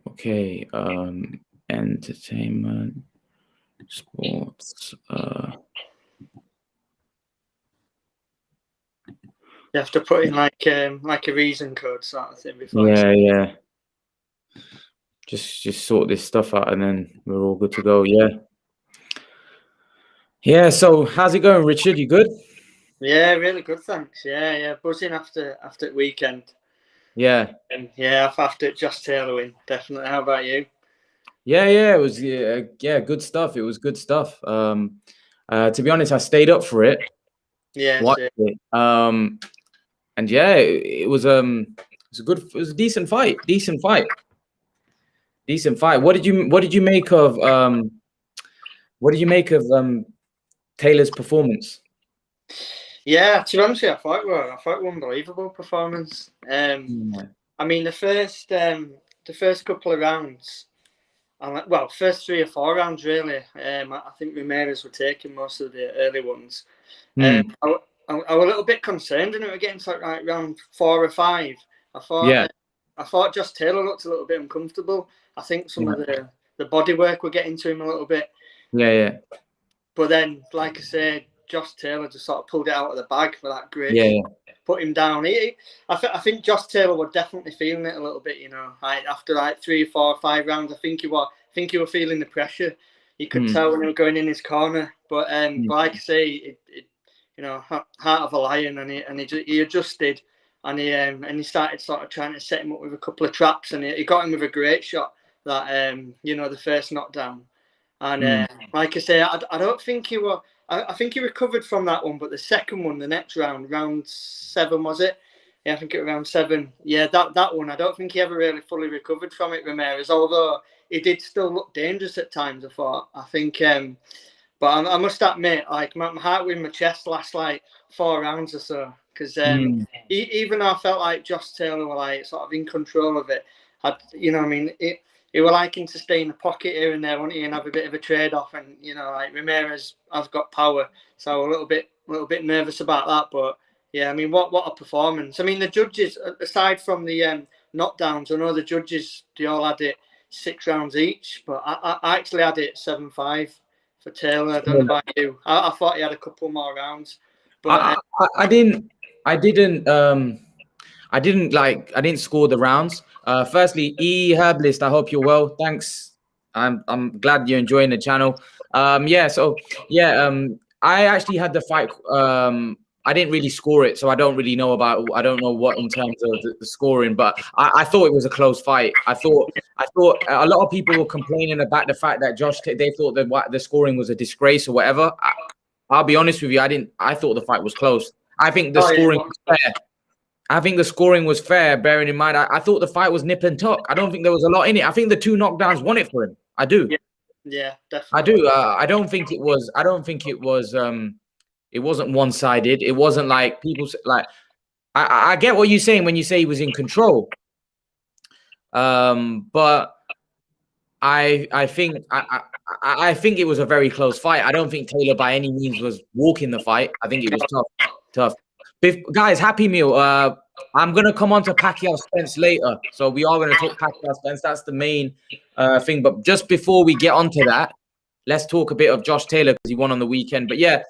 Okay, entertainment, sports. You have to put in like a reason code sort of thing before. Yeah. Just sort this stuff out, and then we're all good to go. Yeah. So how's it going, Richard? You good? Yeah, really good, thanks. Yeah. Buzzing after the weekend. Yeah. And yeah, after Josh Taylor win, definitely. How about you? Yeah. It was good stuff. It was good stuff. To be honest, I stayed up for it. Yeah. Watched it. And yeah, it was a decent fight. What did you make of Taylor's performance? Yeah, to be honest, I thought it was unbelievable performance. I mean, the first couple of rounds, first 3 or 4 rounds really. I think Ramirez were taking most of the early ones. I was a little bit concerned, and it were getting to like round 4 or 5. I thought Josh Taylor looked a little bit uncomfortable. I think some of the body work were getting to him a little bit. Yeah. But then, like I said, Josh Taylor just sort of pulled it out of the bag for that great. Put him down. I think Josh Taylor was definitely feeling it a little bit. Like after like 3, 4, 5 rounds, I think he was feeling the pressure. You could tell when he was going in his corner. But like I say, heart of a lion, and he adjusted, and he started sort of trying to set him up with a couple of traps, and he got him with a great shot that the first knockdown. And like I say, I don't think he was. I think he recovered from that one, but the second one, the next round 7, was it? Yeah, I think it was round 7. Yeah, that one, I don't think he ever really fully recovered from it, Ramirez. Although he did still look dangerous at times. I think, but I must admit, like my heart was in my chest last like 4 rounds or so, because even though I felt like Josh Taylor were like sort of in control of it, he were liking to stay in the pocket here and there, wouldn't he, and have a bit of a trade-off. And like Ramirez has got power, so I was a little bit nervous about that. But yeah, I mean, what a performance! I mean, the judges, aside from the knockdowns, I know the judges they all had it 6 rounds each, but I actually had it 7-5 for Taylor. I don't know about you. I thought he had a couple more rounds, but I didn't score the rounds. Firstly, Herbalist, I hope you're well. Thanks. I'm glad you're enjoying the channel. I actually had the fight. I didn't really score it, so I don't know what in terms of the scoring, but I thought it was a close fight. I thought a lot of people were complaining about the fact that they thought that the scoring was a disgrace or whatever. I'll be honest with you, I thought the fight was close. I think the scoring was fair. I think the scoring was fair, bearing in mind, I thought the fight was nip and tuck. I don't think there was a lot in it. I think the 2 knockdowns won it for him. I do. Yeah, definitely. I do. I don't think it was. It wasn't one-sided. It wasn't like people like. I get what you're saying when you say he was in control. But I think it was a very close fight. I don't think Taylor by any means was walking the fight. I think it was tough. Guys, happy meal. I'm gonna come on to Pacquiao Spence later, so we are gonna talk Pacquiao Spence. That's the main thing. But just before we get onto that, let's talk a bit of Josh Taylor because he won on the weekend. But yeah,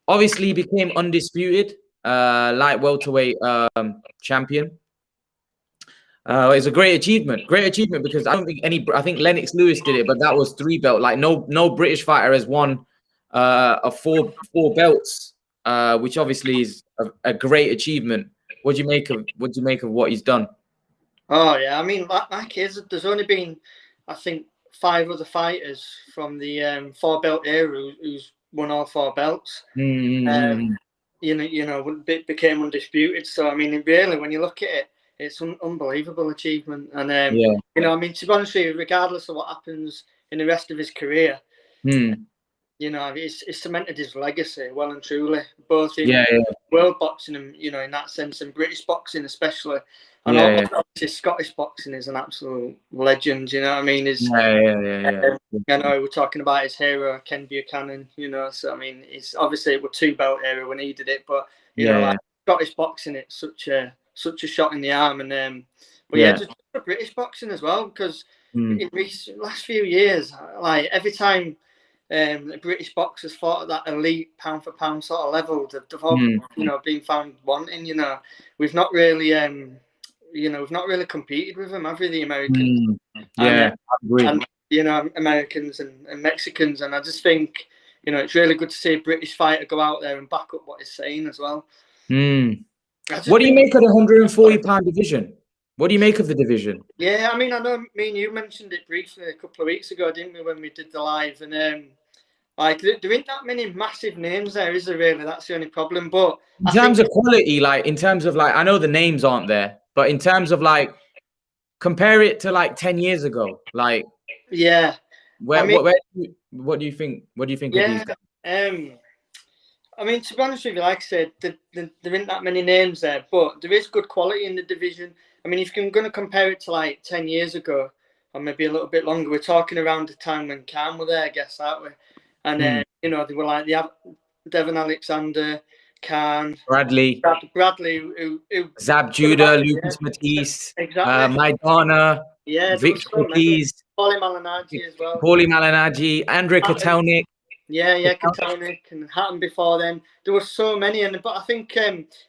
obviously he became undisputed light welterweight champion. It's a great achievement because I think Lennox Lewis did it, but that was 3 belt. Like no British fighter has won a four belts. Which obviously is a great achievement. What do you make of what he's done? Oh yeah, I mean, there's only been, I think, 5 other fighters from the 4 belt era who's won all 4 belts. Became undisputed. So I mean, really, when you look at it, it's an unbelievable achievement. And I mean, to be honest with you, regardless of what happens in the rest of his career. you know, it's cemented his legacy well and truly, both in world boxing and, you know, in that sense, and British boxing especially. And obviously Scottish boxing is an absolute legend, you know what I mean? I know we're talking about his hero, Ken Buchanan, you know, so I mean, it's obviously it was 2-belt era when he did it, but, you know, like Scottish boxing, it's such a shot in the arm. And, but just for British boxing as well, because in recent last few years, like every time the British boxers fought at that elite pound for pound sort of level, they've all, you know, been found wanting. You know, we've not really, you know, we've not really competed with them, have we, the Americans? I agree. And you know, Americans and Mexicans, and I just think, you know, it's really good to see a British fighter go out there and back up what he's saying as well. What do you make of the 140-pound division? What do you make of the division? Yeah, I mean, I know me and you mentioned it briefly a couple of weeks ago, didn't we, when we did the live? And like, there ain't that many massive names there, is there really? That's the only problem. But in terms of quality, like, in terms of like, I know the names aren't there, but in terms of like, compare it to like 10 years ago, like, what do you think? What do you think of these guys? I mean, to be honest with you, like I said, there ain't that many names there, but there is good quality in the division. I mean, if you're going to compare it to like 10 years ago, or maybe a little bit longer, we're talking around the time when Khan were there, I guess, aren't we? And, you know, they were like Devon Alexander, Khan, Bradley, who Zab Judah, Lucas Matisse, Maidana, Victor Ortiz, Paulie Malignaggi as well. Paulie Malignaggi, Andrei Kotelnik. Kotelnik and Hatton before then. There were so many, but I think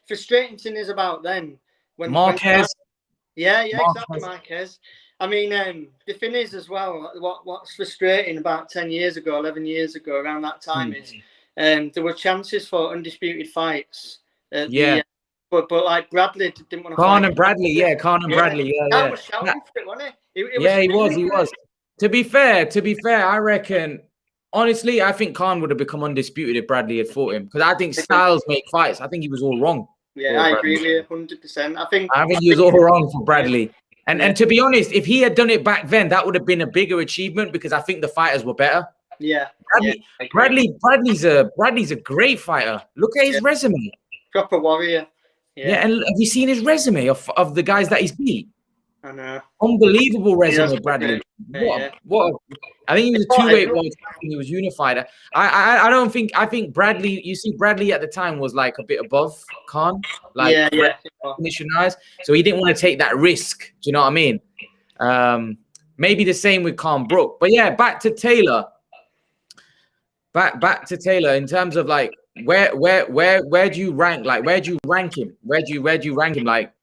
frustrating thing is about then when Marquez. Exactly, Marquez. I mean, the thing is as well, what's frustrating about 10 years ago, 11 years ago, around that time is there were chances for undisputed fights. But like Bradley didn't want to Khan fight. And Bradley, Khan and Bradley, Khan was shouting for it, wasn't he? He was. To be fair, I reckon, honestly, I think Khan would have become undisputed if Bradley had fought him, because I think styles make fights. I think he was all wrong. Yeah, I agree with you 100%. I think he was all wrong for Bradley. And to be honest, if he had done it back then, that would have been a bigger achievement, because I think the fighters were better. Bradley's a great fighter. Look at his resume. Proper warrior. And have you seen his resume of the guys that he's beat? I know. Unbelievable resume, Bradley. What? I think he was a 2-weight world champion. He was unified. I think Bradley. You see, Bradley at the time was like a bit above Khan, like recognition-wise. So he didn't want to take that risk. Do you know what I mean? Maybe the same with Khan Brook. But yeah, back to Taylor. Back to Taylor in terms of like where do you rank? Like, where do you rank him? Where do you rank him? Like.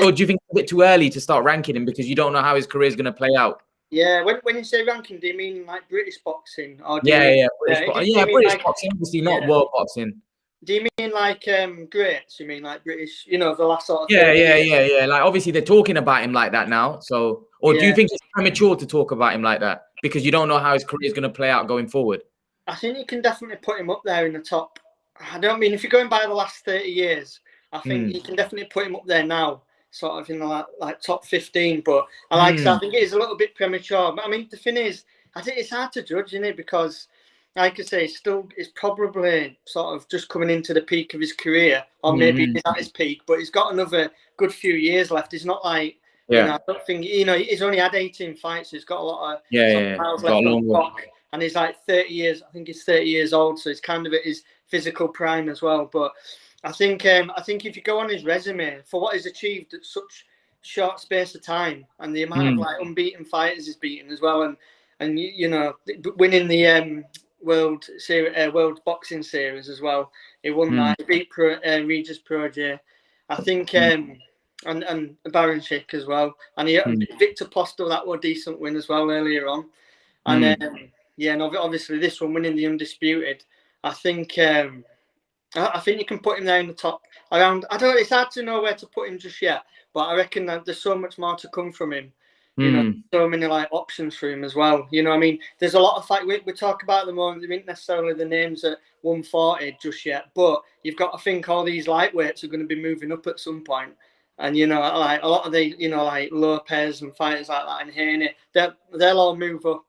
Or do you think it's a bit too early to start ranking him because you don't know how his career is going to play out? Yeah, when you say ranking, do you mean like British boxing? Or British boxing, obviously not world boxing. Do you mean like greats? You mean like British, you know, the last sort of Yeah. Like, obviously they're talking about him like that now. So, or do you think it's premature to talk about him like that because you don't know how his career is going to play out going forward? I think you can definitely put him up there in the top. I don't mean if you're going by the last 30 years. I think you can definitely put him up there now, sort of in the like top 15. But I think it is a little bit premature. But I mean, the thing is, I think it's hard to judge, isn't it? Because, like I say, it's probably sort of just coming into the peak of his career, or maybe he's at his peak. But he's got another good few years left. He's not like, you know, I don't think, you know, he's only had 18 fights. So he's got a lot of miles left on the clock. And he's like 30 years. I think he's 30 years old, so he's kind of at his physical prime as well. But I think if you go on his resume for what he's achieved at such short space of time and the amount of like unbeaten fighters he's beaten as well, and you know, winning the world boxing series as well. He won that. He beat Regis Proje. I think and Baron Schick as well, and Victor Postel, that was a decent win as well earlier on, and and obviously this one winning the undisputed. I think you can put him there in the top around. It's hard to know where to put him just yet, but I reckon that there's so much more to come from him. You know, so many like options for him as well. You know, I mean, there's a lot of fight we talk about at the moment. There ain't necessarily the names at 140 just yet, but you've got to think all these lightweights are going to be moving up at some point. And you know, like a lot of the, you know, like Lopez and fighters like that and Haney, they'll all move up.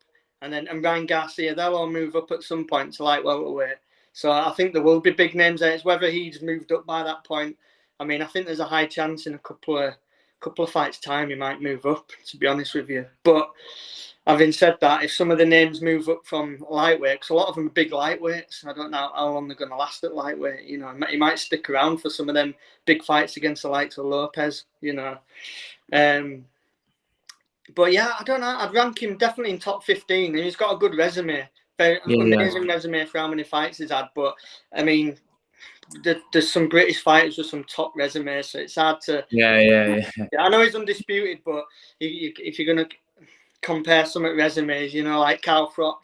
and Ryan Garcia, they'll all move up at some point to light welterweight. So I think there will be big names there. It's whether he's moved up by that point. I mean, I think there's a high chance in a couple of fights' time he might move up, to be honest with you. But having said that, if some of the names move up from lightweight, because a lot of them are big lightweights, I don't know how long they're going to last at lightweight. You know, he might stick around for some of them big fights against the likes of Lopez. You know, but yeah, I don't know. I'd rank him definitely in top 15, and he's got a good resume. Very amazing resume for how many fights he's had. But I mean, there's some British fighters with some top resumes, so it's hard to. Yeah. I know he's undisputed, but if you're gonna compare some resumes, you know, like Carl Froch,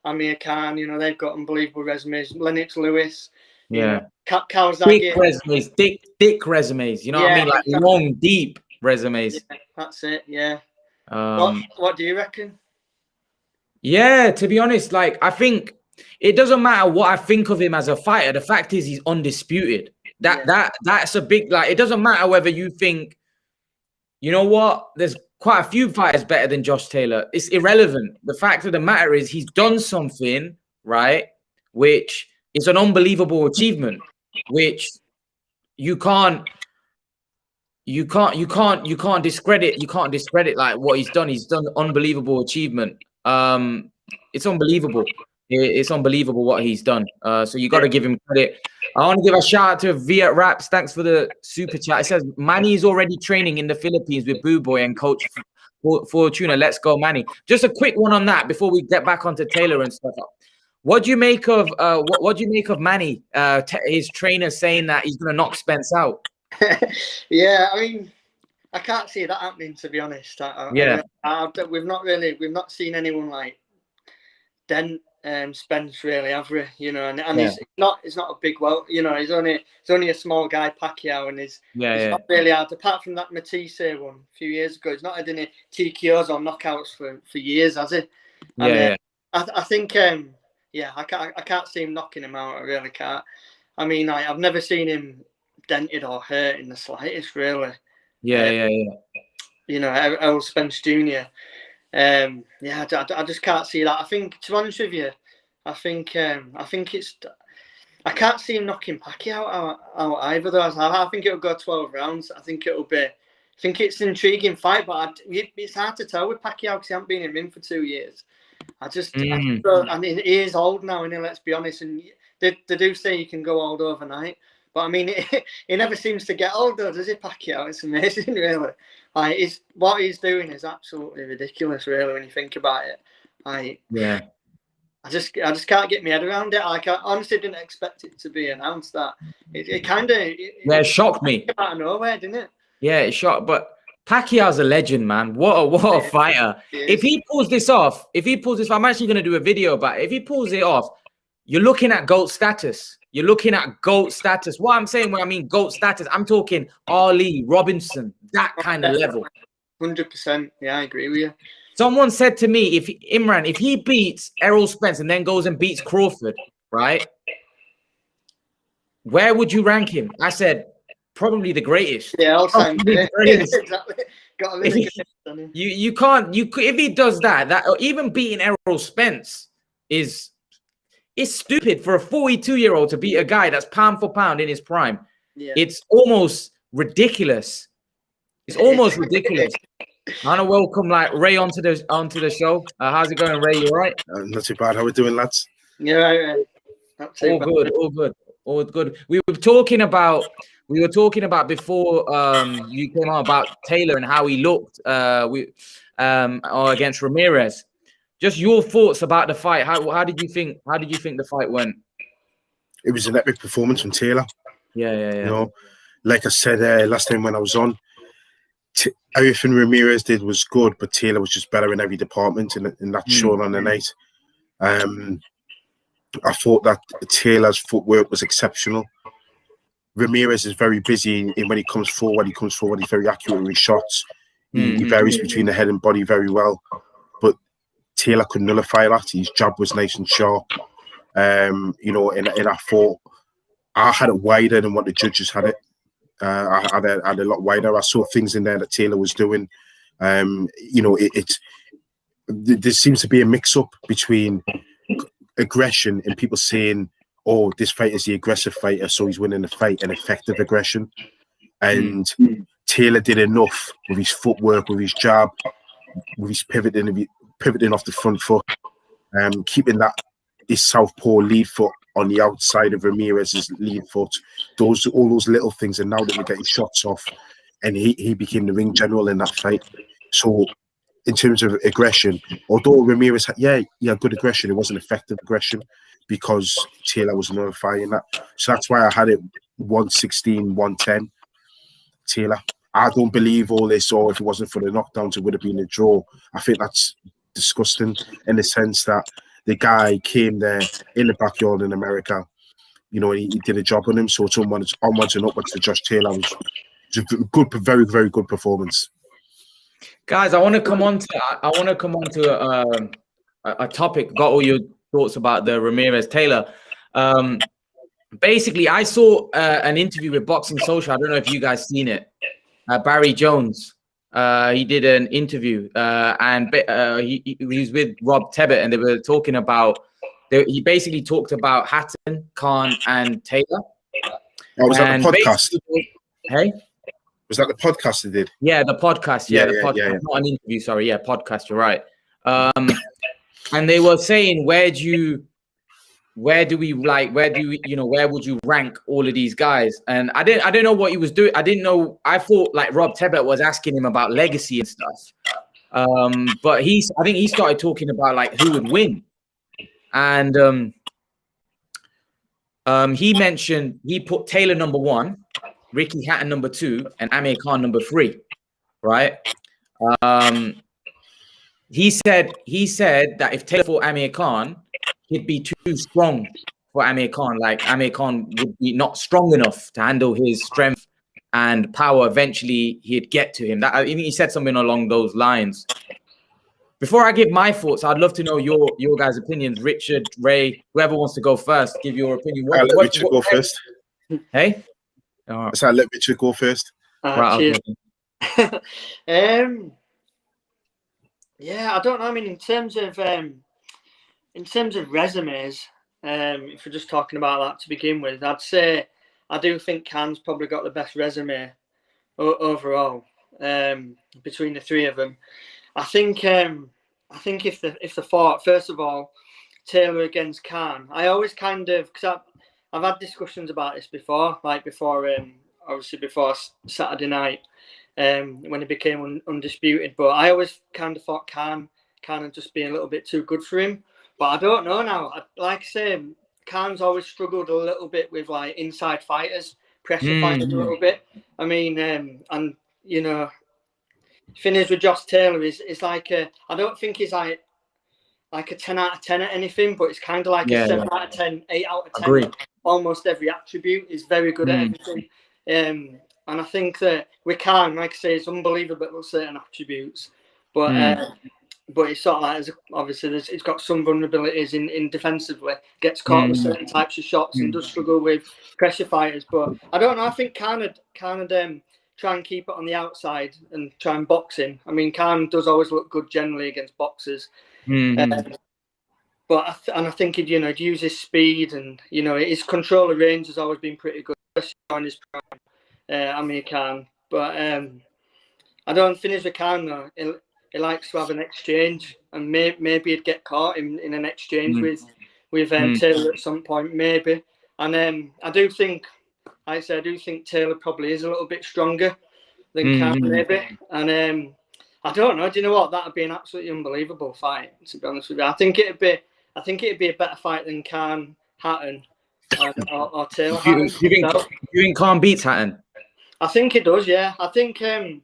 Amir Khan, you know, they've got unbelievable resumes. Lennox Lewis, Kawasaki. Thick resumes. You know what I mean? Like long, deep resumes. Yeah, that's it. Yeah. What do you reckon? Yeah, to be honest, like I think it doesn't matter what I think of him as a fighter. The fact is he's undisputed. That's a big, like, it doesn't matter whether you think, you know what, there's quite a few fighters better than Josh Taylor. It's irrelevant. The fact of the matter is he's done something, right, which is an unbelievable achievement, which you can't discredit. You can't discredit like what he's done. He's done unbelievable achievement. It's unbelievable. It's unbelievable what he's done. So you got to give him credit. I want to give a shout out to Viet Raps. Thanks for the super chat. It says Manny is already training in the Philippines with Boo Boy and Coach Fortuna. Let's go, Manny. Just a quick one on that before we get back onto Taylor and stuff. What do you make of what do you make of Manny? His trainer saying that he's going to knock Spence out. Yeah, I mean, I can't see that happening, to be honest. We've not seen anyone like dent Spence really, have we? You know, and it's not a big you know, he's only a small guy, Pacquiao, and he's not really hard. Apart from that Matisse one a few years ago, he's not had any TKOs or knockouts for years, has he? And, I think I can't see him knocking him out. I really can't. I mean, I've never seen him dented or hurt in the slightest, really. You know, Errol Spence Jr. I just can't see that. I think, to be honest with you, I think it's. I can't see him knocking Pacquiao out either. Though I think it'll go 12 rounds. I think it'll be. I think it's an intriguing fight, but it's hard to tell with Pacquiao because he hasn't been in the ring for 2 years. I mean, he is old now, and let's be honest. And they do say you can go old overnight. But I mean, he never seems to get older, does he, Pacquiao? It's amazing, really. Like, what he's doing is absolutely ridiculous, really, when you think about it. I just can't get my head around it. Like, I honestly didn't expect it to be announced. That it kind of it shocked me out of nowhere, didn't it? Yeah, it shocked. But Pacquiao's a legend, man. What a fighter! If he pulls this off, I'm actually going to do a video about it. If he pulls it off, you're looking at GOAT status. You're looking at GOAT status. What I'm saying when I mean GOAT status, I'm talking Ali, Robinson, that kind of level. 100%. Yeah, I agree with you. Someone said to me, if he beats Errol Spence and then goes and beats Crawford, right? Where would you rank him? I said, probably the greatest. Yeah, all time. Exactly. Got a really good you can't if he does that or even beating Errol Spence is. It's stupid for a 42-year-old to beat a guy that's pound for pound in his prime. Yeah. It's almost ridiculous. It's almost ridiculous. I want to welcome like Ray onto the show. How's it going, Ray? You all right? Not too bad. How we doing, lads? Yeah, right. All good. We were talking about before you came on about Taylor and how he looked against Ramirez. Just your thoughts about the fight. How did you think the fight went? It was an epic performance from Taylor. Yeah. You know, like I said last time when I was on, everything Ramirez did was good, but Taylor was just better in every department, and that showed on the night. I thought that Taylor's footwork was exceptional. Ramirez is very busy, and when he comes forward, he's very accurate with his shots. He varies between the head and body very well. Taylor could nullify that. His jab was nice and sharp. You know, and I thought I had it wider than what the judges had it. I had a lot wider. I saw things in there that Taylor was doing. You know, there seems to be a mix-up between aggression and people saying, "Oh, this fighter's the aggressive fighter, so he's winning the fight," and effective aggression. And Taylor did enough with his footwork, with his jab, with his pivoting off the front foot, keeping that his southpaw lead foot on the outside of Ramirez's lead foot. All those little things, and now that we're getting shots off, and he became the ring general in that fight. So, in terms of aggression, although Ramirez had good aggression, it wasn't effective aggression because Taylor was nullifying that. So that's why I had it 116, 110. Taylor. I don't believe all this, or if it wasn't for the knockdowns, it would have been a draw. I think that's disgusting in the sense that the guy came there in the backyard in America, and he did a job on him. So it's onwards and upwards for Josh Taylor. It was a good, very, very good performance. Guys, I want to come on to a topic. Got all your thoughts about the Ramirez Taylor. Basically, I saw an interview with Boxing Social. I don't know if you guys seen it. Barry Jones. He did an interview, and he was with Rob Tebbett, and they were talking about. He basically talked about Hatton, Khan, and Taylor. Oh, was that the podcast? Hey, was that the podcast they did? Yeah, the podcast. Yeah, the podcast. Yeah. Not an interview. Sorry, podcast. You're right. And they were saying, where would you rank all of these guys? And I didn't know what he was doing. I didn't know. I thought like Rob Tebbett was asking him about legacy and stuff. But I think he started talking about like who would win. And he mentioned he put Taylor number 1, Ricky Hatton number 2, and Amir Khan number 3. Right? He said that if Taylor fought Amir Khan, he'd be too strong for Amir Khan. Like Amir Khan would be not strong enough to handle his strength and power. Eventually, he'd get to him. I think he said something along those lines. Before I give my thoughts, I'd love to know your guys' opinions. Richard, Ray, whoever wants to go first, give your opinion. Let Richard go first. Hey? So I'll let Richard go first. Right, okay. I don't know. I mean, in terms of resumes, if we're just talking about that to begin with, I'd say I do think Khan's probably got the best resume overall between the three of them. I think if the fought, first of all, Taylor against Khan, I always because I've had discussions about this before, like before Saturday night when he became undisputed. But I always kind of thought Khan had just been a little bit too good for him. But I don't know now. Like I say, Khan's always struggled a little bit with like inside fighters, pressure fighters a little bit. I mean, and finish with Josh Taylor is like I don't think he's like a 10 out of 10 at anything, but it's kind of like a 7 out of 10, 8 out of 10. Agreed. Almost every attribute is very good at everything. And I think that we can, like I say, it's unbelievable at certain attributes, but it's sort of like obviously it's got some vulnerabilities in defensively. Gets caught with certain types of shots and does struggle with pressure fighters. But I don't know. I think Khan would try and keep it on the outside and try and box him. I mean, Khan does always look good generally against boxers. But I think he'd use his speed and his control of range has always been pretty good, especially on his prime. Amir Khan, but I don't finish with Khan though. He likes to have an exchange, and maybe he'd get caught in an exchange with Taylor at some point, maybe. And I do think Taylor probably is a little bit stronger than Khan, maybe. And I don't know. Do you know what? That'd be an absolutely unbelievable fight. To be honest with you, I think it'd be a better fight than Khan Hatton or Taylor. You think Khan beats Hatton? I think it does. Yeah, I think. I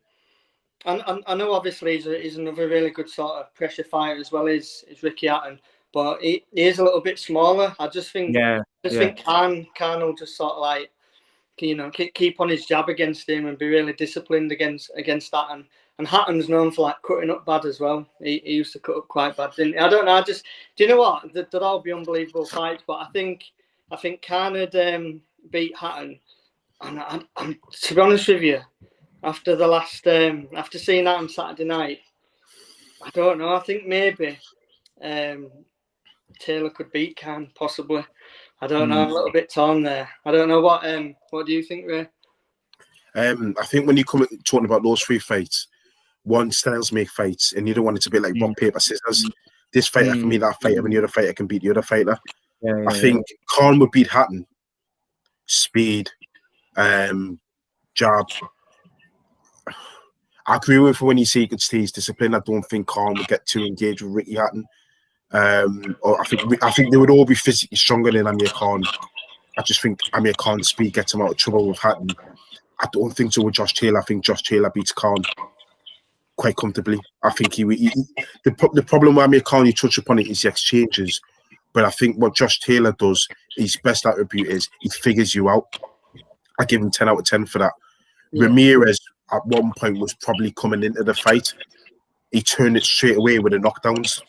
know obviously he's another really good sort of pressure fighter as well as Ricky Hatton, but he is a little bit smaller. I just think think Khan will just sort of like keep on his jab against him and be really disciplined against that. And Hatton's known for like cutting up bad as well. He used to cut up quite bad, didn't he? I don't know. Do you know what? They'd all be unbelievable fights, but I think Khan would beat Hatton. And I'm to be honest with you, after the last after seeing that on Saturday night, I don't know. I think maybe Taylor could beat Khan, possibly. I don't know. I'm a little bit torn there. I don't know what do you think, Ray? I think when you come talking about those 3 fights, one, styles make fights, and you don't want it to be like rock, paper, scissors. This fighter can beat that fighter, and the other fighter can beat the other fighter. I think Khan would beat Hatton. Speed, jab. I agree with when you say he could stay his discipline. I don't think Khan would get too engaged with Ricky Hatton. Or I think they would all be physically stronger than Amir Khan. I just think Amir Khan's speed gets him out of trouble with Hatton. I don't think so with Josh Taylor. I think Josh Taylor beats Khan quite comfortably. I think the problem with Amir Khan, you touch upon it, is the exchanges. But I think what Josh Taylor does, his best attribute is he figures you out. I give him 10 out of 10 for that. Yeah. Ramirez at one point was probably coming into the fight. He turned it straight away with the knockdowns.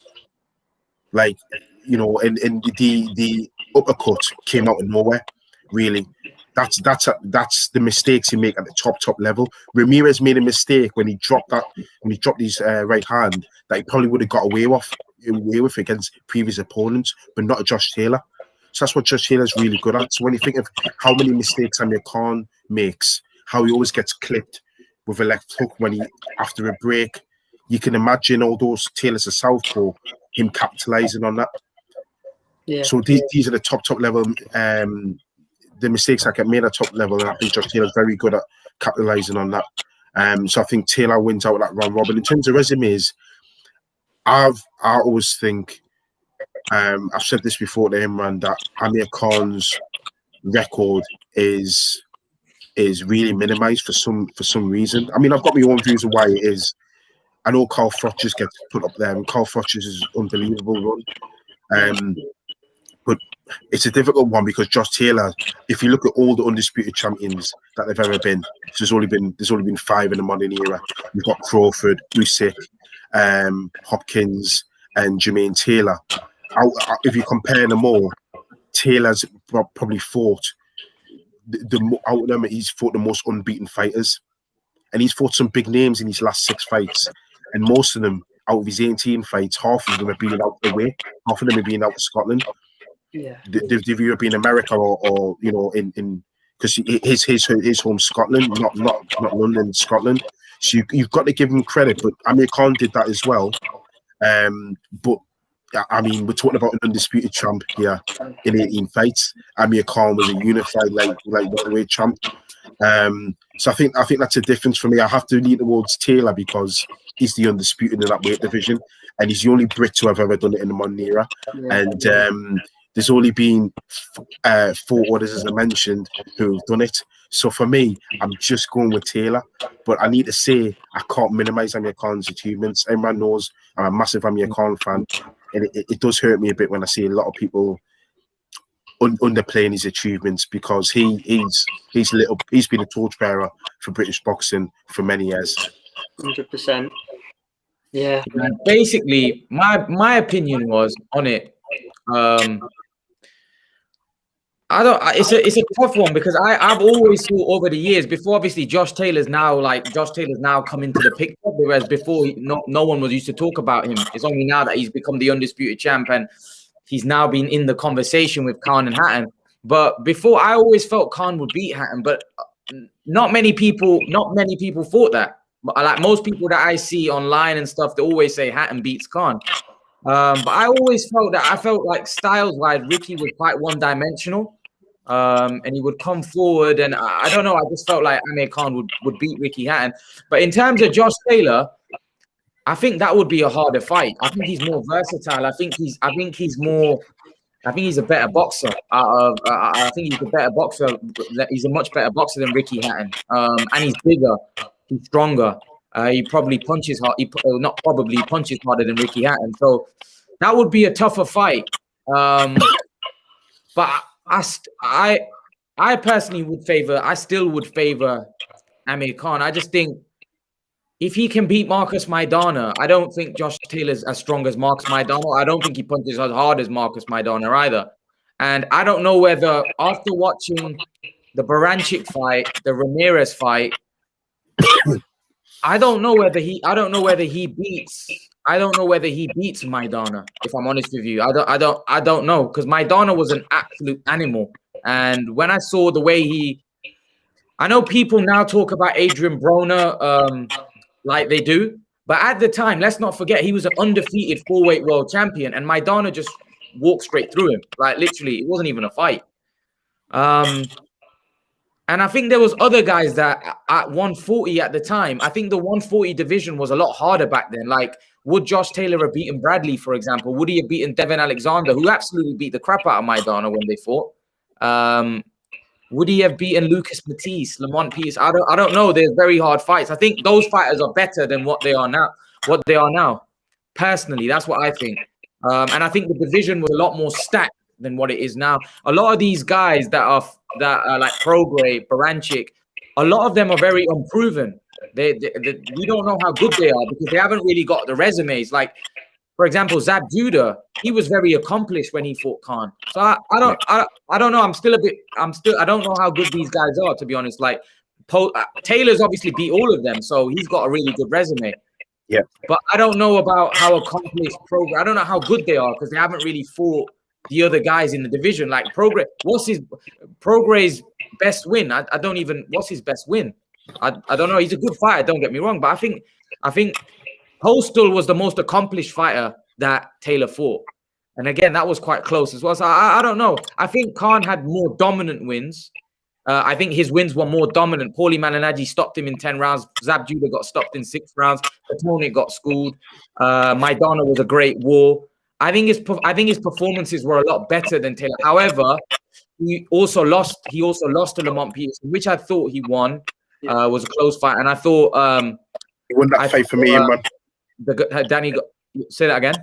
Like, you know, and the uppercut came out of nowhere, really. That's the mistakes he make at the top level. Ramirez made a mistake when he dropped his right hand that he probably would have got away with against previous opponents, but not Josh Taylor. So that's what Josh Taylor's really good at. So when you think of how many mistakes Amir Khan makes, how he always gets clipped with a left hook after a break, you can imagine all those Taylor's a southpaw, him capitalizing on that. Yeah. So these are the top level. The mistakes that get made at top level, and I think Josh Taylor's very good at capitalizing on that. So I think Taylor wins out of that round robin. In terms of resumes, I always think, I've said this before to Imran, that Amir Khan's record is really minimized for some reason. I mean, I've got my own views of why it is. I know Carl Froch's gets put up there, and Carl Froch's is unbelievable run. But it's a difficult one because Josh Taylor, if you look at all the undisputed champions that they've ever been, there's only been 5 in the modern era. You've got Crawford, Usyk, Hopkins, and Jermaine Taylor. If you compare them all, Taylor's probably fought out of them. He's fought the most unbeaten fighters, and he's fought some big names in his last 6 fights, and most of them out of his 18 fights, half of them have been out of the way. Half of them have been out of Scotland. Yeah, they've either been in America or you know in because his home Scotland, not London, Scotland. So you've got to give him credit. But Amir Khan did that as well. But I mean, we're talking about an undisputed champ here in 18 fights. Amir Khan was a unified like welterweight champ. So I think that's a difference for me. I have to lean towards Taylor because he's the undisputed in that weight division, and he's the only Brit to have ever done it in the modern era. Yeah. And there's only been 4 others, as I mentioned, who've done it. So for me, I'm just going with Taylor. But I need to say, I can't minimize Amir Khan's achievements. Everyone knows I'm a massive Amir Khan fan, and it does hurt me a bit when I see a lot of people underplaying his achievements because he's been a torchbearer for British boxing for many years. 100%. Yeah. Basically, my opinion was on it. It's a tough one because I've always thought over the years, before obviously Josh Taylor's now come into the picture, whereas before no one was used to talk about him. It's only now that he's become the undisputed champ and he's now been in the conversation with Khan and Hatton. But before, I always felt Khan would beat Hatton, but not many people thought that. Like most people that I see online and stuff, they always say Hatton beats Khan. But I always felt like styles-wise, Ricky was quite one-dimensional. And he would come forward, and I don't know. I just felt like Amir Khan would beat Ricky Hatton. But in terms of Josh Taylor, I think that would be a harder fight. I think he's more versatile. I think he's a better boxer. I think he's a better boxer. He's a much better boxer than Ricky Hatton. And he's bigger. He's stronger. He probably punches hard. He punches harder than Ricky Hatton. So that would be a tougher fight. But I personally still would favor Amir Khan. I just think if he can beat Marcus Maidana, I don't think Josh Taylor's as strong as Marcus Maidana. I don't think he punches as hard as Marcus Maidana either. And I don't know whether after watching the Baranchik fight, the Ramirez fight, I don't know whether he beats I don't know whether he beats Maidana. If I'm honest with you, I don't know, because Maidana was an absolute animal. And when I saw the way I know people now talk about Adrian Broner like they do, but at the time, let's not forget, he was an undefeated 4-weight world champion, and Maidana just walked straight through him. Like, literally, it wasn't even a fight. And I think there was other guys that at 140 at the time, I think the 140 division was a lot harder back then. Like, would Josh Taylor have beaten Bradley, for example? Would he have beaten Devin Alexander, who absolutely beat the crap out of Maidana when they fought? Would he have beaten Lucas Matisse, Lamont Peters? I don't know. There's very hard fights. I think those fighters are better than what they are now. Personally, that's what I think. And I think the division was a lot more stacked than what it is now. A lot of these guys that are like Prograis, Baranchik, a lot of them are very unproven. We don't know how good they are because they haven't really got the resumes. Like, for example, Zab Judah, he was very accomplished when he fought Khan. So I don't know. I don't know how good these guys are, to be honest. Like, Taylor's obviously beat all of them, so he's got a really good resume. Yeah. But I don't know about how accomplished Prograis. I don't know how good they are because they haven't really fought the other guys in the division. Like Prograis, what's Prograis's best win? What's his best win? I don't know. He's a good fighter, don't get me wrong, but I think Postal was the most accomplished fighter that Taylor fought. And again, that was quite close as well. So I don't know. I think Khan had more dominant wins. I think his wins were more dominant. Paulie Malignaggi stopped him in 10 rounds. Zab Judah got stopped in 6 rounds. Patonic got schooled. Maidana was a great war. I think his performances were a lot better than Taylor. However, he also lost to Lamont Peterson, which I thought he won. Was a close fight, and I thought he won that fight for me. Danny, say that again.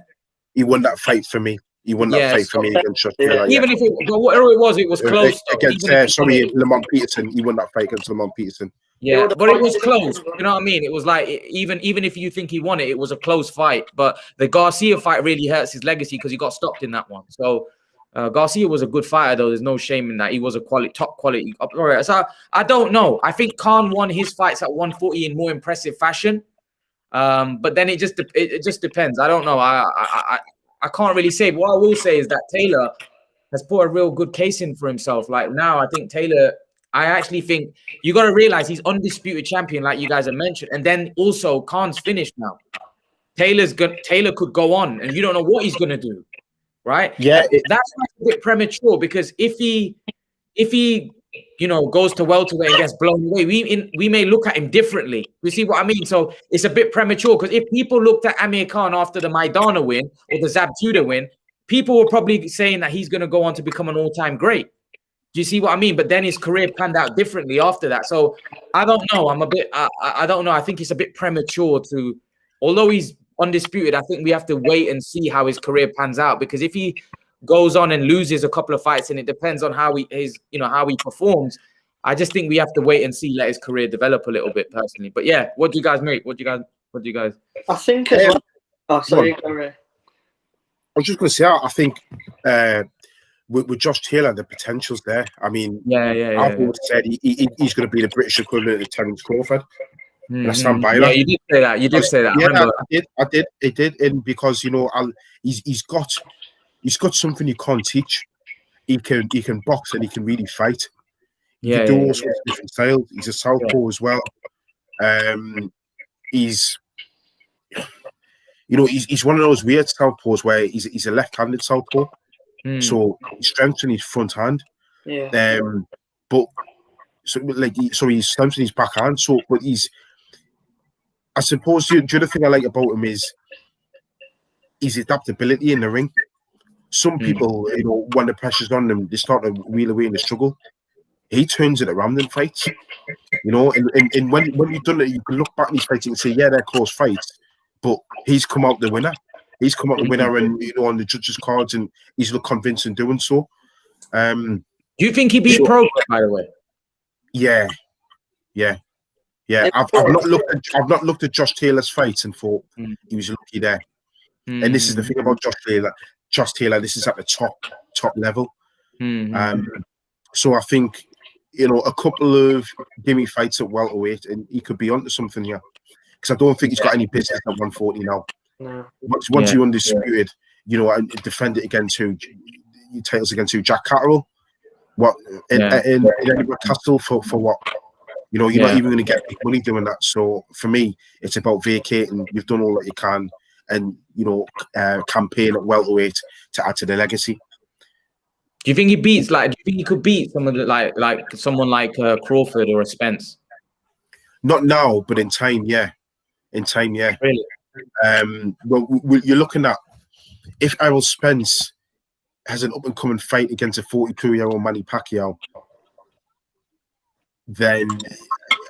He won that fight for me. He won that fight for me against Taylor. Even if whatever it was close. Against Lamont Peterson, he won that fight against Lamont Peterson. Yeah, but it was close. You know what I mean? It was like even if you think he won it, it was a close fight. But the Garcia fight really hurts his legacy because he got stopped in that one. So Garcia was a good fighter, though. There's no shame in that. He was a top quality. So I don't know. I think Khan won his fights at 140 in more impressive fashion. But then it just depends. I don't know. I can't really say. But what I will say is that Taylor has put a real good case in for himself. Like now, I think Taylor. I actually think you got to realize he's undisputed champion, like you guys have mentioned, and then also Khan's finished now. Taylor could go on, and you don't know what he's gonna do, right? Yeah, that's a bit premature because if he goes to welterweight and gets blown away, we may look at him differently. You see what I mean? So it's a bit premature because if people looked at Amir Khan after the Maidana win or the Zab Judah win, people were probably saying that he's gonna go on to become an all-time great. Do you see what I mean? But then his career panned out differently after that. So I don't know. I don't know. I think it's a bit premature to, although he's undisputed, I think we have to wait and see how his career pans out. Because if he goes on and loses a couple of fights, and it depends on how he performs, I just think we have to wait and see, let his career develop a little bit personally. But yeah, what do you guys make? What do you guys? I think. Sorry. I was just going to say, I think. With Josh Taylor, the potential's there. I mean, I've always said he's going to be the British equivalent of Terence Crawford. And I stand by that. Yeah, you did say that. You did say that. Yeah, I did. It did, and because he's got something you can't teach. He can box and he can really fight. He can do all sorts of different styles. He's a southpaw as well. He's one of those weird southpaws where he's a left-handed southpaw. So he strengthens his front hand, but so he's strengthening his backhand. So, but I suppose the other thing I like about him is his adaptability in the ring. Some people, when the pressure's on them, they start to wheel away in the struggle. He turns it around in fights, and when you've done it, you can look back in his fights and say, yeah, they're close fights, but he's come out the winner. He's come out the winner, and on the judges' cards, and he's looked convincing doing so. Do you think he beat Prograis, by the way? Yeah. I've not looked at Josh Taylor's fights and thought he was lucky there. And this is the thing about Josh Taylor. This is at the top level. So I think a couple of gimme fights at welterweight, and he could be onto something here. Because I don't think he's got any business at 140 now. No. Once you undisputed, you know, and defend it against who? Your titles against who? Jack Catterall? What in Edinburgh Castle for what? You know, you're not even going to get big money doing that. So for me, it's about vacating. You've done all that you can, and you know, campaign at welterweight to add to the legacy. Do you think he beats like? Do you think he could beat someone like someone like Crawford or a Spence? Not now, but in time, yeah. In time, yeah. Really? Well, you're looking at if Errol Spence has an up-and-coming fight against a 42-year-old Manny Pacquiao, then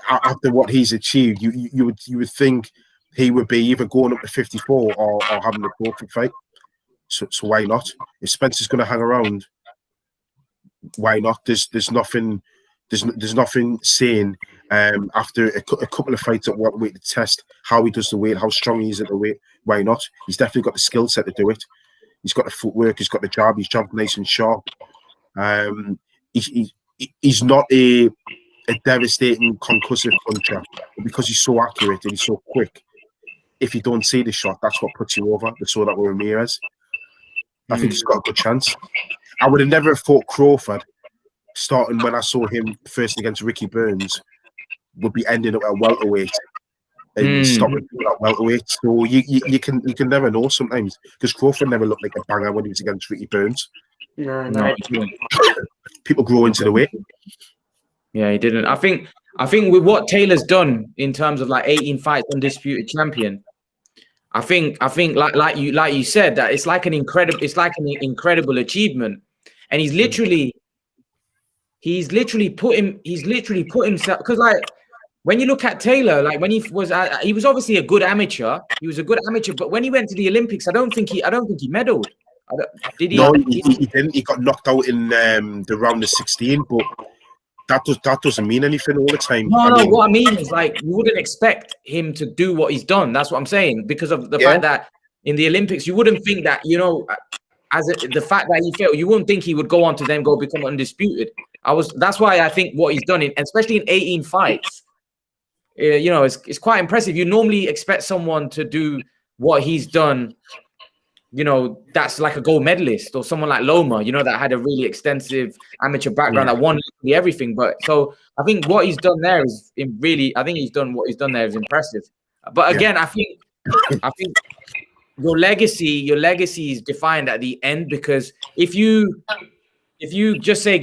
after what he's achieved, you would think he would be either going up to 54 or having a Crawford fight. So why not? If Spence is going to hang around, why not? There's nothing saying after a couple of fights at welterweight to test how he does the weight, how strong he is at the weight. Why not? He's definitely got the skill set to do it. He's got the footwork. He's got the jab. He's jabbed nice and sharp. He's not a devastating concussive puncher, but because he's so accurate and he's so quick. If you don't see the shot, that's what puts you over. So that with Ramirez, I think he's got a good chance. I would have never thought Crawford, starting when I saw him first against Ricky Burns, would be ending up at welterweight and stopping at welterweight. So you can never know sometimes, because Crawford never looked like a banger when he was against Ricky Burns. No. People grow into the weight. Yeah, he didn't. I think with what Taylor's done in terms of like 18 fights, undisputed champion. I think like you said, that it's like an incredible achievement, and he's literally put himself, because like when you look at Taylor, like when he was obviously a good amateur. He was a good amateur, but when he went to the Olympics, I don't think he medaled. Did he? No, he didn't. He got knocked out in the round of 16, but that doesn't mean anything all the time. No, what I mean is, like, you wouldn't expect him to do what he's done. That's what I'm saying, because of the fact that in the Olympics, you wouldn't think that, you know, the fact that he failed, you wouldn't think he would go on to then go become undisputed. That's why I think what he's done, especially in 18 fights, you know, it's quite impressive. You normally expect someone to do what he's done, you know, that's like a gold medalist, or someone like Loma, you know, that had a really extensive amateur background that won literally everything. But so I think what he's done there is what he's done there is impressive. But again, I think your legacy is defined at the end, because if you just say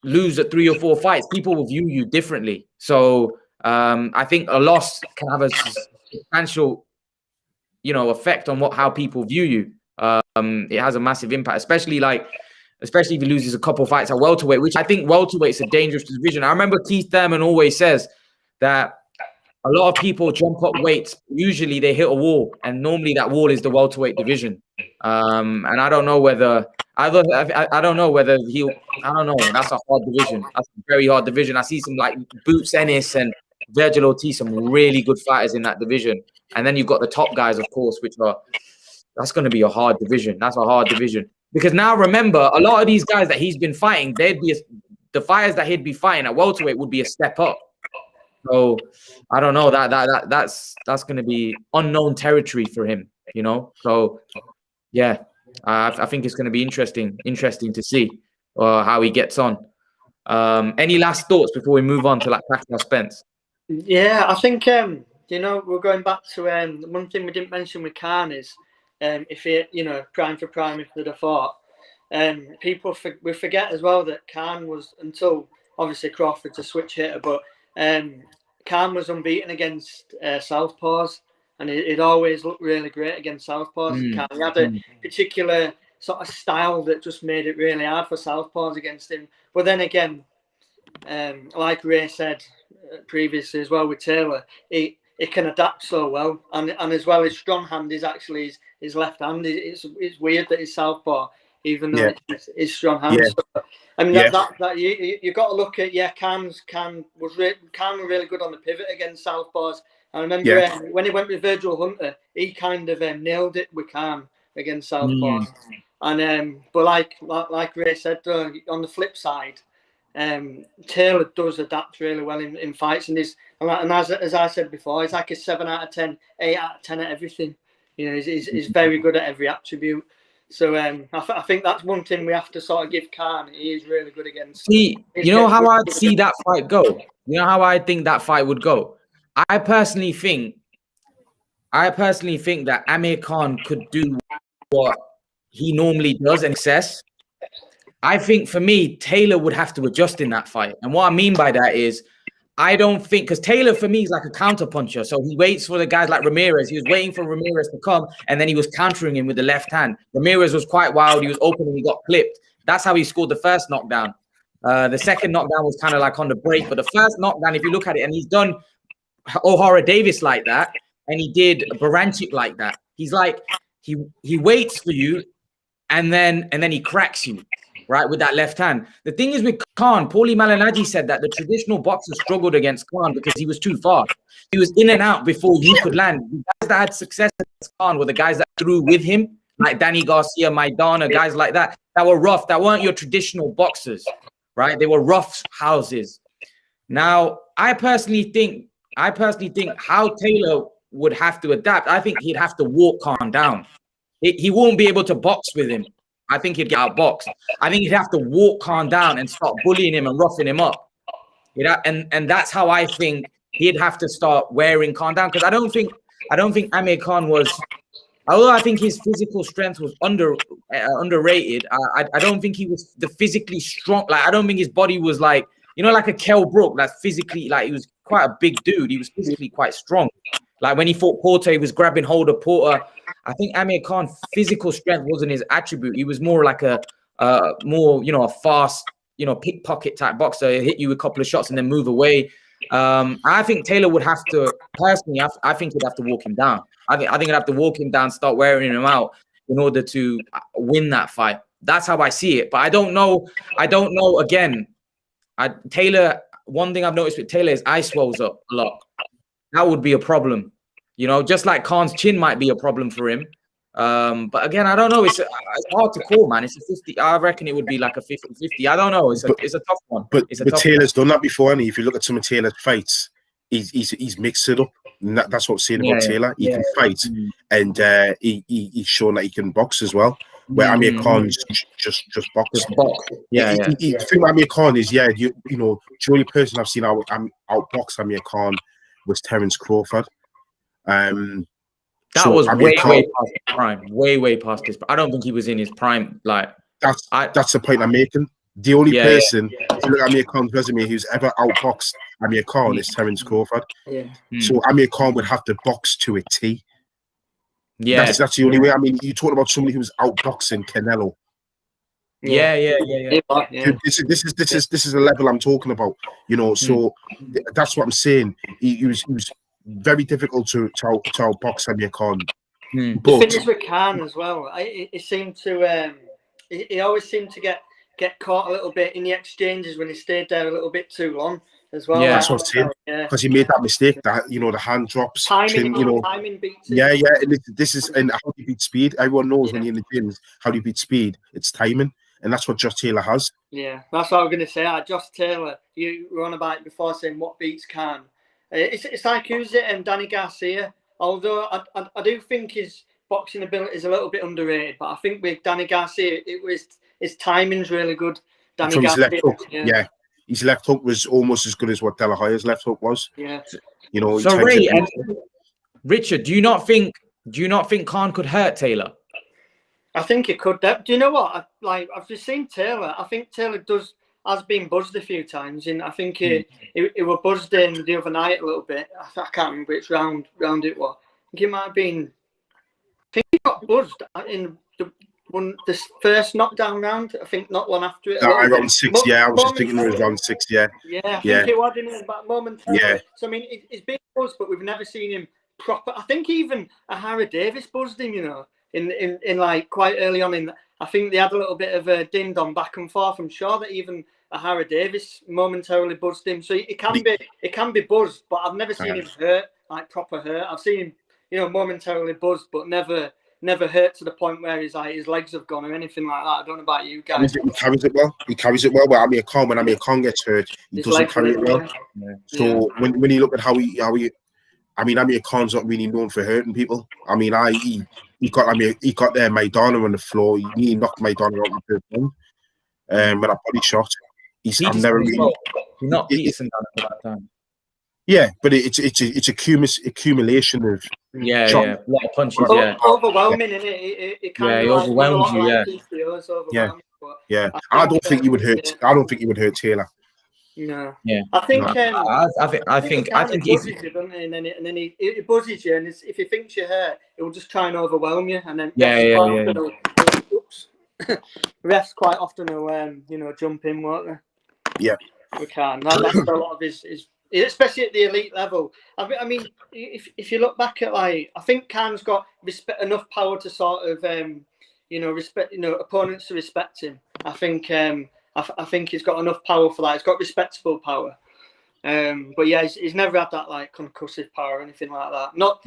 lose at 3 or 4 fights, people will view you differently. So I think a loss can have a substantial, you know, effect on how people view you. It has a massive impact, especially if he loses a couple fights at welterweight, which I think welterweight's a dangerous division. I remember Keith Thurman always says that a lot of people jump up weights. Usually they hit a wall, and normally that wall is the welterweight division. And I don't know whether that's a hard division. That's a very hard division. I see some like Boots Ennis and Virgil Ortiz, some really good fighters in that division. And then you've got the top guys, of course, that's going to be a hard division. That's a hard division. Because now remember, a lot of these guys that he's been fighting, the fighters that he'd be fighting at welterweight would be a step up. So I don't know, that's going to be unknown territory for him, you know? So yeah, I think it's going to be interesting to see how he gets on. Any last thoughts before we move on to like Pacquiao Spence? Yeah, I think you know, we're going back to one thing we didn't mention with Khan is if he, you know, prime for prime, if they'd have fought. We forget as well that Khan was, until obviously Crawford's a switch hitter, but Khan was unbeaten against southpaws, and it always looked really great against southpaws. He had a particular sort of style that just made it really hard for southpaws against him. But then again, like Ray said previously as well with Taylor, it can adapt so well, and as well, his strong hand is actually his left hand. It's weird that he's southpaw, even though it's his strong hand. Yeah. So, I mean, that you got to look at. Yeah, Khan was really good on the pivot against southpaws. I remember when he went with Virgil Hunter, he kind of nailed it with Khan against southpaws. And but like Ray said, on the flip side, Taylor does adapt really well in fights, and as I said before, he's like a 7 out of 10, 8 out of 10 at everything. You know, he's very good at every attribute. So I think that's one thing we have to sort of give Khan. He is really good against. See, you know how I'd see that fight go? You know how I think that fight would go? I personally think that Amir Khan could do what he normally does in excess. I think for me, Taylor would have to adjust in that fight. And what I mean by that is, I don't think, because Taylor for me is like a counter puncher. So he waits for the guys like Ramirez. He was waiting for Ramirez to come, and then he was countering him with the left hand. Ramirez was quite wild. He was open and he got clipped. That's how he scored the first knockdown. The second knockdown was kind of like on the break. But the first knockdown, if you look at it, and he's done O'Hara Davis like that, and he did Baranchyk like that. He's like, he waits for you, and then he cracks you, right, with that left hand. The thing is with Khan, Paulie Malignaggi said that the traditional boxers struggled against Khan because he was too fast. He was in and out before you could land. The guys that had success against Khan were the guys that threw with him, like Danny Garcia, Maidana, guys like that were rough, that weren't your traditional boxers, right? They were rough houses. Now, I personally think how Taylor would have to adapt. I think he'd have to walk Khan down. He won't be able to box with him. I think he'd get outboxed. I think he'd have to walk Khan down and start bullying him and roughing him up. And that's how I think he'd have to start wearing Khan down. Because I don't think Amir Khan was, although I think his physical strength was underrated. I don't think he was the physically strong. Like, I don't think his body was like, you know, like a Kell Brook, like physically, like he was quite a big dude. He was physically quite strong. Like when he fought Porter, he was grabbing hold of Porter. I think Amir Khan physical strength wasn't his attribute. He was more like a fast, pickpocket type boxer. He'll hit you with a couple of shots and then move away. I think Taylor would have to, personally, I think he'd have to walk him down. I think he'd have to walk him down, start wearing him out in order to win that fight. That's how I see it. But I don't know. Again, Taylor, one thing I've noticed with Taylor is eye swells up a lot. That would be a problem, just like Khan's chin might be a problem for him. But again, I don't know. It's hard to call, man. It's a 50. I reckon it would be like a 50-50. I don't know. It's a tough one. But Taylor's done that before, and if you look at some of Taylor's fights, he's mixed it up. And that's what I'm saying about Taylor. He can fight, and he's shown that he can box as well. Where Amir Khan's just box. The thing with Amir Khan is, the only person I've seen outbox Amir Khan was Terence Crawford. That was way past his prime. Way past his prime. I don't think he was in his prime. Like that's the point I'm making. The only person, if you look at Amir Khan's resume, who's ever outboxed Amir Khan is Terence Crawford. So Amir Khan would have to box to a T. That's the only way. I mean, you talk about somebody who's outboxing Canelo. This is the level I'm talking about. So that's what I'm saying. He was very difficult to outbox Amir Khan. But finish with Khan as well. He seemed to he always seemed to get caught a little bit in the exchanges when he stayed there a little bit too long as well. Yeah, that's what I'm saying. Because he made that mistake, that the hand drops, timing beats. This is and how do you beat speed? Everyone knows when you're in the gyms, how do you beat speed? It's timing. And that's what Josh Taylor has. Yeah, that's what I was going to say. Josh Taylor, you were on about it before saying what beats Khan. It's like who's it? And Danny Garcia. Although I do think his boxing ability is a little bit underrated, but I think with Danny Garcia, his timing's really good. From his left hook, his left hook was almost as good as what De La Hoya's left hook was. Yeah, So Ray and Richard, do you not think Khan could hurt Taylor? I think he could. Do you know what? I've just seen Taylor. I think Taylor has been buzzed a few times, and I think he was buzzed in the other night a little bit. I can't remember which round it was. I think it might have been. I think he got buzzed in the first knockdown round. I think not long after it. Round 6. I was just thinking it was round 6. I think it was in about momentarily. Yeah. So I mean, he's been buzzed, but we've never seen him proper. I think even O'Hara Davis buzzed him. In like quite early on in, I think they had a little bit of a ding dong back and forth. I'm sure that even O'Hara Davis momentarily buzzed him. So it can be buzzed, but I've never seen him hurt, like proper hurt. I've seen him, momentarily buzzed, but never hurt to the point where his legs have gone or anything like that. I don't know about you guys. He carries it well. But when Amir Khan gets hurt, he doesn't carry it well. So when you look at how I mean, Amir Khan's not really known for hurting people. I mean, he got Maidana on the floor. He knocked Maidana out with the with a body shot. Peterson he knocked Peterson down at that time. Yeah, but it's accumulation of a lot of punches. Overwhelming, isn't it? It kind of overwhelms you. I don't think he would hurt. I don't think he would hurt Taylor. No. Yeah. I think. I think he buzzes you, doesn't he? And then he buzzes you, and if he thinks you're hurt, he will just try and overwhelm you, and then oops. Refs quite often will jump in, won't they? Yeah. We can. That's a lot of his, especially at the elite level. I mean, if you look back at I think Khan's got enough power to sort of respect opponents to respect him. I think he's got enough power for that. He's got respectable power. But yeah, he's never had that like concussive power or anything like that. Not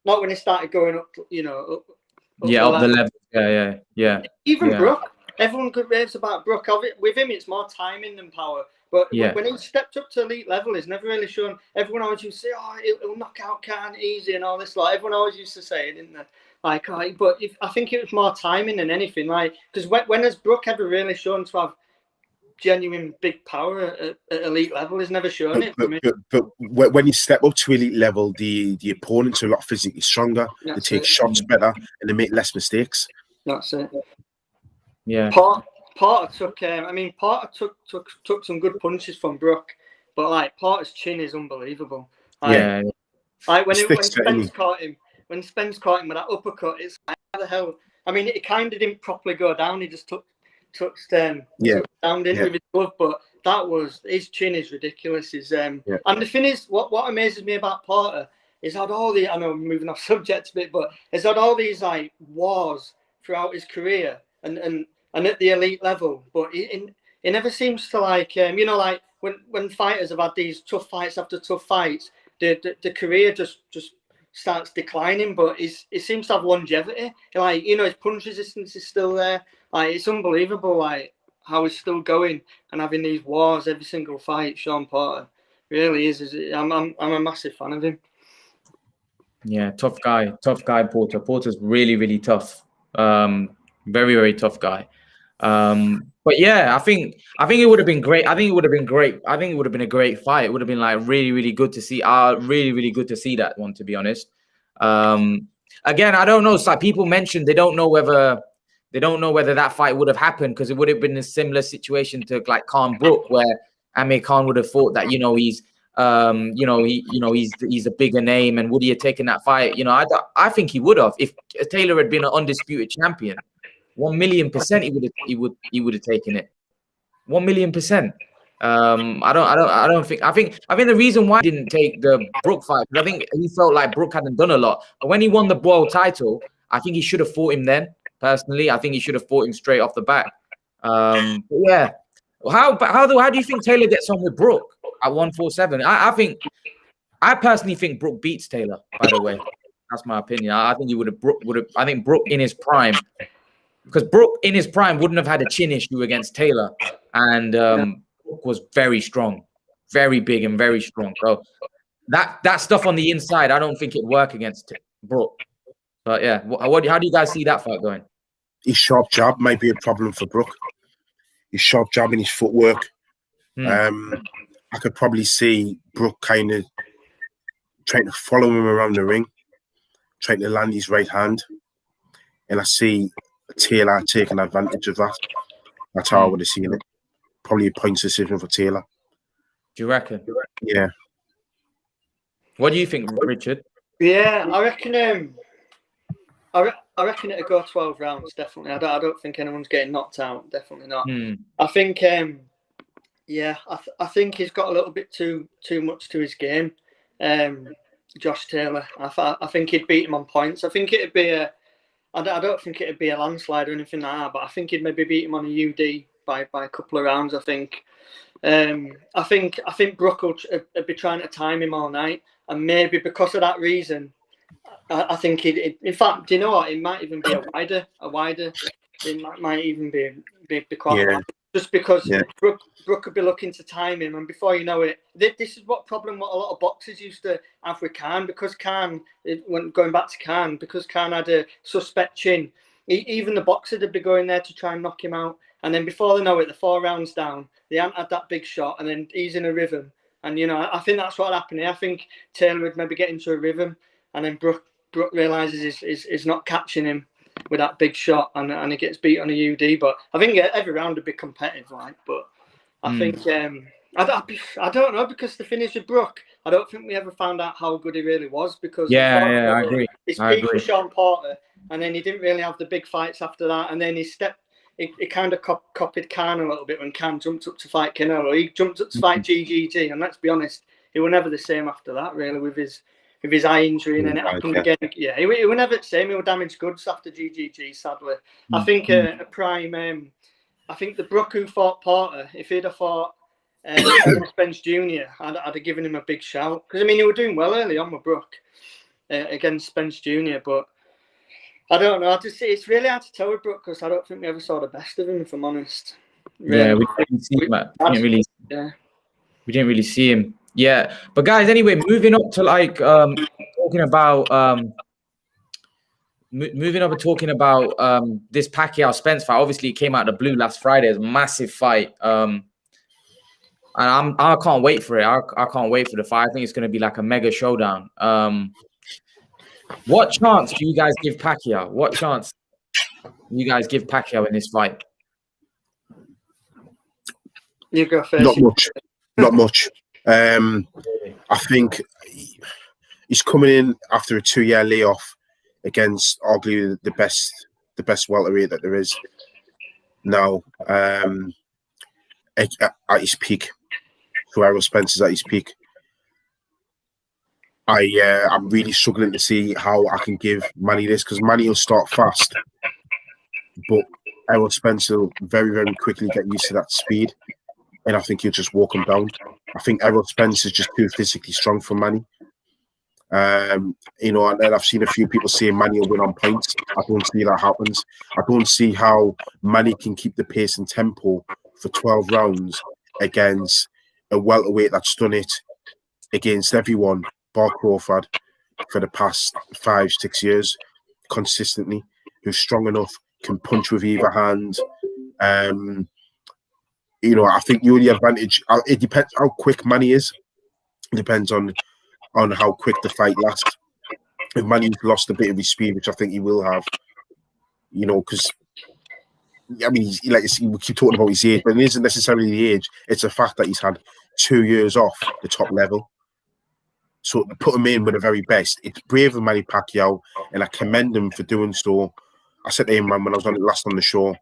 when he started going up. Up the level. Yeah. Even Brook. Everyone raves about Brook. With him, it's more timing than power. But when he stepped up to elite level, he's never really shown. Everyone always used to say, "Oh, he'll knock out Khan easy" and all this. Like everyone always used to say, didn't they? Like, but I think it was more timing than anything. Like, because when has Brook ever really shown to have genuine big power at elite level? He's never shown it. But when you step up to elite level, the opponents are a lot physically stronger. They take shots better and they make less mistakes. That's it. Yeah. Porter took some good punches from Brook, but like Porter's chin is unbelievable. Like when Spence caught him with that uppercut, it's like, how the hell? I mean, it kind of didn't properly go down. He just touched down with his glove, but his chin is ridiculous. And the thing is, what amazes me about Porter is had all the, I know I'm moving off subject a bit, but he's had all these like wars throughout his career and at the elite level, but he never seems to like like when fighters have had these tough fights after tough fights, the career just starts declining, but he seems to have longevity. Like his punch resistance is still there. Like it's unbelievable, like how he's still going and having these wars every single fight. Sean Porter really is. I'm a massive fan of him. Yeah, tough guy, Porter. Porter's really, really tough. Very, very tough guy. But yeah, I think it would have been great. I think it would have been a great fight. It would have been like really, really good to see. Really, really good to see that one, to be honest. Again, I don't know. It's like people mentioned they don't know whether that fight would have happened because it would have been a similar situation to like Khan Brook, where Amir Khan would have thought that he's he's a bigger name, and would he have taken that fight? I think he would have if Taylor had been an undisputed champion. 1,000,000% he would have taken it. 1,000,000%. I think the reason why he didn't take the Brook fight, I think he felt like Brook hadn't done a lot. But when he won the world title, I think he should have fought him then. Personally, I think he should have fought him straight off the bat. Yeah. How do you think Taylor gets on with Brook at 147? I personally think Brook beats Taylor. By the way, that's my opinion. I think he would have. I think Brook in his prime. Because Brook in his prime wouldn't have had a chin issue against Taylor, and Brook was very strong, very big and very strong. So that stuff on the inside, I don't think it'd work against Brook. But yeah, how do you guys see that fight going? His sharp jab might be a problem for Brook. His sharp jab and his footwork. I could probably see Brook kind of trying to follow him around the ring, trying to land his right hand, and I see Taylor taking advantage of that. That's how I would have seen it. Probably a points decision for Taylor. Do you reckon? Yeah. What do you think, Richard? Yeah, I reckon. I reckon it'll go 12 rounds. Definitely. I don't think anyone's getting knocked out. Definitely not. I think. I think he's got a little bit too much to his game. Josh Taylor. I think he'd beat him on points. I think it'd be I don't think it'd be a landslide or anything like that, but I think he'd maybe beat him on a UD by a couple of rounds. I think. I think Brook will be trying to time him all night, and maybe because of that reason, I think in fact, do you know what? It might even be a wider. It might even be quite. Yeah. just because Brook could be looking to time him, and before you know it, this is what a lot of boxers used to have with Khan, because Khan, when going back to Khan, because Khan had a suspect chin, even the boxer would be going there to try and knock him out, and then before they know it, the 4 rounds down, they hadn't had that big shot, and then he's in a rhythm, and I think that's what happened here. I think Taylor would maybe get into a rhythm, and then Brook realizes he's not catching him with that big shot, and he gets beat on a UD. But I think every round would be competitive, like. But I think I don't know, because the finish with Brook, I don't think we ever found out how good he really was, because I agree. His peak was Sean Porter, and then he didn't really have the big fights after that, and then he kind of copied Khan a little bit when Khan jumped up to fight Canelo. He jumped up to fight GGG, and let's be honest, he was never the same after that, really, with his eye injury, and then it happened again. Yeah, he was never the same. He was damaged goods after GGG, sadly. I think a prime. I think the Brook who fought Porter, if he'd have fought Spence Jr., I'd have given him a big shout, because I mean he was doing well early on with Brook against Spence Jr. But I don't know. It's really hard to tell with Brook, because I don't think we ever saw the best of him, if I'm honest. Really. Yeah, we didn't see him. We didn't really see him. Yeah, but guys, anyway, moving up to talking about this Pacquiao Spence fight. Obviously, it came out of the blue last Friday. It's a massive fight, and I can't wait for it. I can't wait for the fight. I think it's going to be like a mega showdown. What chance do you guys give Pacquiao? What chance do you guys give Pacquiao in this fight? You go first. Not much. I think he's coming in after a 2-year layoff against arguably the best welterweight that there is now, at his peak. So Errol Spence is at his peak. I'm really struggling to see how I can give Manny this, because Manny will start fast, but Errol Spence will very, very quickly get used to that speed, and I think he'll just walk him down. I think Errol Spence is just too physically strong for Manny. And I've seen a few people saying Manny will win on points. I don't see that happens. I don't see how Manny can keep the pace and tempo for 12 rounds against a welterweight that's done it against everyone, bar Crawford, for the past 5-6 years consistently, who's strong enough, can punch with either hand. I think the only advantage, it depends how quick Manny is. It depends on how quick the fight lasts. If Manny's lost a bit of his speed, which I think he will have, because I mean, we keep talking about his age, but it isn't necessarily the age. It's the fact that he's had 2 years off the top level. So to put him in with the very best, it's brave of Manny Pacquiao, and I commend him for doing so. I said to him, man, when I was last on the show,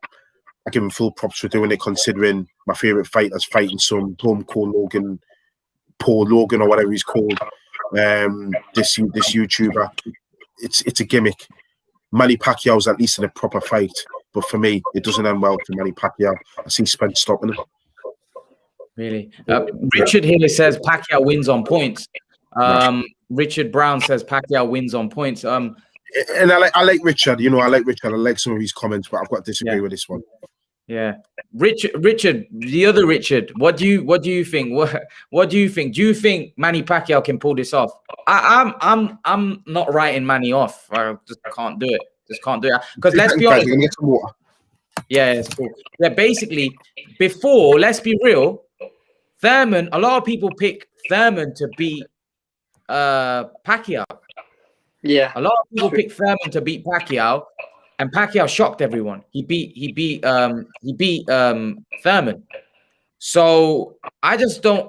I give him full props for doing it, considering my favourite fighter's fighting some Paul Logan or whatever he's called. This YouTuber, it's a gimmick. Manny Pacquiao's at least in a proper fight, but for me, it doesn't end well for Manny Pacquiao. I see Spence stopping him. Really, Richard here says Pacquiao wins on points. Richard Brown says Pacquiao wins on points. And I like Richard. I like Richard. I like some of his comments, but I've got to disagree with this one. Yeah, Richard, the other Richard. What do you think? What do you think? Do you think Manny Pacquiao can pull this off? I'm not writing Manny off. I just can't do it. Because let's be honest. Yeah, it's cool. Yeah, basically, before, let's be real, Thurman. A lot of people pick Thurman to beat Pacquiao. Yeah, a lot of people pick Thurman to beat Pacquiao. And Pacquiao shocked everyone. He beat Thurman. So I just don't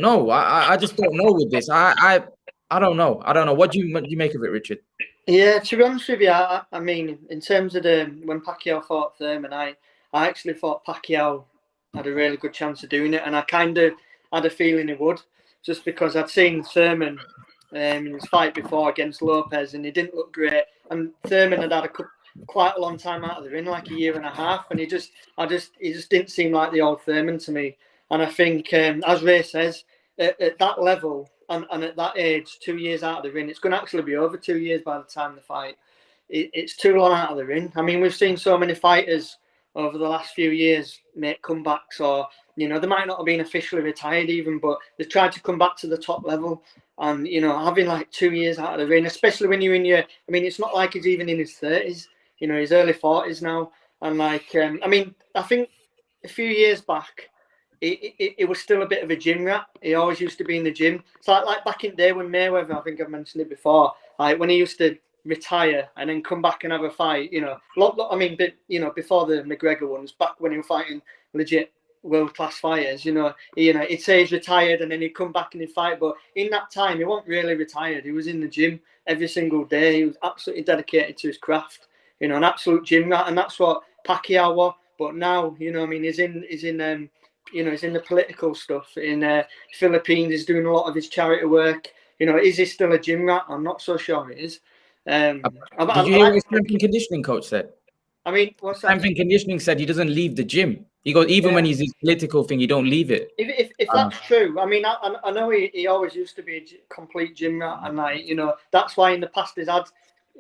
know. I just don't know with this. I don't know. What do you make of it, Richard? Yeah, to be honest with you, I mean, in terms of when Pacquiao fought Thurman, I actually thought Pacquiao had a really good chance of doing it, and I kind of had a feeling he would, just because I'd seen Thurman in his fight before against Lopez, and he didn't look great. And Thurman had quite a long time out of the ring, like a year and a half, and he just didn't seem like the old Thurman to me. And I think, as Ray says, at that level and at that age, 2 years out of the ring, it's going to actually be over 2 years by the time the fight. It's too long out of the ring. I mean, we've seen so many fighters over the last few years make comebacks, or they might not have been officially retired even, but they've tried to come back to the top level. And having like 2 years out of the ring, especially when you're in your, it's not like he's even in his 30s, his early 40s now. And like, I think a few years back, it was still a bit of a gym rat. He always used to be in the gym. It's like back in the day when Mayweather, I think I've mentioned it before, like when he used to retire and then come back and have a fight, before the McGregor ones, back when he was fighting legit world-class fighters, he'd say he's retired and then he'd come back and he'd fight. But in that time, he wasn't really retired. He was in the gym every single day. He was absolutely dedicated to his craft, an absolute gym rat. And that's what Pacquiao was. But now, he's in the political stuff in Philippines. He's doing a lot of his charity work. Is he still a gym rat? I'm not so sure he is. Did you hear what his strength and conditioning coach said? What's that? Strength and conditioning said he doesn't leave the gym. He goes, even when he's his political thing, he don't leave it. If that's true, I know he always used to be a complete gym rat, and that's why in the past he's had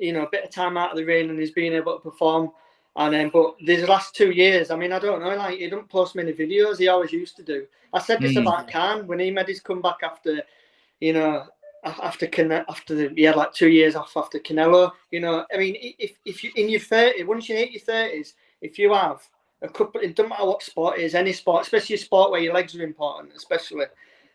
a bit of time out of the ring and he's been able to perform. And but these last 2 years, I don't know, he don't post many videos. He always used to do. I said this about Khan when he made his comeback after, after he had like 2 years off after Canelo. If you in your 30s, once you hit your 30s, if you have a couple, it doesn't matter what sport it is, any sport, especially a sport where your legs are important, especially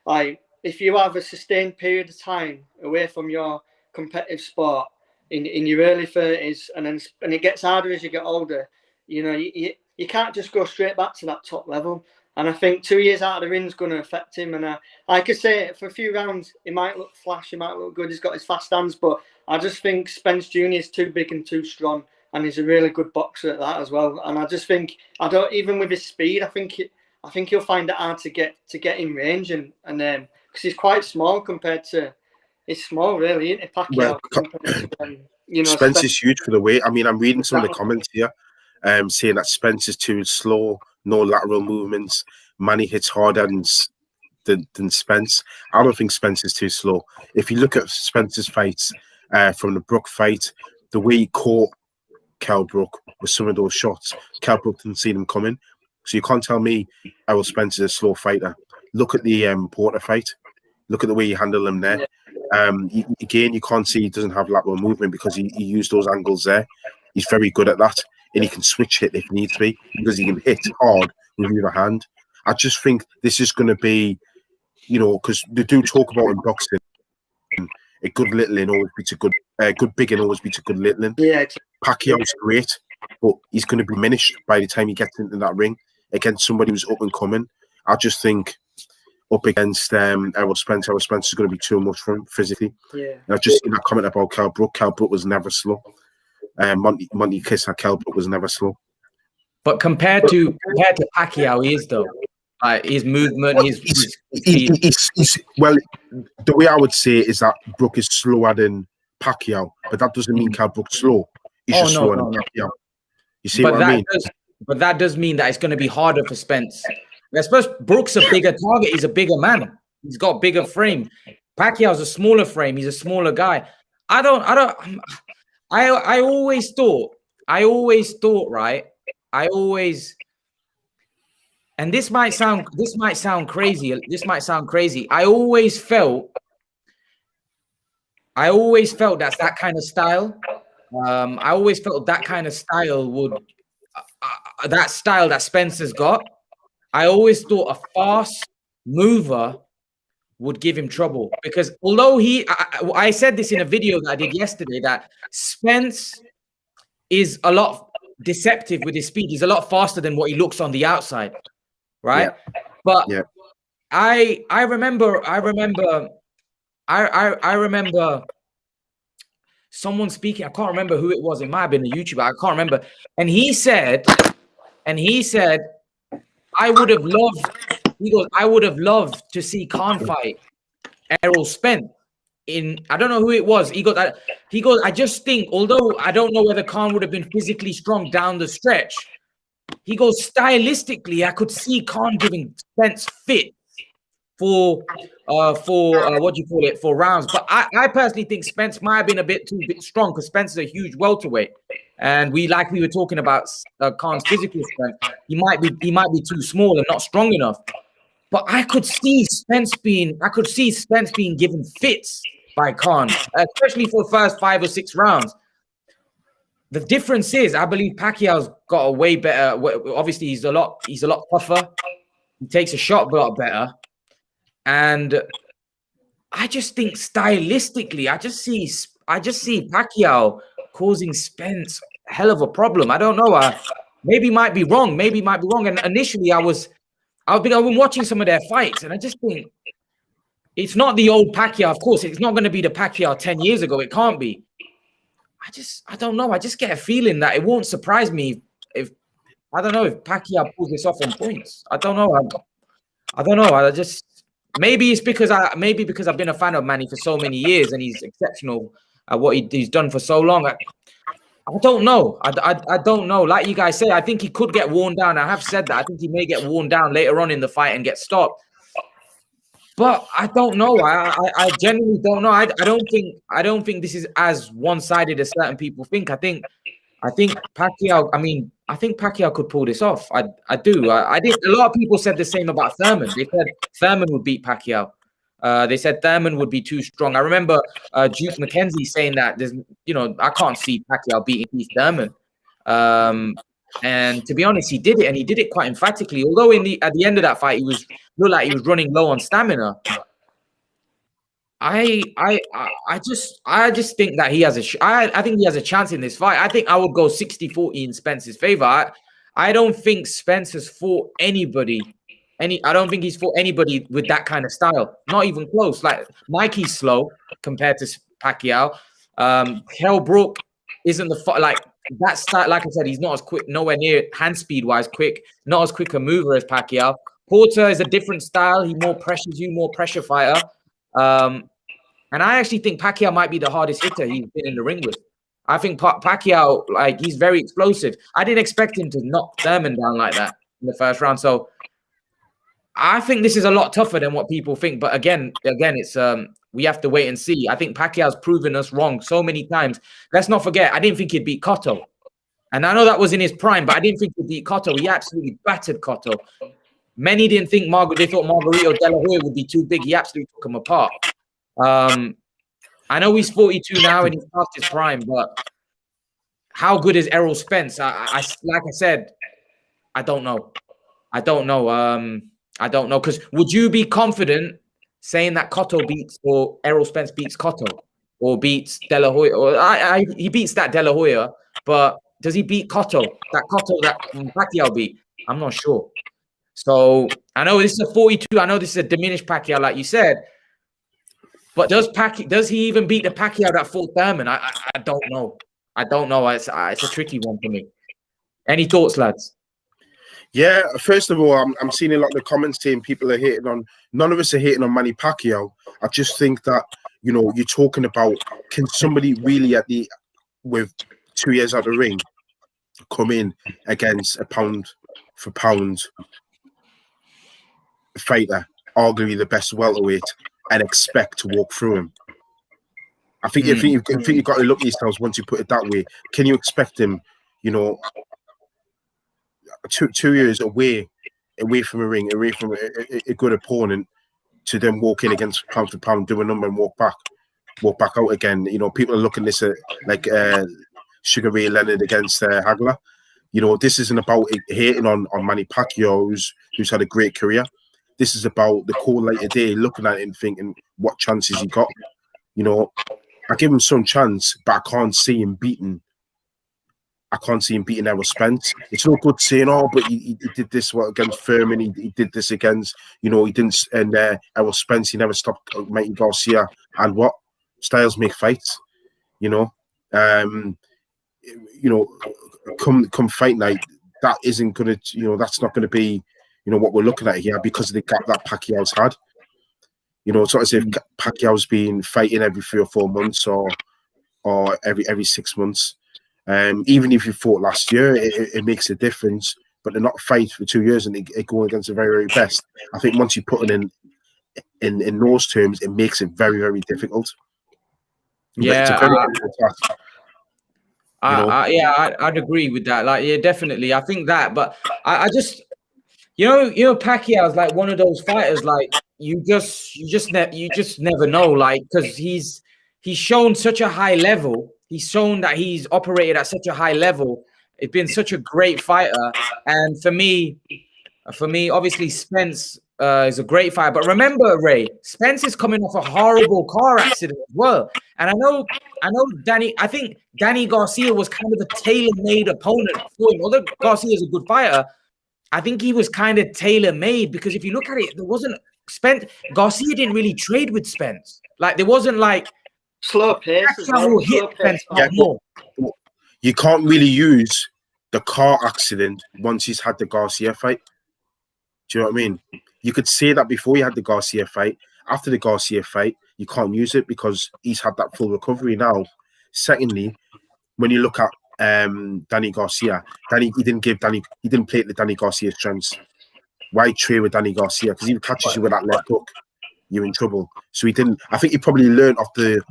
like if you have a sustained period of time away from your competitive sport in your early 30s, and it gets harder as you get older, you can't just go straight back to that top level. And I think 2 years out of the ring is going to affect him. And I could say for a few rounds, he might look flash, he might look good, he's got his fast hands, but I just think Spence Jr. is too big and too strong, and he's a really good boxer at that as well. And I just think, even with his speed, I think he'll find it hard to get in range, and because he's quite small compared to, it's small really, isn't it, Pacquiao? Well, Spence is huge for the weight. I'm reading some of the comments here, saying that Spence is too slow, no lateral movements. Manny hits harder than Spence. I don't think Spence is too slow. If you look at Spence's fights from the Brook fight, the way he caught Kell Brook with some of those shots, Kell Brook didn't see them coming. So you can't tell me Errol Spence is a slow fighter. Look at the Porter fight. Look at the way he handled him there. Again, you can't see he doesn't have lateral movement because he used those angles there. He's very good at that. And he can switch hit if needs be because he can hit hard with the other hand. I just think this is going to be, because they do talk about in boxing, a good littling always beats a good big and always beats a good littling. Yeah, Pacquiao's great, but he's going to be diminished by the time he gets into that ring against somebody who's up and coming. I just think up against Errol Spence is going to be too much for him physically. Yeah. And I just seen that comment about Kell Brook. Kell Brook was never slow. Monty Kiss at Kell Brook was never slow. But compared to Pacquiao, he is though. His movement, his well, the way I would say is that Brook is slower than Pacquiao, but that doesn't mean Kell Brook's slow. He's just slower than Pacquiao. You see what I mean? But that does mean that it's going to be harder for Spence. I suppose Brook's a bigger target. He's a bigger man. He's got bigger frame. Pacquiao's a smaller frame. He's a smaller guy. I always thought, right? And this might sound crazy. I always felt that's that kind of style. I always felt that kind of style would, that style that Spencer's got. I always thought a fast mover would give him trouble because although I said this in a video that I did yesterday, that Spence is a lot deceptive with his speed. He's a lot faster than what he looks on the outside, right? Yeah. But yeah. I remember someone speaking. I can't remember who it was. It might have been a YouTuber. I can't remember. And he said, I would have loved to see Khan fight Errol Spence. I don't know who it was. He goes, I just think, although I don't know whether Khan would have been physically strong down the stretch, he goes, stylistically, I could see Khan giving Spence fit for rounds. But I personally think Spence might have been a bit too strong because Spence is a huge welterweight. And we were talking about Khan's physical strength. He might be too small and not strong enough. But I could see Spence being given fits by Khan, especially for the first 5 or 6 rounds. The difference is, I believe Pacquiao's got a way better. Obviously, he's a lot tougher. He takes a shot a lot better, and I just think stylistically, I just see Pacquiao causing Spence a hell of a problem. I don't know. Maybe might be wrong. And initially, I've been watching some of their fights, and I just think it's not the old Pacquiao. Of course, it's not going to be the Pacquiao 10 years ago. It can't be. I don't know. I just get a feeling that it won't surprise me if Pacquiao pulls this off on points. I don't know. Maybe it's because I've been a fan of Manny for so many years and he's exceptional at what he's done for so long. I don't know. I don't know. Like you guys say, I think he could get worn down. I have said that. I think he may get worn down later on in the fight and get stopped. But I don't know. I genuinely don't know. I don't think this is as one-sided as certain people think. I think Pacquiao. I think Pacquiao could pull this off. I do. I did. A lot of people said the same about Thurman. They said Thurman would beat Pacquiao. They said Thurman would be too strong. I remember Duke McKenzie saying that I can't see Pacquiao beating Keith Thurman. And to be honest, he did it, and he did it quite emphatically. Although at the end of that fight, looked like he was running low on stamina. I just think that he has I think he has a chance in this fight. I think I would go 60-40 in Spence's favor. I don't think Spence has fought anybody. I don't think he's fought anybody with that kind of style. Not even close. Like Mikey's slow compared to Pacquiao. Kell Brook isn't that style. Like I said, he's not as quick, nowhere near hand speed wise quick, not as quick a mover as Pacquiao. Porter is a different style. He more pressures you, more pressure fighter. And I actually think Pacquiao might be the hardest hitter he's been in the ring with. I think Pacquiao, he's very explosive. I didn't expect him to knock Thurman down like that in the first round. So I think this is a lot tougher than what people think. But again, it's we have to wait and see. I think Pacquiao's proven us wrong so many times. Let's not forget, I didn't think he'd beat Cotto. And I know that was in his prime, but I didn't think he'd beat Cotto. He absolutely battered Cotto. Many didn't think they thought Margarito De La Hoya would be too big. He absolutely took him apart. I know he's 42 now and he's past his prime, but how good is Errol Spence? Like I said, I don't know. I don't know. Because would you be confident saying that Cotto beats or Errol Spence beats Cotto or beats De La Hoya? Or he beats that De La Hoya, but does he beat Cotto? That Cotto that Pacquiao beat? I'm not sure. So I know this is a 42. I know this is a diminished Pacquiao, like you said. But does he even beat the Pacquiao that fought Thurman? I don't know. I don't know. It's a tricky one for me. Any thoughts, lads? Yeah, first of all, I'm seeing a lot of the comments saying people are hating on. None of us are hating on Manny Pacquiao. I just think that you're talking about, can somebody really with 2 years out of the ring come in against a pound for pound fighter, arguably the best welterweight, and expect to walk through him? I think you've got to look at yourselves once you put it that way. Can you expect him, 2 years away from a ring, away from a good opponent, to then walk in against pound for pound, do a number and walk back out again? People are looking at this like Sugar Ray Leonard against Hagler. This isn't about hating on Manny Pacquiao, who's had a great career. This is about the cold light of day, looking at him, thinking what chances he got. I give him some chance, but I can't see him beating. Errol Spence. It's no good saying, "Oh, but he did this against Furman. He did this against, he didn't." And Errol Spence, he never stopped Mikey Garcia. And what? Styles make fights. Come fight night, that isn't gonna. That's not gonna be. What we're looking at here, because of the gap that Pacquiao's had. It's not as if Pacquiao's been fighting every 3 or 4 months or every 6 months. Even if you fought last year, it makes a difference. But they're not fight for 2 years and they go against the very, very best. I think once you put it in those terms, it makes it very, very difficult. Yeah, I'd agree with that. Like, yeah, definitely. I think that, but I just, Pacquiao is like one of those fighters. Like, you just never know. Like, because he's shown such a high level. He's shown that he's operated at such a high level. It's been such a great fighter, and for me, obviously Spence is a great fighter. But remember, Ray, Spence is coming off a horrible car accident as well. And I know I think Danny Garcia was kind of a tailor-made opponent for him. Although Garcia is a good fighter, I think he was kind of tailor-made, because if you look at it, there wasn't Garcia didn't really trade with Spence. Like, there wasn't like slow pace. You can't really use the car accident once he's had the Garcia fight. Do you know what I mean? You could say that before you had the Garcia fight. After the Garcia fight, you can't use it because he's had that full recovery now. Secondly, when you look at Danny Garcia, he didn't play to Danny Garcia's strengths. Why trade with Danny Garcia? Because he catches you with that left hook, you're in trouble. So he didn't. I think he probably learned off the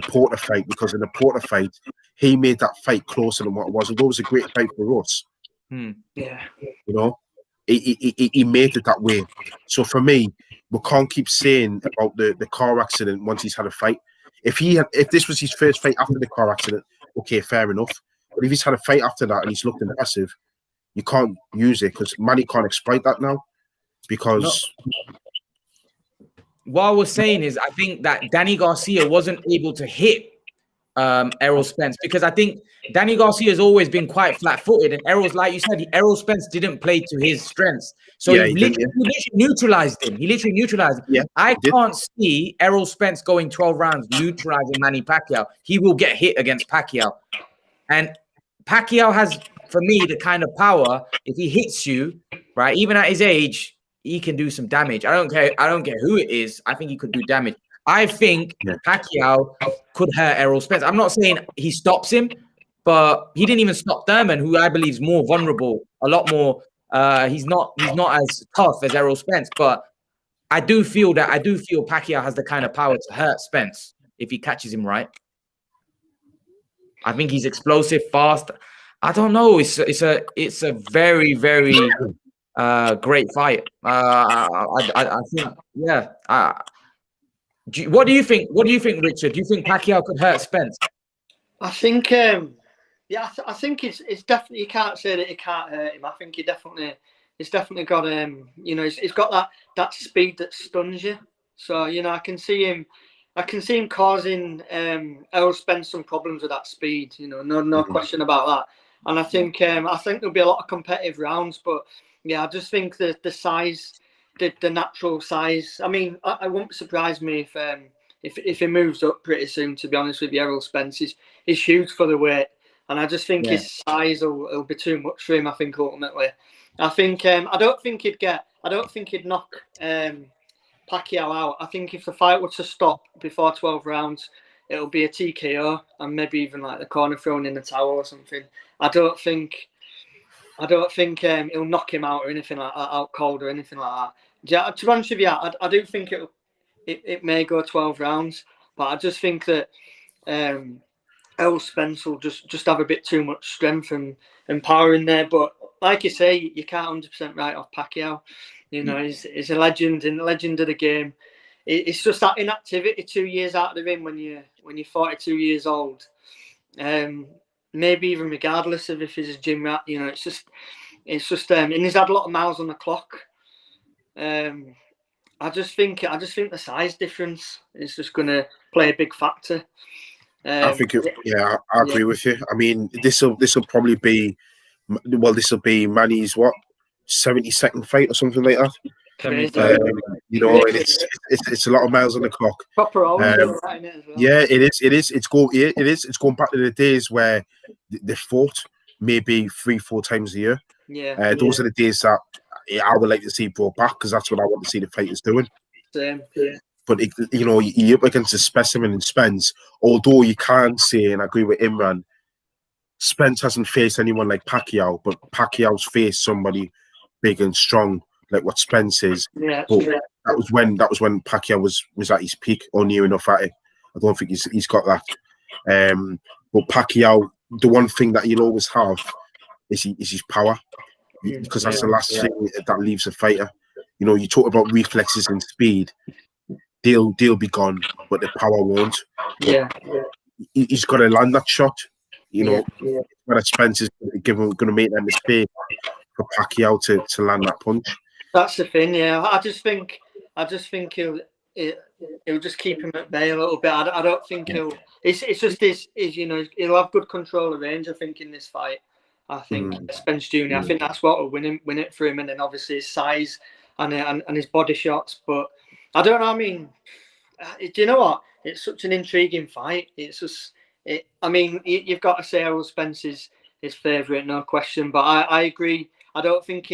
Porter fight, because in the Porter fight, he made that fight closer than what it was. Although it was a great fight for us. Yeah. You know, he made it that way. So for me, we can't keep saying about the car accident once he's had a fight. If this was his first fight after the car accident, okay, fair enough. But if he's had a fight after that and he's looked impressive, you can't use it, because Manny can't exploit that now. Because what I was saying is, I think that Danny Garcia wasn't able to hit Errol Spence, because I think Danny Garcia has always been quite flat-footed, and like you said, Errol Spence didn't play to his strengths, so he literally neutralized him. He literally neutralized him. Yeah, I can't see Errol Spence going 12 rounds neutralizing Manny Pacquiao. He will get hit against Pacquiao, and Pacquiao has, for me, the kind of power. If he hits you, right, even at his age, he can do some damage. I don't care who it is. I think he could do damage. I think Pacquiao could hurt Errol Spence. I'm not saying he stops him, but he didn't even stop Thurman, who I believe is more vulnerable, a lot more. He's not as tough as Errol Spence, but I do feel Pacquiao has the kind of power to hurt Spence if he catches him right. I think he's explosive, fast. I don't know. It's a very, very great fight. I think, yeah. What do you think? What do you think, Richard? Do you think Pacquiao could hurt Spence? I think, I think it's definitely, you can't say that he can't hurt him. I think he's definitely got he's got that speed that stuns you. So I can see him causing Errol Spence some problems with that speed. No question about that. And I think there'll be a lot of competitive rounds, but yeah, I just think that the size. The natural size. I mean, I won't surprise me if he moves up pretty soon. To be honest with you, Errol Spence is huge for the weight, and I just think his size will be too much for him. I think ultimately, I don't think he'd knock Pacquiao out. I think if the fight were to stop before 12 rounds, it'll be a TKO and maybe even like the corner thrown in the towel or something. I don't think he'll knock him out or anything like that, out cold or anything like that. To be honest with you, I do think it may go 12 rounds, but I just think that Errol Spence will just have a bit too much strength and power in there. But like you say, you can't 100% write off Pacquiao. He's a legend and a legend of the game. It's just that inactivity 2 years out of the ring when you're 42 years old. Maybe even regardless of if he's a gym rat, it's just and he's had a lot of miles on the clock. I just think the size difference is just going to play a big factor. I think, I agree with you. I mean, this will probably be, Manny's 72nd fight or something like that. And it's a lot of miles on the clock. Proper Yeah, it is. It's going back to the days where they fought maybe 3-4 times a year. Yeah. Those are the days that I would like to see brought back, because that's what I want to see the fighters doing. Same. Yeah. But you're up against a specimen in Spence. Although you can say, and I agree with Imran, Spence hasn't faced anyone like Pacquiao, but Pacquiao's faced somebody big and strong like what Spence is. Yeah. But that was when Pacquiao was at his peak or near enough at it. I don't think he's got that. But Pacquiao the one thing that he'll always have is his power, because that's the last thing that leaves a fighter. You know, you talk about reflexes and speed; they'll be gone, but the power won't. Yeah, he's got to land that shot. You know, whether Spence is going to make that mistake for Pacquiao to land that punch. That's the thing. Yeah, I just think he'll just keep him at bay a little bit. I don't think he'll. It's just his, you know, he'll have good control of range, I think, in this fight. I think Spence Jr. I think that's what will win it for him, and then obviously his size and his body shots. But I don't know. I mean, do you know what? It's such an intriguing fight. It's just. I mean, you've got to say Errol Spence is his favourite, no question. But I agree. I think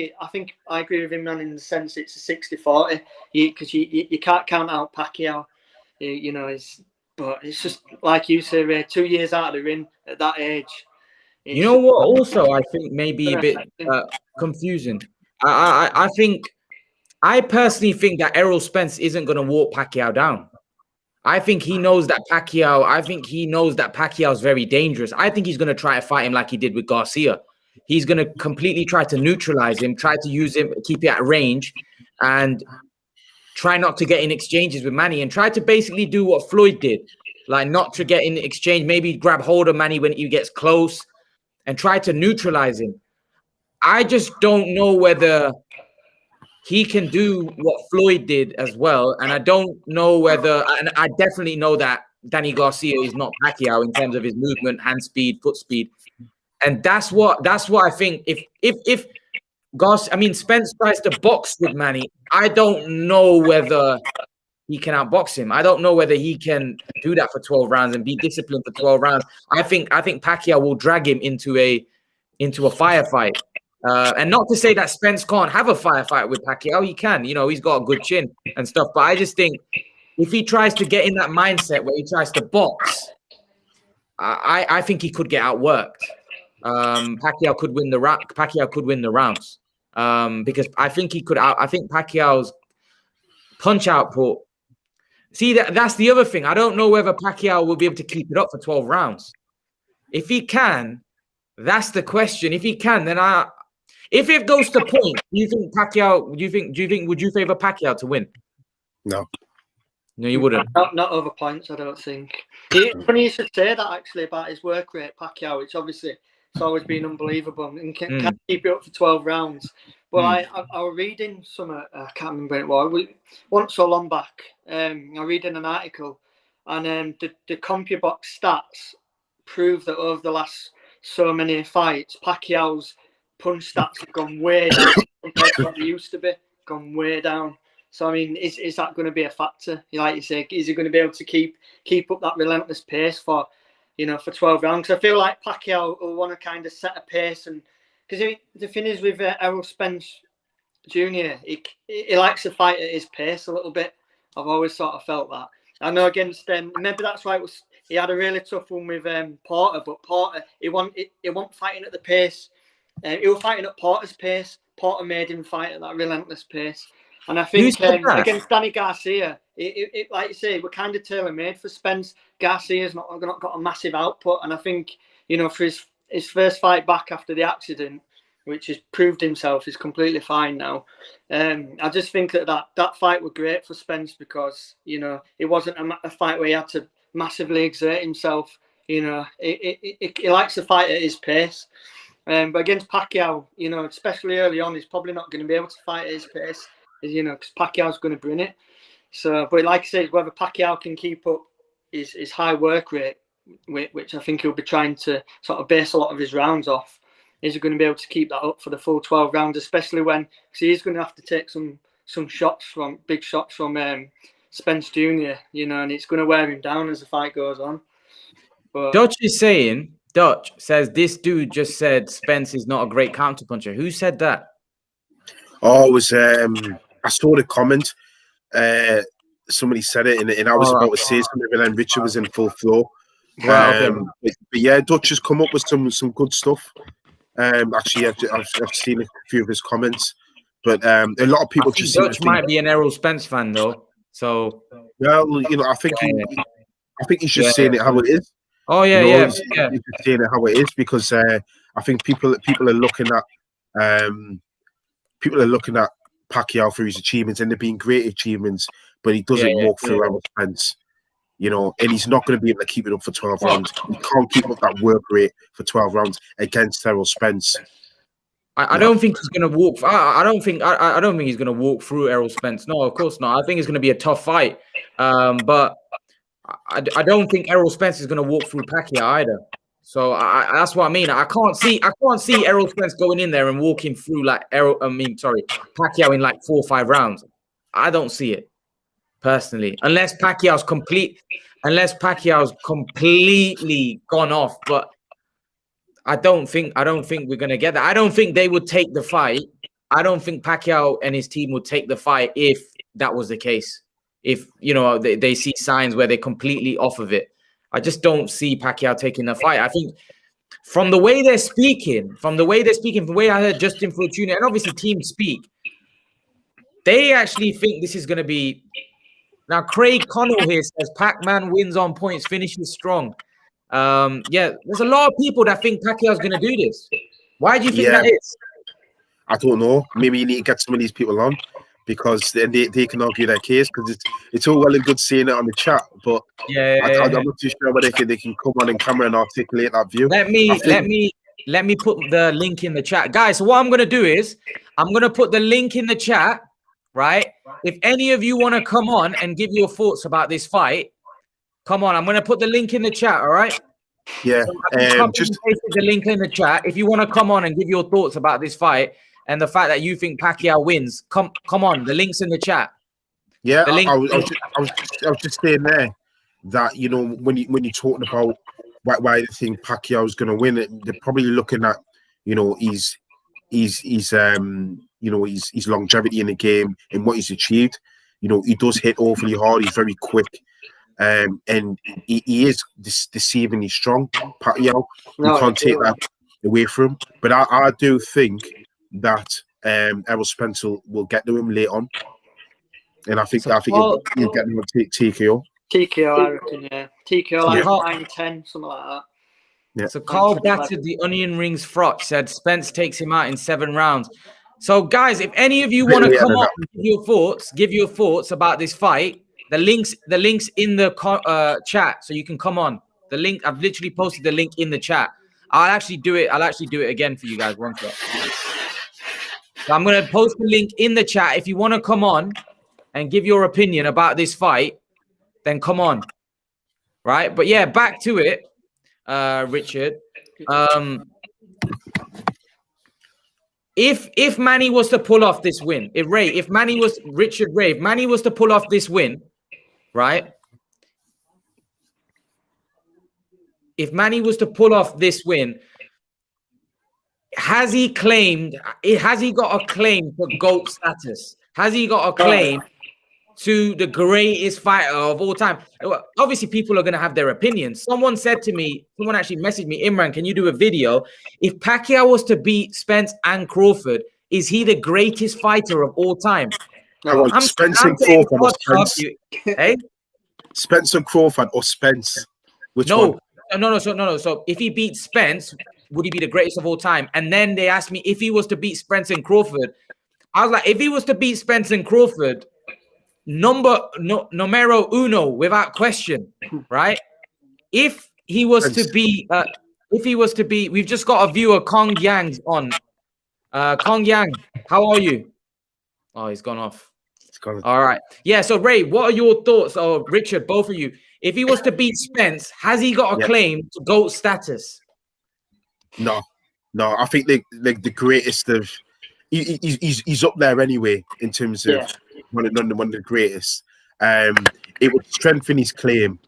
I agree with him, man, in the sense it's a 60-40, because you can't count out Pacquiao. You know, but it's just like you say, Ray, 2 years out of the ring at that age. You know what? Also, I think maybe a bit confusing. I personally think that Errol Spence isn't going to walk Pacquiao down. I think he knows that Pacquiao is very dangerous. I think he's going to try to fight him like he did with Garcia. He's going to completely try to neutralize him, try to use him, keep it at range, and try not to get in exchanges with Manny, and try to basically do what Floyd did, like not to get in exchange, maybe grab hold of Manny when he gets close and try to neutralize him. I just don't know whether he can do what Floyd did as well. And I don't know whether, and I definitely know that Danny Garcia is not Pacquiao in terms of his movement, hand speed, foot speed. And that's what I think. If Spence tries to box with Manny, I don't know whether he can outbox him. I don't know whether he can do that for 12 rounds and be disciplined for 12 rounds. I think Pacquiao will drag him into a firefight. And not to say that Spence can't have a firefight with Pacquiao. He can. You know, he's got a good chin and stuff. But I just think if he tries to get in that mindset where he tries to box, I think he could get outworked. Pacquiao could win the rounds. Because I think he could. I think Pacquiao's punch output. See, that's the other thing. I don't know whether Pacquiao will be able to keep it up for 12 rounds. If he can, that's the question. If he can, then if it goes to point, do you think Pacquiao? Would you favor Pacquiao to win? No, you wouldn't. Not over points, I don't think. Funny you should say that, actually, about his work rate, Pacquiao, which obviously it's always been unbelievable and can keep it up for 12 rounds. But I was reading I can't remember what it was. Once so long back, I read in an article, and the CompuBox stats prove that over the last so many fights, Pacquiao's punch stats have gone way down compared to what they used to be. Gone way down. So I mean, is that going to be a factor? Like you say, is he going to be able to keep up that relentless pace for 12 rounds? Because I feel like Pacquiao will want to kind of set a pace, and because the thing is with Errol Spence Jr., he likes to fight at his pace a little bit. I've always sort of felt that. I know against maybe that's why he had a really tough one with Porter, but Porter he wasn't fighting at the pace. He was fighting at Porter's pace. Porter made him fight at that relentless pace. And I think against Danny Garcia, it like you say, we're kind of tailor-made for Spence. Garcia's not got a massive output, and I think for his first fight back after the accident, which has proved himself, is completely fine now. I just think that fight was great for Spence because it wasn't a fight where he had to massively exert himself. He likes to fight at his pace. But against Pacquiao, especially early on, he's probably not going to be able to fight at his pace, because Pacquiao's going to bring it. So, but like I say, whether Pacquiao can keep up his high work rate, which I think he'll be trying to sort of base a lot of his rounds off, is he going to be able to keep that up for the full 12 rounds, especially when he's going to have to take some big shots from Spence Jr., and it's going to wear him down as the fight goes on. But Dutch says this dude just said Spence is not a great counterpuncher. Who said that? Oh, it was I saw the comment. Somebody said it, and I was about to say something, and then Richard was in full flow. But yeah, Dutch has come up with some good stuff. Actually, I've seen a few of his comments, but a lot of people just Dutch might be an Errol Spence fan though. So well, I think he's just saying it how it is. Oh yeah, you know, yeah. it's just saying it how it is, because I think people are looking at Pacquiao for his achievements, and they've been great achievements, but he doesn't walk through Errol Spence, you know, and he's not going to be able to keep it up for 12 rounds. He can't keep up that work rate for 12 rounds against Errol Spence. I don't think he's going to walk. I don't think he's going to walk through Errol Spence. No, of course not. I think it's going to be a tough fight. But I don't think Errol Spence is going to walk through Pacquiao either. So that's what I mean. I can't see Errol Spence going in there and walking through like Pacquiao in like 4 or 5 rounds. I don't see it personally, unless Pacquiao's completely gone off. But I don't think we're gonna get that. I don't think they would take the fight. I don't think Pacquiao and his team would take the fight if that was the case. If you know they see signs where they're completely off of it. I just don't see Pacquiao taking the fight. I think from the way they're speaking, from the way I heard Justin Fortuna and obviously team speak, they actually think this is going to be. Now, Craig Connell here says Pac-Man wins on points, finishes strong. Yeah, there's a lot of people that think Pacquiao's going to do this. Why do you think that is? I don't know. Maybe you need to get some of these people on, because then they can argue their case, because it's all well and good seeing it on the chat, but I'm not too sure whether they can come on in camera and articulate that view. Let me put the link in the chat, guys. So what I'm going to do is I'm going to put the link in the chat, right? If any of you want to come on and give your thoughts about this fight, come on. I'm going to put the link in the chat, all right? Yeah. So just the link in the chat. If you want to come on and give your thoughts about this fight and the fact that you think Pacquiao wins, come on. The link's in the chat. Yeah, I was just saying there that, you know, when you're talking about why they think Pacquiao's going to win, they're probably looking at, you know, his longevity in the game and what he's achieved. You know, he does hit awfully hard. He's very quick, and he is deceivingly strong. Pacquiao, you can't take that away from him. But I do think that Errol Spence will get to him late on, and I think he'll get him to TKO. TKO, I reckon, yeah. TKO like 9-10, something like that. Yeah. So Carl battered the onion rings frotch, said Spence takes him out in 7 rounds. So guys, if any of you want to come on and give your thoughts about this fight, the links in the chat, so you can come on. The link, I've literally posted the link in the chat. I'll actually do it again for you guys. One sec. So I'm going to post the link in the chat. If you want to come on and give your opinion about this fight, then come on. Right? But yeah, back to it, Richard. If Manny was to pull off this win, if Manny was to pull off this win, right? If Manny was to pull off this win, has he got a claim for GOAT status? Has he got a claim to the greatest fighter of all time? Obviously, people are going to have their opinions. Someone actually messaged me, Imran, can you do a video? If Pacquiao was to beat Spence and Crawford, is he the greatest fighter of all time? No, Spence and Crawford or Spence? Hey? Spence and Crawford or Spence? Which one? No. So if he beats Spence, would he be the greatest of all time? And then they asked me if he was to beat Spence and Crawford. I was like, if he was to beat Spence and Crawford, numero uno, without question, right? If he was to be, we've just got a viewer, Kong Yang's on. Kong Yang, how are you? Oh, he's gone off. All right. Yeah, so Ray, what are your thoughts? Oh, Richard, both of you. If he was to beat Spence, has he got a claim to GOAT status? No. I think the greatest of he's up there anyway in terms of one of the greatest. It would strengthen his claim,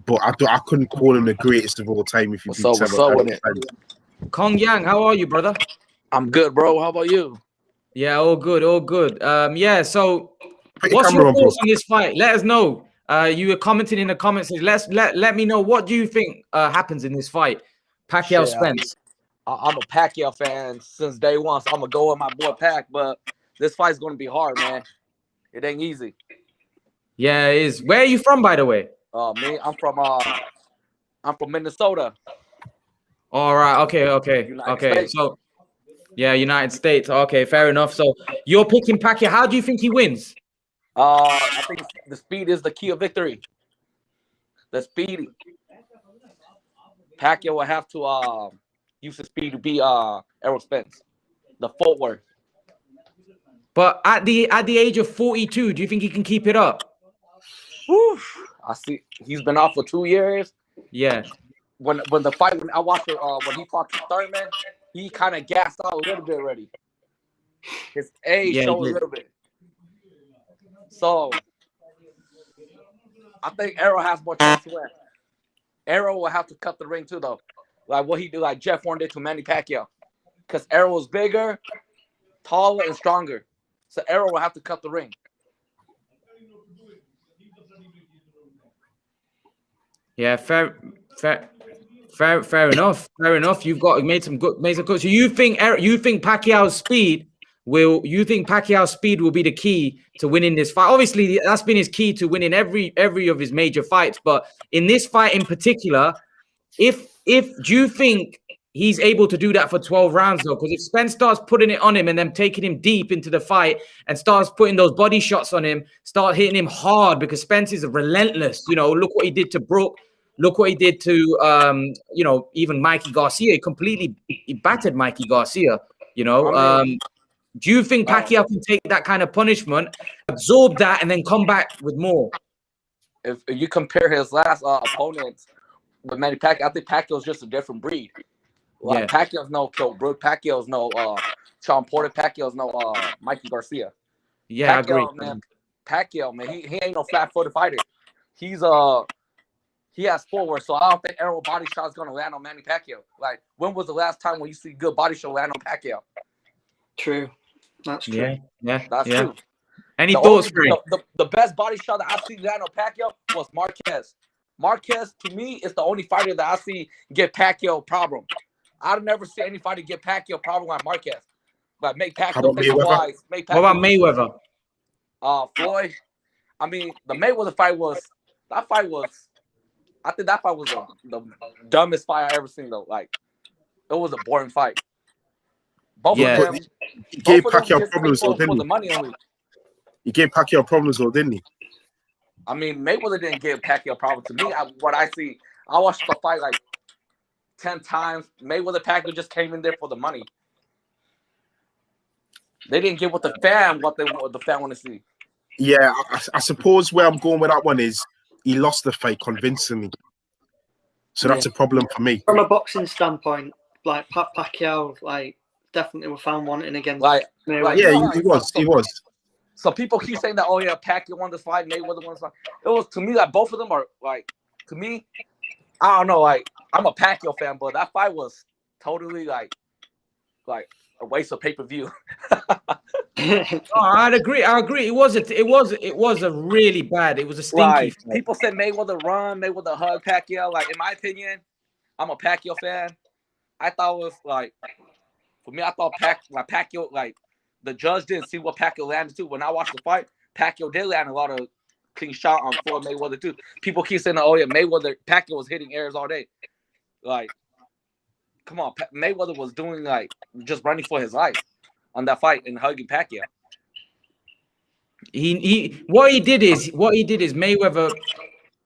but I couldn't call him the greatest of all time if you beat him. Kong Yang, how are you, brother? I'm good, bro. How about you? Yeah, all good. Yeah, so what's your thoughts on this fight? Let us know. You were commenting in the comments. Let me know, what do you think happens in this fight? Pacquiao Spence. I'm a Pacquiao fan since day one, so I'm gonna go with my boy Pac. But this fight's gonna be hard, man. It ain't easy. Yeah, it is. Where are you from, by the way? Me, I'm from I'm from Minnesota. All right. Okay. United States. So, yeah, United States. Okay, fair enough. So you're picking Pacquiao. How do you think he wins? I think the speed is the key of victory. The speed. Pacquiao will have to use his speed to beat Errol Spence. The footwork. But at the age of 42, do you think he can keep it up? Whew. I see he's been off for 2 years. Yeah. When I watched when he fought Thurman, he kind of gassed out a little bit already. His age showed a little bit. So I think Errol has more chance to win. Errol will have to cut the ring too, though. Like what he did, like Jeff Warren did to Manny Pacquiao. Because Errol is bigger, taller, and stronger. So Errol will have to cut the ring. Yeah, fair enough. Fair enough. You've made some good. So you think Pacquiao's speed will be the key to winning this fight? Obviously, that's been his key to winning every of his major fights. But in this fight in particular, if do you think he's able to do that for 12 rounds though? Because if Spence starts putting it on him and then taking him deep into the fight and starts putting those body shots on him, start hitting him hard, because Spence is relentless. You know, look what he did to Brook. Look what he did to, even Mikey Garcia. He battered Mikey Garcia, you know. Do you think Pacquiao can take that kind of punishment, absorb that, and then come back with more? If you compare his last opponents with Manny Pacquiao, I think Pacquiao's just a different breed. Like Pacquiao's no Kell Brook, Pacquiao's no Sean Porter, Pacquiao's no Mikey Garcia. Yeah, Pacquiao, I agree. Man, Pacquiao, man, he ain't no flat-footed fighter. He has forward, so I don't think Errol body shot is gonna land on Manny Pacquiao. Like, when was the last time when you see good body shot land on Pacquiao? True, that's true. That's true. Any thoughts, Frank? The best body shot that I see land on Pacquiao was Marquez. Marquez, to me, is the only fighter that I see get Pacquiao problem. I've never seen any fighter get Pacquiao problem like Marquez. Like, make Pacquiao think twice. What about Mayweather? Floyd. I mean, the Mayweather fight was. I think that fight was the dumbest fight I ever seen, though. Like, it was a boring fight. Both of them. He gave Pacquiao problems, though, didn't he? The money only. He gave Pacquiao problems, though, didn't he? I mean, Mayweather didn't give Pacquiao problems. To me, what I see, I watched the fight like 10 times. Mayweather Pacquiao just came in there for the money. They didn't give what the fan want to see. Yeah, I suppose where I'm going with that one is he lost the fight convincingly. So that's a problem for me. From a boxing standpoint, like Pacquiao, like definitely were found wanting against. He was. So people keep saying that, oh yeah, Pacquiao won this fight, Mayweather won this fight. It was, to me, like both of them are like, to me, I don't know, like I'm a Pacquiao fan, but that fight was totally like a waste of pay-per-view. I'd agree. It was a really bad. It was a stinky fight. People said Mayweather run, Mayweather hug Pacquiao. Like, in my opinion, I'm a Pacquiao fan. I thought it was like, for me, I thought Pacquiao, like, the judge didn't see what Pacquiao landed to. When I watched the fight, Pacquiao did land a lot of clean shot on Floyd Mayweather too. People keep saying, oh yeah, Pacquiao was hitting airs all day. Like, come on, Mayweather was doing like just running for his life on that fight and hugging Pacquiao. What he did is Mayweather.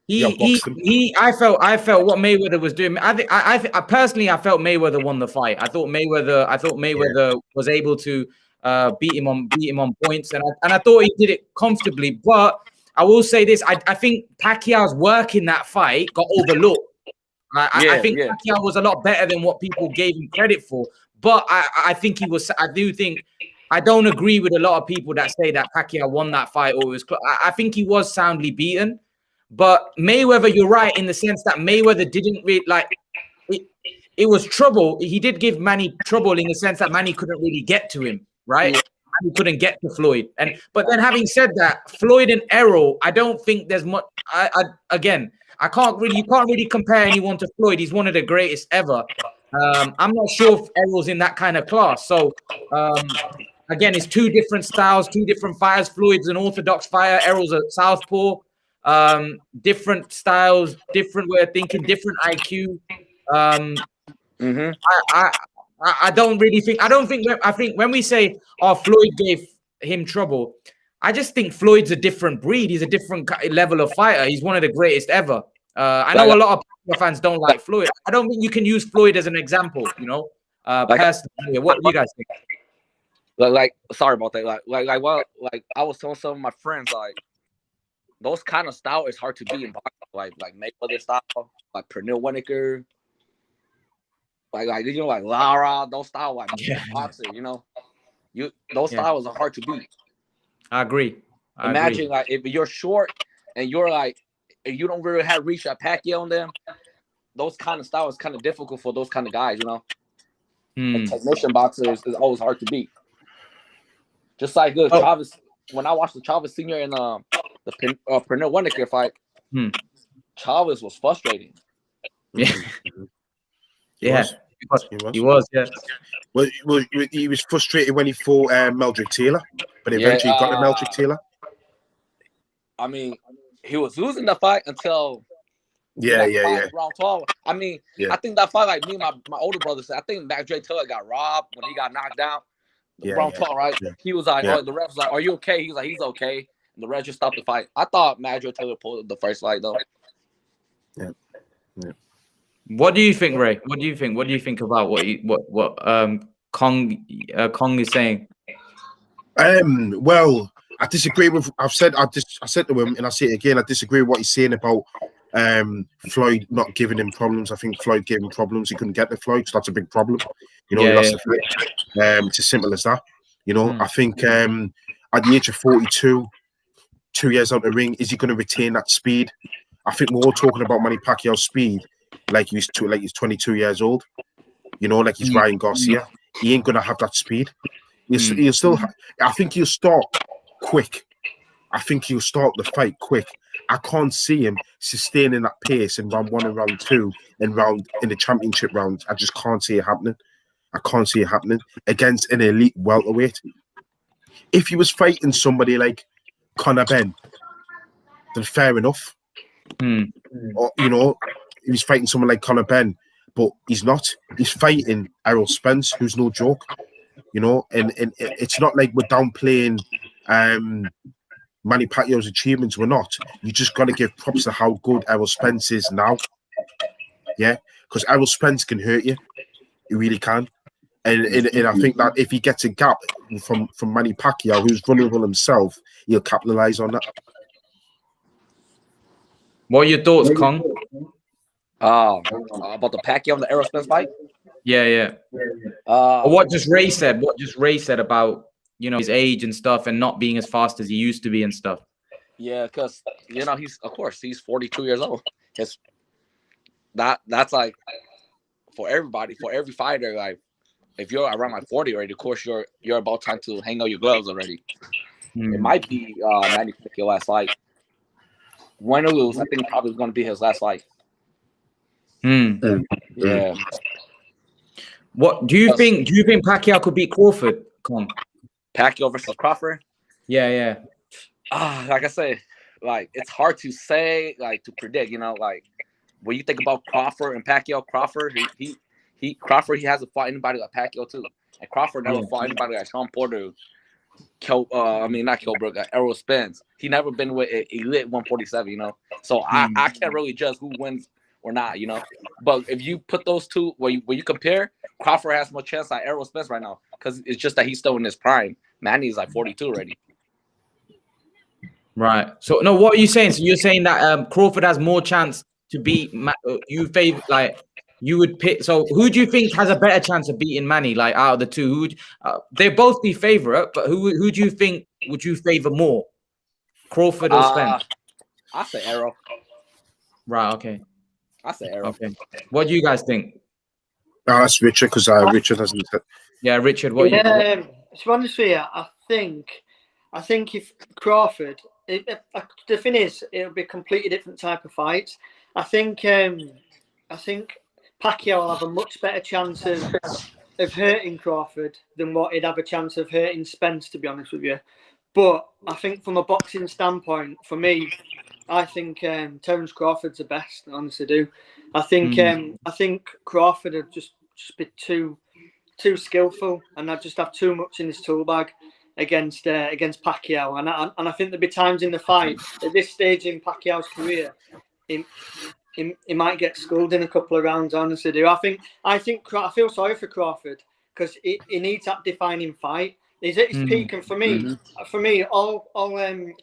I felt what Mayweather was doing. I personally felt Mayweather won the fight. I thought Mayweather was able to beat him on points, and I thought he did it comfortably. But I will say this: I think Pacquiao's work in that fight got overlooked. I think Pacquiao was a lot better than what people gave him credit for. But I think he was. I don't agree with a lot of people that say that Pacquiao won that fight or it was. I think he was soundly beaten. But Mayweather, you're right in the sense that Mayweather didn't really like it. It was trouble. He did give Manny trouble in the sense that Manny couldn't really get to him, right? Manny couldn't get to Floyd. But then having said that, Floyd and Errol, I don't think there's much. You can't really compare anyone to Floyd. He's one of the greatest ever. I'm not sure if Errol's in that kind of class. So again, it's two different styles, two different fighters. Floyd's an orthodox fighter. Errol's a southpaw. different styles, different way of thinking, different IQ. I don't really think. I think when we say, "Oh, Floyd gave him trouble," I just think Floyd's a different breed. He's a different level of fighter. He's one of the greatest ever. I know a lot of fans don't like Floyd. I don't think you can use Floyd as an example. You know, personally, what do you guys think? Like, sorry about that. Like I was telling some of my friends, like those kind of style is hard to beat in boxing. Like Mayweather style, like Pernell Whitaker. Like you know, like Lara, those style like boxing, you know, those styles are hard to beat. I agree. Imagine like if you're short and you're like, if you don't really have reach at Pacquiao on them, those kind of styles is kind of difficult for those kind of guys, you know. And technician boxers is always hard to beat. Just like good Chavez. When I watched the Chavez Senior in the Pernell Whitaker fight, Chavez was frustrating. Yeah. Yeah, he was. Yeah. Well, he was frustrated when he fought Meldrick Taylor, but eventually got to Meldrick Taylor. I mean, he was losing the fight until round 12. I mean, I think that fight, like me and my older brother said, I think Dre Taylor got robbed when he got knocked down. Round 12, right? Yeah. He was like, oh, the ref was like, "Are you okay?" He's like, "He's okay." And the ref just stopped the fight. I thought Dre Taylor pulled the first fight though. Yeah. What do you think, Ray? What do you think? What do you think about what Kong is saying? Well, I disagree with. I said to him, and I say it again. I disagree with what he's saying about Floyd not giving him problems. I think Floyd gave him problems. He couldn't get the Floyd, so that's a big problem. You know, he lost the fight. It's as simple as that. You know, I think at the age of 42, 2 years out the ring, is he going to retain that speed? I think we're all talking about Manny Pacquiao's speed. Like he's 22 years old, you know, like he's Ryan Garcia. He ain't gonna have that speed. He'll still. I think he'll start quick. I think he'll start the fight quick. I can't see him sustaining that pace in round 1 and round 2 and in the championship rounds. I just can't see it happening. I can't see it happening against an elite welterweight. If he was fighting somebody like Conor Benn, then fair enough. Or, you know. He's fighting someone like Conor Benn, but he's not. He's fighting Errol Spence, who's no joke, you know. And it's not like we're downplaying Manny Pacquiao's achievements. We're not. You just got to give props to how good Errol Spence is now. Yeah, because Errol Spence can hurt you. He really can. And I think that if he gets a gap from Manny Pacquiao, who's vulnerable himself, he'll capitalize on that. What are your thoughts, Kong? About the Pacquiao and the Errol Spence fight? Yeah. What just Ray said about, you know, his age and stuff and not being as fast as he used to be and stuff. Yeah, because, you know, he's 42 years old. That's like for everybody, for every fighter, like if you're around like 40 already, of course you're about time to hang out your gloves already. It might be Manny Pacquiao's last fight. Win or lose, I think probably going to be his last fight. Yeah. What do you think? Do you think Pacquiao could beat Crawford? Pacquiao versus Crawford? Yeah. Like I said, like it's hard to say, like to predict. You know, like when you think about Crawford and Pacquiao, Crawford he hasn't fought anybody like Pacquiao too, and Crawford never fought anybody like Sean Porter. Errol Spence. He never been with elite 147. You know, so I can't really judge who wins or not, you know. But if you put those two, when you compare, Crawford has more chance like Errol Spence right now because it's just that he's still in his prime. Manny's like 42 already. Right. So, no, what are you saying? So you're saying that Crawford has more chance to beat you favor, like you would pick. So who do you think has a better chance of beating Manny, like out of the two? They both be favorite, but who do you think would you favor more? Crawford or Spence? I say Errol. Right, okay. I say Errol. Okay. What do you guys think? No, that's Richard, because Richard hasn't said. Yeah, Richard, what you think? To be honest with you, I think if Crawford, the thing is, it'll be a completely different type of fight. I think Pacquiao will have a much better chance of hurting Crawford than what he'd have a chance of hurting Spence, to be honest with you. But I think from a boxing standpoint, for me, I think Terence Crawford's the best. I honestly do. I think Crawford would just be too skillful, and I'd just have too much in his tool bag against Pacquiao. And I think there'd be times in the fight at this stage in Pacquiao's career, he might get schooled in a couple of rounds. I honestly do. I feel sorry for Crawford because he needs that defining fight. He's at his peak, and for me, all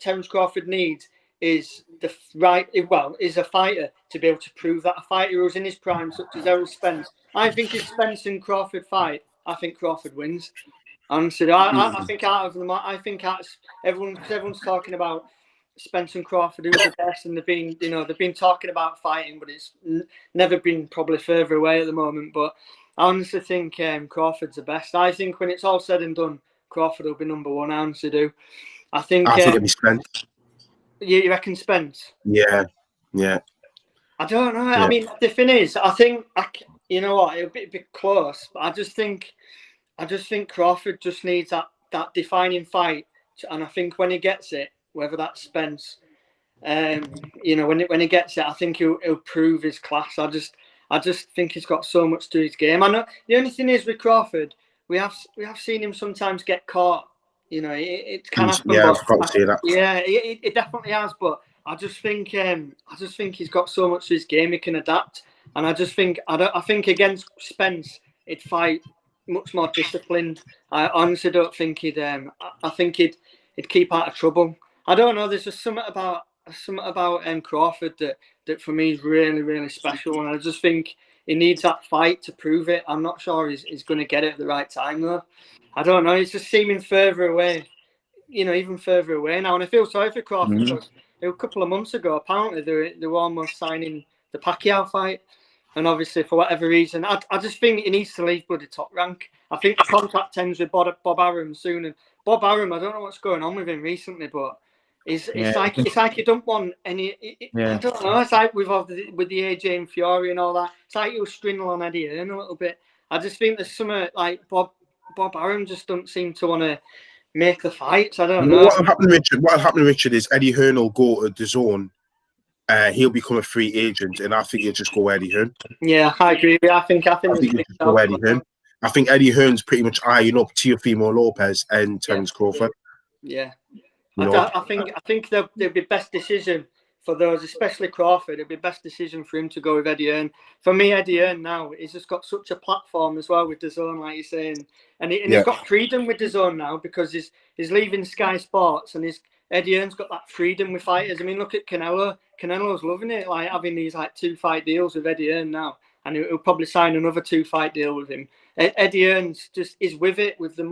Terence Crawford needs is is a fighter to be able to prove that, a fighter who's in his prime, such as Errol Spence. I think if Spence and Crawford fight, I think Crawford wins. Honestly, I think out of them, everyone's talking about Spence and Crawford, who's the best, and they've been talking about fighting, but it's never been probably further away at the moment. But I honestly think Crawford's the best. I think when it's all said and done, Crawford will be number one. I honestly do. I think it'll be Spence. You reckon Spence? Yeah. I don't know. Yeah. I mean, the thing is, I think you know what, it'll be close, but I just think Crawford just needs that defining fight, and I think when he gets it, whether that's Spence, when he gets it, I think he'll prove his class. I just think he's got so much to his game. I know the only thing is with Crawford, we have seen him sometimes get caught. It can happen. Yeah, I've got to say that. Yeah, it definitely has. But I just think he's got so much to his game, he can adapt. And I think against Spence, he'd fight much more disciplined. I honestly don't think he'd. I think he'd keep out of trouble. I don't know. There's just something about Crawford that for me is really, really special, and I just think he needs that fight to prove it. I'm not sure he's going to get it at the right time though. I don't know. He's just seeming further away, even further away now. And I feel sorry for Crawford because a couple of months ago, apparently they were almost signing the Pacquiao fight, and obviously for whatever reason, I just think he needs to leave bloody Top Rank. I think the contract ends with Bob Arum soon, and Bob Arum, I don't know what's going on with him recently, but it's like you don't want any. I don't know. It's like with the AJ and Fury and all that. It's like you'll stringle on Eddie Hearn a little bit. I just think there's something like Bob Arum just don't seem to want to make the fights. I don't know. What will happen, Richard, is Eddie Hearn will go to DAZN. He'll become a free agent, and I think he'll just go Eddie Hearn. Yeah, I agree. I think he'll just go Eddie Hearn. I think Eddie Hearn's pretty much eyeing up Teofimo Lopez and Terence Crawford. Yeah. I think there'll be best decision for those, especially Crawford. It'd be best decision for him to go with Eddie Hearn. For me, Eddie Hearn now, he's just got such a platform as well with DAZN, like you're saying, and he's got freedom with DAZN now because he's leaving Sky Sports, and Eddie Hearn's got that freedom with fighters. I mean, look at Canelo. Canelo's loving it, like having these 2-fight deals with Eddie Hearn now, and he'll probably sign another 2-fight deal with him. Eddie Hearn's just is with it, with the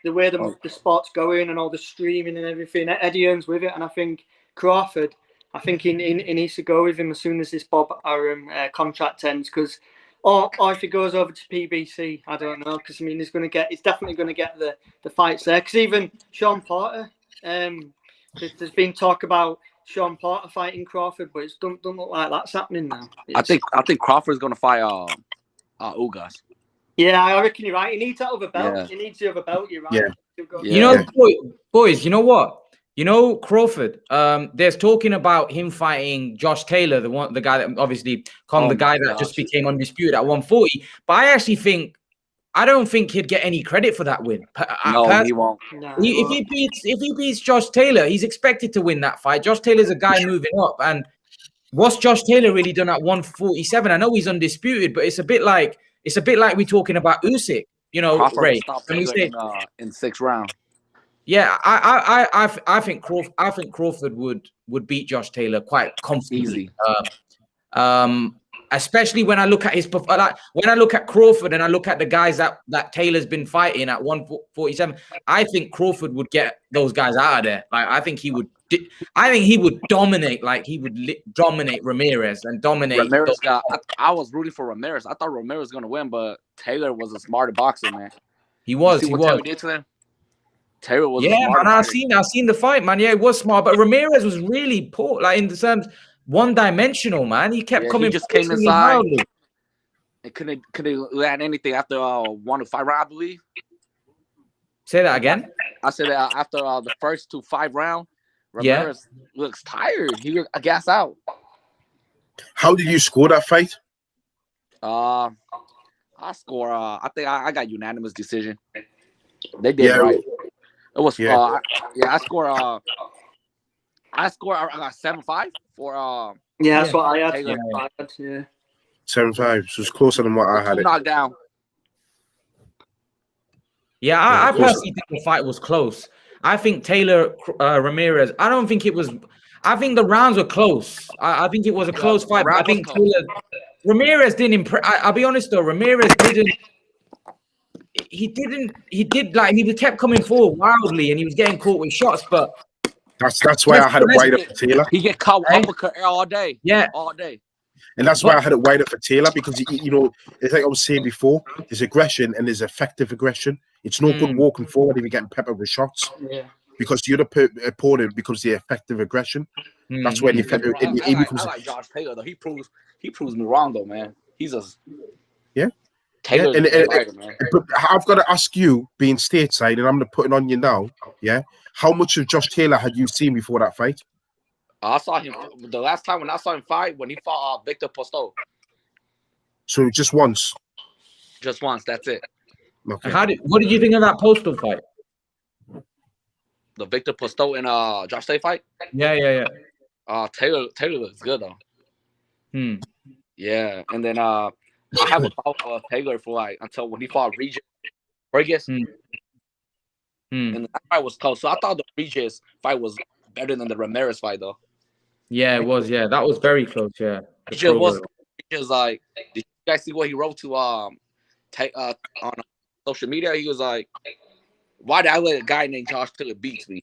way the sport's going and all the streaming and everything. Eddie Hearn's with it, and I think Crawford, he needs to go with him as soon as this Bob Arum contract ends, because or if he goes over to PBC, I don't know, because I mean he's definitely going to get the fights there, because even Sean Porter, there's been talk about Sean Porter fighting Crawford, but it don't look like that's happening now. I think Crawford's going to fight Ugas. Yeah, I reckon you're right. He needs that other belt. Yeah. He needs the other belt. You're right. Yeah. Boys, you know what? Crawford. There's talking about him fighting Josh Taylor, the guy that obviously the guy that just became undisputed at 140. But I don't think he'd get any credit for that win. No, he won't. If he beats Josh Taylor, he's expected to win that fight. Josh Taylor's a guy moving up, and what's Josh Taylor really done at 147? I know he's undisputed, but it's a bit like we're talking about Usyk, Crawford Ray. In 6 rounds. Yeah, I think Crawford would beat Josh Taylor quite comfortably. Easy. Especially when I look at when I look at Crawford and I look at the guys that Taylor's been fighting at 147, I think Crawford would get those guys out of there. Like I think he would dominate. Like he would dominate Ramirez and dominate. Ramirez I was rooting for Ramirez. I thought Ramirez was gonna win, but Taylor was a smarter boxer, man. He was. Taylor did to him? Taylor was. Yeah, man. I've seen the fight, man. Yeah, it was smart, but Ramirez was really poor. Like in the terms. One-dimensional, man. He kept coming. He just came inside. And couldn't land anything after 1 to 5 round, I believe. Say that again. I said after the first 5 rounds, Ramirez looks tired. He looks gas out. How did you score that fight? I score. I think I got unanimous decision. They did right. It was. I score. I got 7-5 for. Yeah, that's what I had. Taylor. Yeah. 7-5. So it's closer than what I had. Knocked down. Yeah, I personally think the fight was close. I think Taylor Ramirez. I don't think it was. I think the rounds were close. I think it was a close fight. But I think Ramirez didn't impress. I'll be honest though, Ramirez didn't. He kept coming forward wildly, and he was getting caught with shots. But that's why I had it wide up for Taylor. He get caught with uppercut all day. Yeah, all day. And that's why I had it wide up for Taylor, because it's like I was saying before. There's aggression and there's effective aggression. It's no good walking forward if you're getting peppered with shots. Yeah. Because the other opponent, because the effective aggression, that's when he becomes. I like Josh Taylor though. He proves me wrong though, man. He's a Taylor. But I've got to ask you, being stateside, and I'm going to put it on you now. Yeah, how much of Josh Taylor had you seen before that fight? I saw him the last time when I saw him fight when he fought Victor Postol. So just once. Just once. That's it. Okay. What did you think of that Postal fight? The Victor Postol and Josh Taylor fight? Yeah. Taylor looks good though. Yeah, and then I have a thought for Taylor for until when he fought Regis. And that fight was close. So I thought the Regis fight was better than the Ramirez fight though. Yeah, it was. Yeah, that was very close. Yeah, Regis did you guys see what he wrote to on social media? He was like, why did I let a guy named Josh Taylor beat me?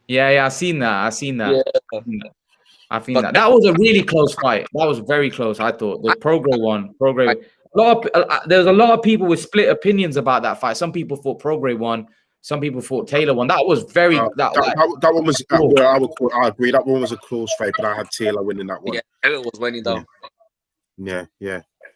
Yeah, I seen that. Yeah. I think that was a really close fight. That was very close. I thought the Prograis one. There's a lot of people with split opinions about that fight. Some people thought Prograis won. Some people thought Taylor won. That was very. That one was. I agree. That one was a close fight, but I had Taylor winning that one. Yeah, Taylor was winning though. Yeah.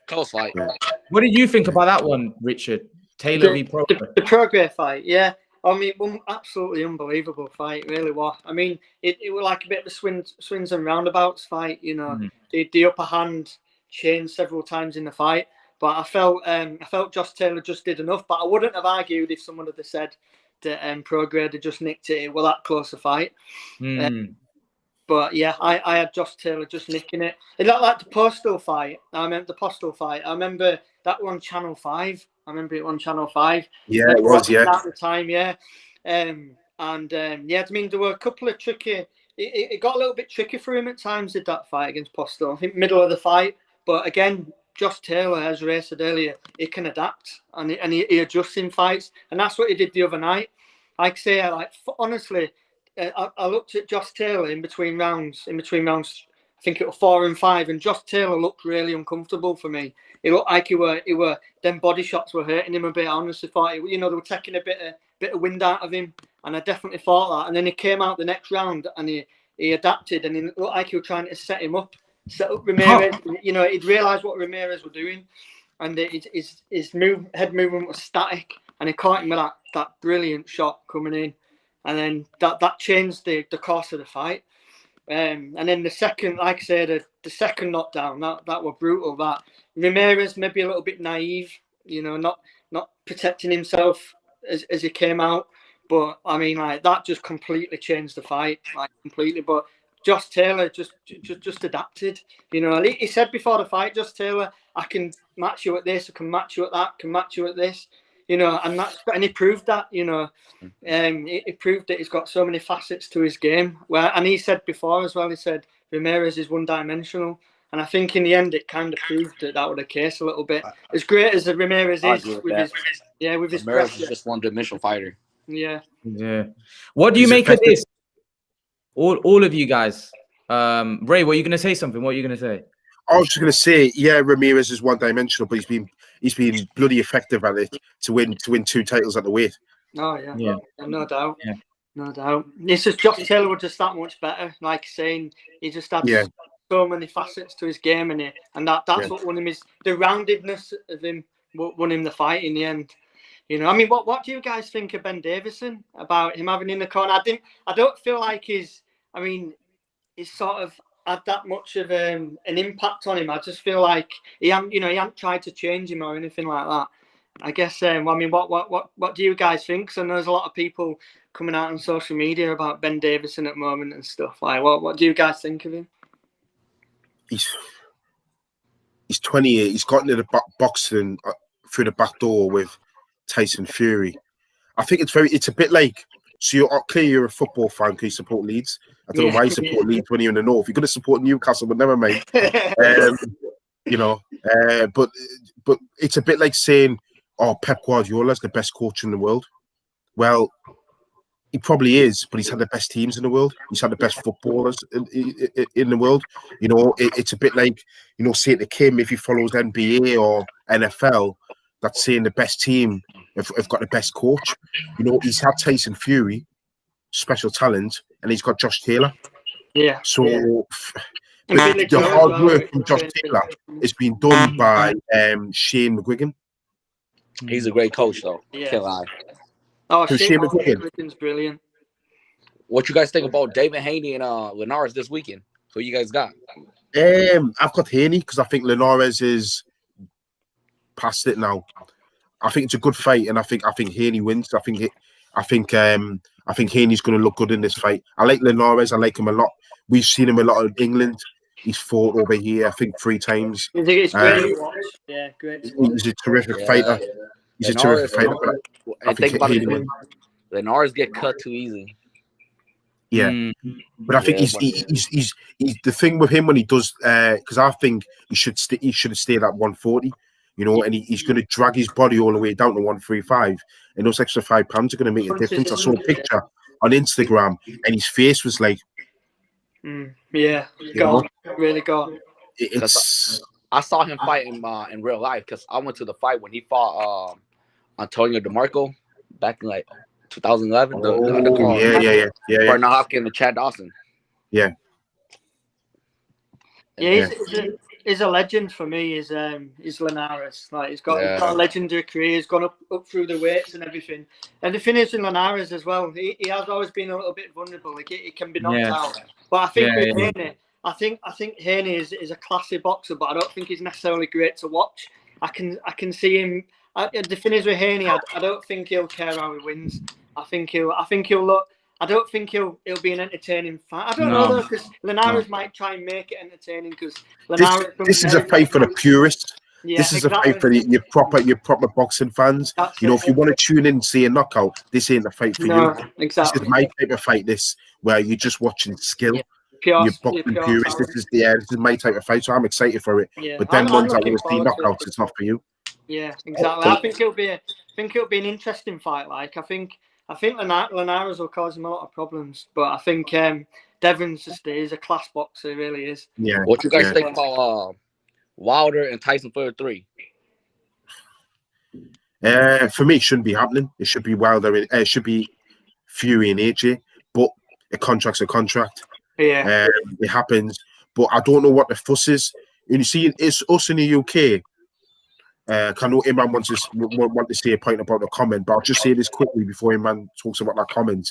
Close fight. Yeah. What did you think about that one, Richard? Taylor v. Prograis. The Prograis fight, yeah. I mean, absolutely unbelievable fight, really was. I mean, it was like a bit of a swings and roundabouts fight, The upper hand changed several times in the fight, but I felt Josh Taylor just did enough. But I wouldn't have argued if someone had said that Prograis had just nicked it. It was that close a fight. But yeah, I had Josh Taylor just nicking it. It looked like the Postal fight. I remember that one on Channel 5. I remember it on Channel 5. Yeah, it was, yeah. At the time, yeah. I mean, there were a couple of tricky... It got a little bit tricky for him at times, did that fight against Postal. I think middle of the fight. But again, Josh Taylor, as Ray said earlier, he can adapt and he adjusts in fights. And that's what he did the other night. Honestly, I looked at Josh Taylor in between rounds. I think it was 4 and 5, and Josh Taylor looked really uncomfortable for me. It looked like he were them body shots were hurting him a bit. I honestly thought they were taking a bit of wind out of him, and I definitely thought that. And then he came out the next round and he adapted, and he looked like he was trying to set up Ramirez. He'd realised what Ramirez were doing, and his head movement was static, and he caught him with that brilliant shot coming in, and then that changed the course of the fight. And then the second, like I said, the second knockdown, that were brutal. That Ramirez maybe a little bit naive, not protecting himself as he came out. But I mean, that just completely changed the fight, completely. But Josh Taylor just adapted. He said before the fight, Josh Taylor, I can match you at this, I can match you at that, can match you at this. And he proved that. He proved that he's got so many facets to his game. And he said before as well. He said Ramirez is one-dimensional, and I think in the end it kind of proved that was the case a little bit. As great as Ramirez is with his Ramirez is just one-dimensional fighter. Yeah. What do you make of this? All of you guys. Ray, were you going to say something? What are you going to say? I was just going to say, yeah, Ramirez is one-dimensional, but he's been bloody effective at it to win 2 titles at the weight. Oh yeah. No doubt. Yeah. No doubt. It's just Josh Taylor was just that much better. Like saying, he just had so many facets to his game, and that's what won him. Is the roundedness of him won him the fight in the end. You know, I mean, what do you guys think of Ben Davison, about him having in the corner? I don't feel like he's sort of had that much of an impact on him. I just feel like he hadn't tried to change him or anything like that. I guess. I mean, what do you guys think? So there's a lot of people coming out on social media about Ben Davison at the moment and stuff. Like, what do you guys think of him? He's 28. He's gotten into the boxing through the back door with Tyson Fury. I think it's a bit like, so you're a football fan because you support Leeds. I don't know why you support Leeds when you're in the north. You're going to support Newcastle, but never mind. You know, but it's a bit like saying, oh, Pep Guardiola's the best coach in the world. Well, he probably is, but he's had the best teams in the world. He's had the best footballers in the world. You know, it's a bit like, you know, say to Kim, if he follows NBA or NFL, that's saying the best team have got the best coach. You know, he's had Tyson Fury, special talent, and he's got Josh Taylor. Yeah. So the hard work from Josh Taylor is being done by Shane McGuigan. He's a great coach, though. Yeah. Can't lie. Oh, Shane McGuigan's brilliant. What you guys think about David Haney and Linares this weekend? Who you guys got? I've got Haney because I think Linares is past it now. I think it's a good fight, and I think Haney wins. I think Haney's going to look good in this fight. I like Linares. I like him a lot. We've seen him a lot in England. He's fought over here, I think, 3 times. I think it's great to watch. Yeah, great to watch. He's a terrific fighter. He's a terrific fighter. I think about it, Linares get cut too easy. Yeah, but I think he's the thing with him when he does, because I think he should have stayed at 140. You know, and he's going to drag his body all the way down to 135, and those extra 5 pounds are going to make a difference. I saw a picture on Instagram, and his face was like, gone, really gone. I saw him fighting in real life because I went to the fight when he fought Antonio DeMarco back in like 2011. The undercard. Yeah. Bernard Hopkins and Chad Dawson. Yeah, he's a legend for me. Is Linares. Like he's got a legendary career. He's gone up through the weights and everything. And the thing is in Linares as well, he has always been a little bit vulnerable. He can be knocked out. But I think with Haney, I think Haney is a classy boxer, but I don't think he's necessarily great to watch. I can see him. The thing is with Haney, I don't think he'll care how he wins. I think he'll look. I don't think he'll be an entertaining fight. I don't know though, because Linares might try and make it entertaining. Because this is a fight for the purists. Yeah, this is a fight for your proper boxing fans. That's if you want to tune in and see a knockout, this ain't a fight for you. Exactly. This is my type of fight. This where you're just watching skill. You're boxing purist. This is my type of fight, so I'm excited for it. Yeah. But then once I want to see knockouts, it's not for you. Yeah, exactly. I think it'll be an interesting fight. Like I think Linares will cause him a lot of problems, but I think Devon's is a class boxer. He really is. Yeah. What you guys think about Wilder and Tyson for 3? For me, it shouldn't be happening. It should be Wilder. It should be Fury and AJ. But a contract's a contract. Yeah. It happens. But I don't know what the fuss is. And you see, it's us in the UK. I know Imran wants to say a point about the comment, but I'll just say this quickly before Imran talks about that comment.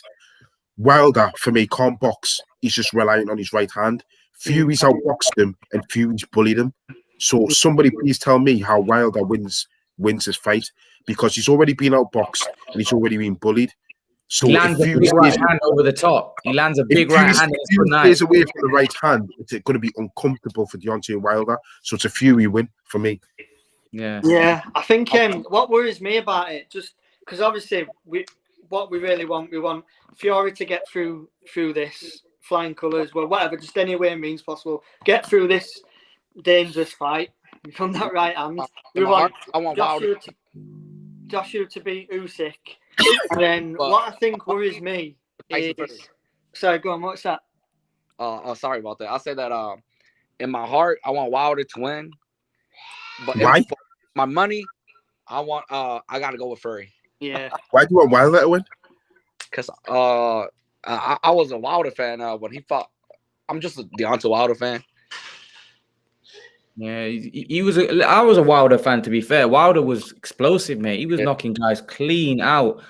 Wilder, for me, can't box. He's just relying on his right hand. Fury's outboxed him, and Fury's bullied him. So somebody please tell me how Wilder wins this fight, because he's already been outboxed and he's already been bullied. So he lands a big right hand over the top. He lands a big right hand. If Fury stays away from the right hand, it's going to be uncomfortable for Deontay Wilder. So it's a Fury win for me. Yeah. I think what worries me about it, just because obviously we really want Fury to get through this, flying colours, well, whatever, just any way it means possible, get through this dangerous fight from that right hand. We want Joshua to beat Usyk, and then what I think worries me is. Sorry, go on. What's that? Sorry about that. I said that in my heart, I want Wilder to win. But why? My money, I gotta go with Fury. Yeah. Why do you want Wilder to win? Because I was a Wilder fan when he fought. I'm just a Deontay Wilder fan. Yeah, he was. I was a Wilder fan, to be fair. Wilder was explosive, mate. He was knocking guys clean out.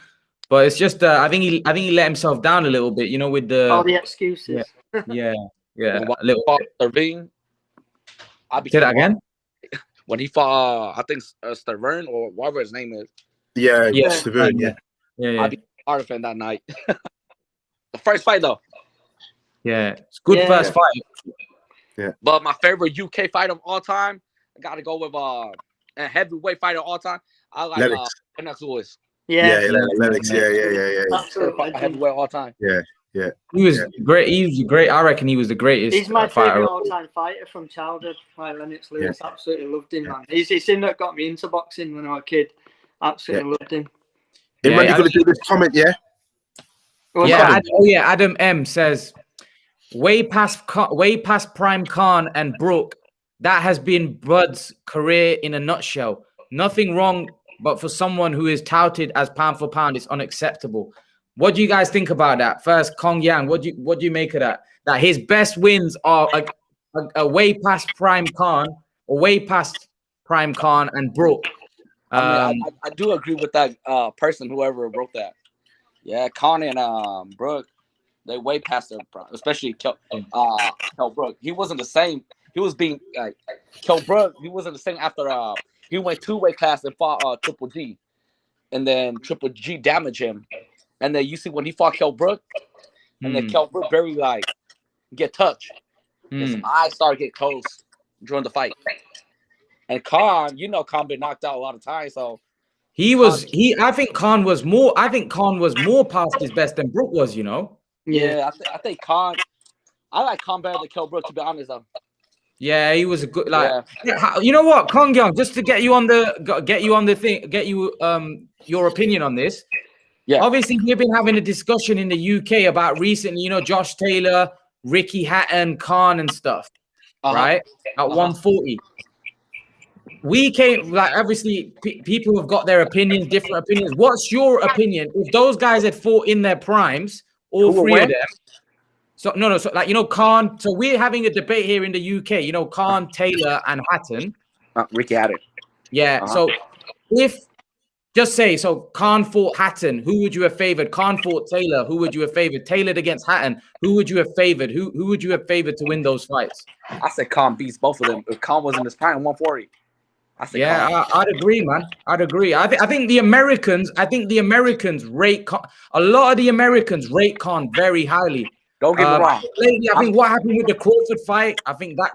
But it's just, I think he let himself down a little bit, you know, with the all the excuses. yeah, When a little fought bit. Sterling, Say that again. When he fought, I think Sterling or whatever his name is. Yeah, Yeah. Sterling, Yeah. I became a Wilder fan that night. The first fight though. Yeah, it's good first fight. Yeah. But my favorite UK fight of all time, I gotta go with a heavyweight fighter of all time. I like Lennox Lewis. Lennox. Yeah. Absolutely. Heavyweight all time. Yeah. He was great. He was great. I reckon he was the greatest. He's my fighter. favorite all-time fighter from childhood. Like Lennox Lewis, absolutely loved him, man. He's him that got me into boxing when I was a kid. Absolutely loved him. Hey, man, you got to do this comment, yeah? Adam M says, way past Prime Khan and Brooke, that has been Bud's career in a nutshell. Nothing wrong, but for someone who is touted as pound for pound, it's unacceptable. What do you guys think about that? First, Kong Yang, what do you make of that? That his best wins are a way past Prime Khan, or way past Prime Khan and Brooke. I do agree with that person, whoever wrote that. Yeah, Khan and Brooke, they way past their prime, especially Kell Brook. He wasn't the same. He was being like Kell Brook. He wasn't the same after he went 2-weight class and fought Triple G, and then Triple G damaged him. And then you see when he fought Kell Brook, and then Kell Brook very like get touched. His eyes started to get close during the fight. And Khan, Khan been knocked out a lot of times, so I think Khan was more past his best than Brook was, Yeah, I think Khan. I like Khan better than Kell Brook, to be honest, though. Yeah, he was a good you know what, Kong Young, just to get you on the thing, your opinion on this. Yeah, obviously we've been having a discussion in the UK about recently, Josh Taylor, Ricky Hatton, Khan and stuff, right? At 140. We came, like, obviously people have got their opinions, different opinions. What's your opinion if those guys had fought in their primes, all three of them? So so like, Khan. So we're having a debate here in the UK. Khan, Taylor, and Hatton. Ricky Hatton. Yeah. So just say Khan fought Hatton, who would you have favored? Khan fought Taylor, who would you have favored? Taylor against Hatton, who would you have favored? Who would you have favored to win those fights? I said Khan beats both of them. If Khan was in his prime, 140. I'd agree, man. I'd agree. I think the Americans rate Khan. A lot of the Americans rate Khan very highly. Don't get me wrong. Lately, I think what happened with the Crawford fight, I think that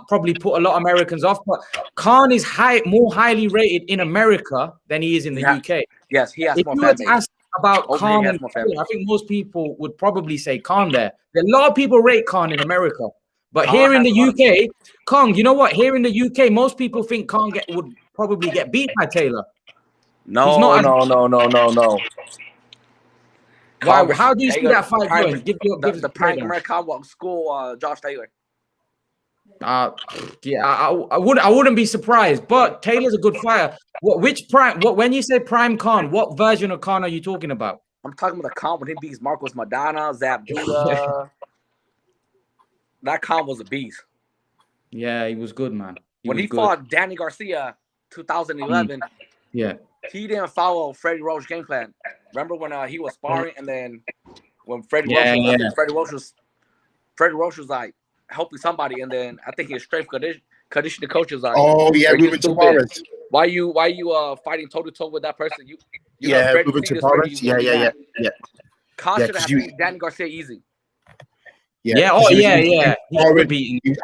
probably put a lot of Americans off. But Khan is more highly rated in America than he is in the UK. Yes, he has if more you fan base. ask about Khan, I think most people would probably say Khan there. A lot of people rate Khan in America. But here in the UK, Kong, you know what? Here in the UK, most people think Kong would probably get beat by Taylor. No. Why? How do you see that fight going? Give the prime American will school Josh Taylor. I wouldn't be surprised. But Taylor's a good fighter. Which prime? When you say prime Khan, what version of Khan are you talking about? I'm talking about the Khan when he beats Marcos Madonna, Zab Judah. That Khan was a beast. Yeah, he was good, man. When he fought Danny Garcia, 2011, he didn't follow Freddie Roach's game plan. Remember when he was sparring, and then when Freddie Roach was like helping somebody, and then I think his strength conditioning coach was like, "Oh yeah, Ruben Tavares. Why you fighting toe to toe with that person? You Ruben Tavares. Yeah. Khan should have beat Danny Garcia easy. Yeah. I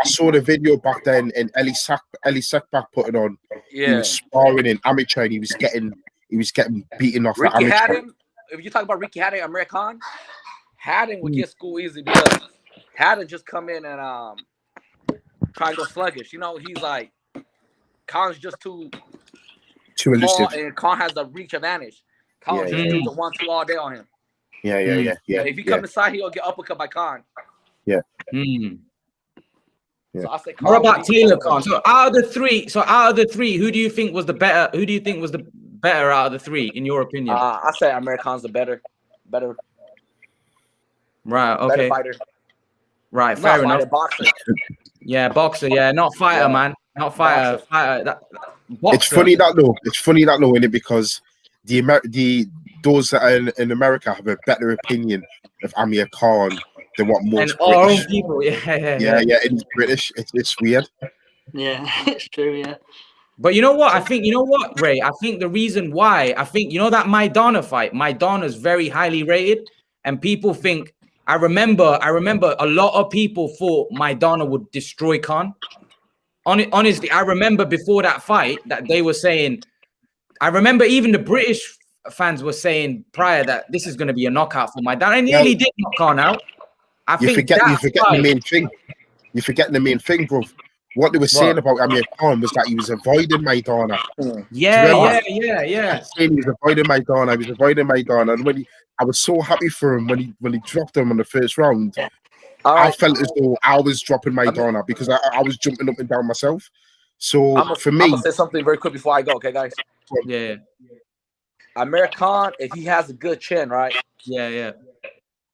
saw the video back then, and Ellie Sackback put it on. Yeah. He was sparring in amateur, and he was getting beaten off. Ricky Hatton. If you talk about Ricky Hatton, Amir Khan, Hatton would get school easy because Hatton just come in and try and go sluggish. He's like Khan's just too elusive, and Khan has the reach advantage. Khan just do the 1-2 all day on him. Yeah. If he come inside, he'll get uppercut by Khan. Yeah. So I say Khan. What about Taylor Khan? So out of the three, who do you think was the better? Who do you think was the better out of the three, in your opinion? I say Amir Khan's the better. Right. Okay. Better fighter. Right, fair enough. Boxer. Yeah, boxer. Yeah, not fighter, man. Not fighter. Boxer. Fighter. It's funny that though. It's funny that though, innit? Because those that are in America have a better opinion of Amir Khan than what most and our British own people. Yeah. It's British. It's weird. Yeah, it's true. Yeah. But you know what? I think, you know what, Ray? I think the reason why, I think, you know, that Maidana fight, Maidana's very highly rated, and people think, I remember a lot of people thought Maidana would destroy Khan. Honestly, I remember before that fight that they were saying, I remember even the British fans were saying prior that this is going to be a knockout for Maidana, and he nearly did knock Khan out. You forget the main thing. You're forgetting the main thing, bro. What they were saying about Amir Khan was that he was avoiding Maidana. Yeah. He was avoiding Maidana. And I was so happy for him when he dropped him on the first round. Yeah. I felt as though I was dropping Maidana because I was jumping up and down myself. So for me, I'm gonna say something very quick before I go, okay, guys? Yeah. Amir Khan, if he has a good chin, right? Yeah.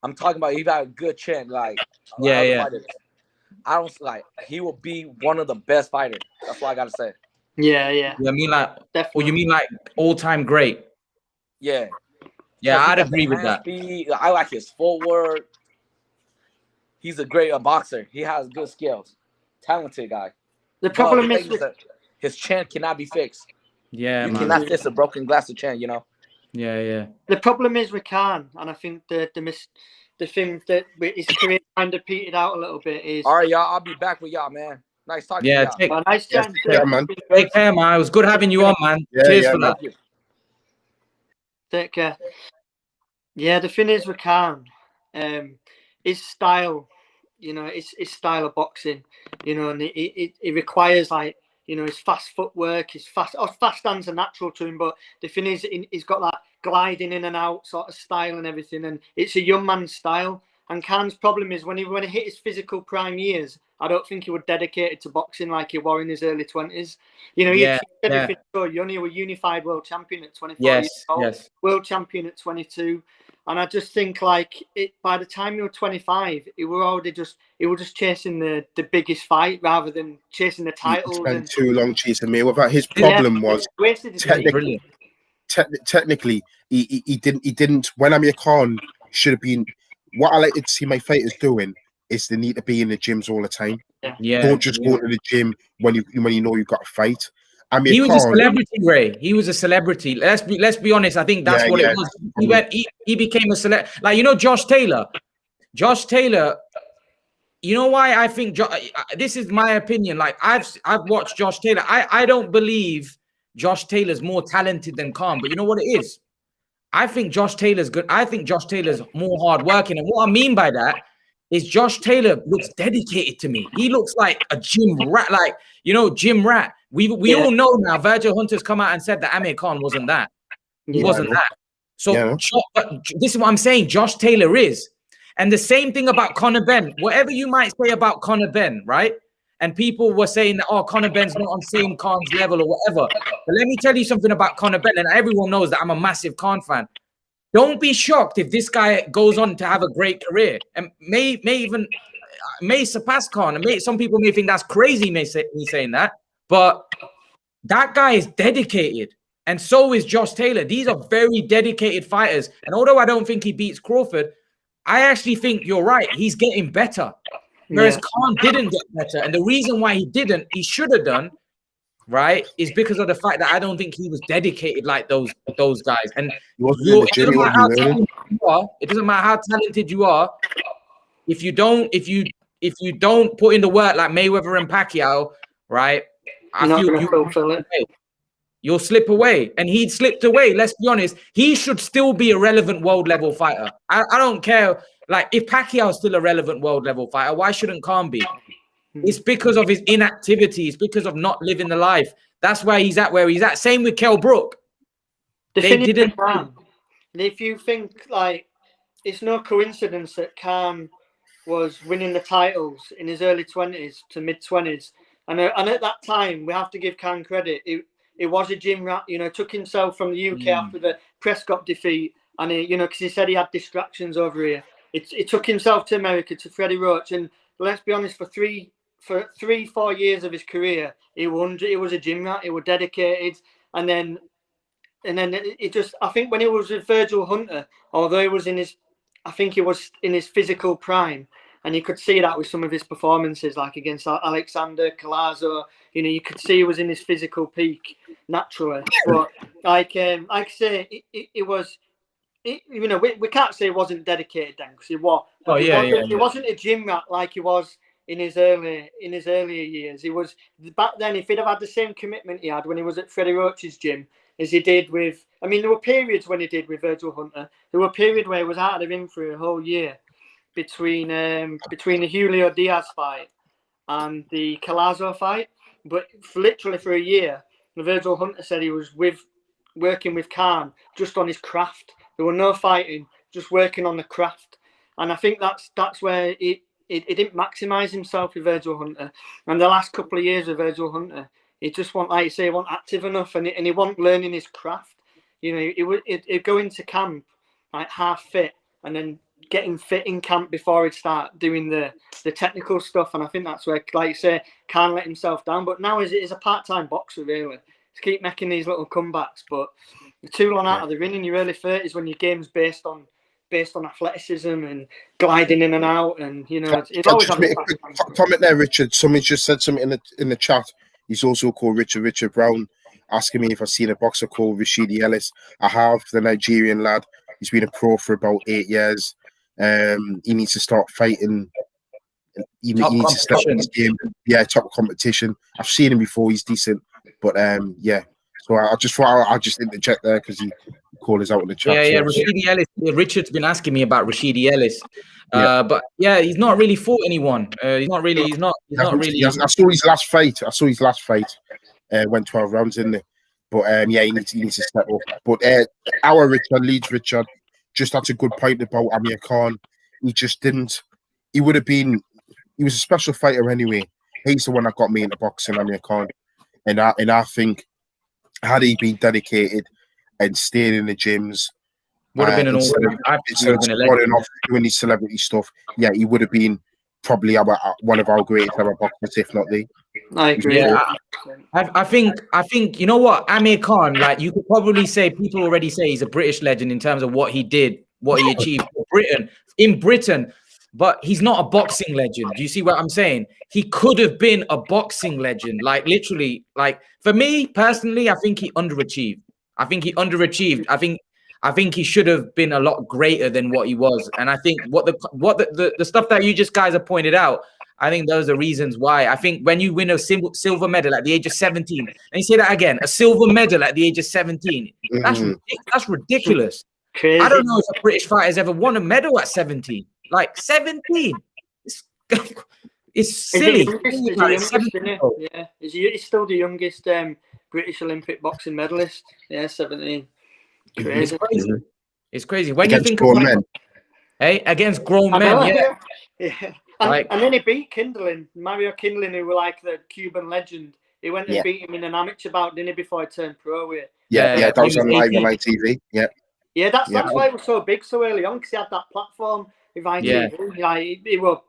I'm talking about if he got a good chin, like fighters. I don't like he will be one of the best fighters. That's what I gotta say. Yeah. I mean, like, Definitely. or you mean like all-time great? Yeah. I'd agree with that. Speed. I like his footwork. He's a great boxer. He has good skills. Talented guy. The problem is that his chin cannot be fixed. Yeah, you man. cannot fix a broken glass of chin, you know. Yeah. The problem is with Khan, and I think the thing that his career kind of petered out a little bit is. All right, y'all. I'll be back with y'all, man. Nice talking to y'all. Nice chatting. Man. Take care, man. It was good having you on, man. Cheers for that. Take care. Yeah, the thing is with Khan, his style, you know, his style of boxing, you know, and it requires like, you know, his fast footwork, his fast hands are natural to him, but the thing is, he's got that gliding in and out sort of style and everything, and it's a young man's style. And Khan's problem is when he hit his physical prime years, I don't think he was dedicated to boxing like he was in his early 20s. You know, he was so young. He was unified world champion at 24 years old, world champion at 22. And I just think like by the time you were 25, he was just chasing the biggest fight rather than chasing the title. He spent too long chasing me. Without his problem was technically he didn't. When Amir Khan should have been. What I like to see my fighters doing is they need to be in the gyms all the time. Yeah. Don't just go to the gym when you know you've got to fight. He was a celebrity, Ray. He was a celebrity. Let's be honest. I think that's what it was. He became a celeb. Like, you know, Josh Taylor. You know why I think this is my opinion. Like I've watched Josh Taylor. I don't believe Josh Taylor's more talented than Khan, but you know what it is? I think Josh Taylor's good. I think Josh Taylor's more hardworking. And what I mean by that is Josh Taylor looks dedicated to me. He looks like a gym rat, like, you know, gym rat. We all know now, Virgil Hunter's come out and said that Amir Khan wasn't that. He wasn't that. So this is what I'm saying. Josh Taylor is. And the same thing about Conor Benn. Whatever you might say about Conor Benn, right? And people were saying that, oh, Conor Benn's not on same Khan's level or whatever. But let me tell you something about Conor Benn, and everyone knows that I'm a massive Khan fan. Don't be shocked if this guy goes on to have a great career and may surpass Khan. And some people may think that's crazy, me saying that. But that guy is dedicated. And so is Josh Taylor. These are very dedicated fighters. And although I don't think he beats Crawford, I actually think you're right. He's getting better. Whereas Khan didn't get better. And the reason why he should have done, right, is because of the fact that I don't think he was dedicated like those guys. And it doesn't matter how talented you are, if you don't put in the work like Mayweather and Pacquiao, right, you'll slip away. And he'd slipped away. Let's be honest. He should still be a relevant world level fighter. I don't care. Like, if Pacquiao is still a relevant world level fighter, why shouldn't Khan be? It's because of his inactivity. It's because of not living the life. That's why he's at where he's at. Same with Kell Brook. If you think, like, it's no coincidence that Khan was winning the titles in his early 20s to mid-20s. And at that time, we have to give Khan credit. It was a gym rat, you know, took himself from the UK after the Prescott defeat. And, you know, because he said he had distractions over here. It took himself to America, to Freddie Roach. And let's be honest, for 3-4 years of his career, he was a gym rat. He was dedicated, and then it just. I think when he was with Virgil Hunter, although he was I think he was in his physical prime, and you could see that with some of his performances, like against Alexander Collazo. You know, you could see he was in his physical peak naturally. But like I say, it was. You know, we can't say he wasn't dedicated then, because he was. He wasn't a gym rat like he was in his earlier years. He was back then. If he'd have had the same commitment he had when he was at Freddie Roach's gym as he did with, I mean, there were periods when he did with Virgil Hunter. There were periods where he was out of the ring for a whole year between the Julio Diaz fight and the Collazo fight. But literally for a year, Virgil Hunter said he was working with Khan just on his craft. There were no fighting, just working on the craft. And I think that's where he didn't maximise himself with Virgil Hunter. And the last couple of years of Virgil Hunter, he just wasn't, like you say, he wasn't active enough, and he wasn't learning his craft. You know, he'd go into camp like half fit, and then getting fit in camp before he'd start doing the technical stuff. And I think that's where, like you say, can't let himself down. But now he's a part-time boxer, really, to keep making these little comebacks. But too long out of the ring in your early 30s when your game's based on athleticism and gliding in and out, and you know, it's always a quick comment there, Richard. Somebody just said something in the chat. He's also called Richard Brown, asking me if I've seen a boxer called Rashidi Ellis. I have, the Nigerian lad. He's been a pro for about 8 years. He needs to start fighting. He needs to start his game. Yeah, top competition. I've seen him before. He's decent, but yeah. So I just thought I just interject there because he called us out in the chat. Yeah, Rashidi Ellis. Richard's been asking me about Rashidi Ellis. But yeah, he's not really fought anyone. He's not really. I saw his last fight. Went 12 rounds in there. But yeah, he needs to step up. But our Leeds Richard, just that's a good point about Amir Khan. He just didn't. He would have been. He was a special fighter anyway. He's the one that got me into boxing, Amir Khan, and I think, had he been dedicated and stayed in the gyms, would have been an instead of doing his celebrity stuff, yeah, he would have been probably one of our greatest ever boxers, if not the. I agree. Yeah, I think you know what, Amir Khan, like you could probably say, people already say he's a British legend in terms of what he did, what he achieved in Britain. But he's not a boxing legend. Do you see what I'm saying? He could have been a boxing legend. Like literally, like for me personally, I think he underachieved. I think he should have been a lot greater than what he was. And I think what the stuff that you just guys have pointed out, I think those are reasons why. I think when you win a silver medal at the age of 17, and you say that again, a silver medal at the age of 17, that's ridiculous. Crazy. I don't know if a British fighter has ever won a medal at 17. Like 17, it's silly. He's still the youngest British Olympic boxing medalist. Yeah, 17. Crazy. It's crazy. When against you think grown men, against grown men, yeah. And then he beat Kindling, Mario Kindling, who were like the Cuban legend. He went and beat him in an amateur bout, didn't he, before he turned pro? That was on live on ITV. Yeah, that's why it was so big so early on, because he had that platform. Like, there were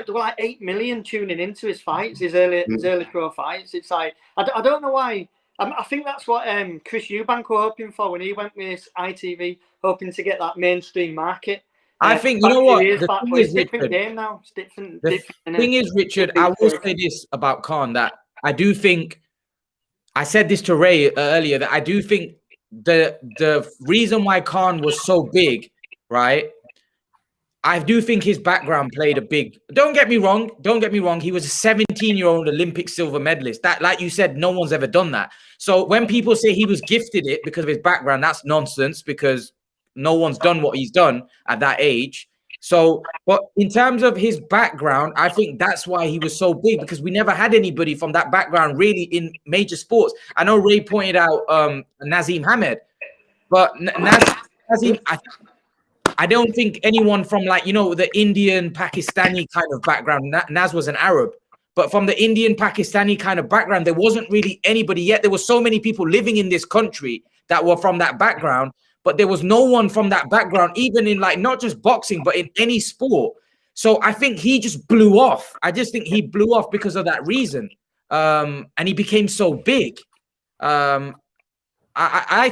like 8 million tuning into his fights, his early pro fights. It's like I don't know why. I think that's what Chris Eubank were hoping for when he went with ITV, hoping to get that mainstream market. I think you know what the thing is, Richard. Game now. It's different. The thing is, Richard, I will say this about Khan, that I do think, I said this to Ray earlier, that I do think the reason why Khan was so big, right? I do think his background played a big. Don't get me wrong. He was a 17-year-old Olympic silver medalist. That, like you said, no one's ever done that. So when people say he was gifted it because of his background, that's nonsense, because no one's done what he's done at that age. So, but in terms of his background, I think that's why he was so big, because we never had anybody from that background really in major sports. I know Ray pointed out Nazim Hamed, but Nazim, I don't think anyone from, like, you know, the Indian, Pakistani kind of background. Naz was an Arab, but from the Indian, Pakistani kind of background, there wasn't really anybody yet. There were so many people living in this country that were from that background, but there was no one from that background, even in, like, not just boxing, but in any sport. So I think he just blew off. I just think he blew off because of that reason. And he became so big. I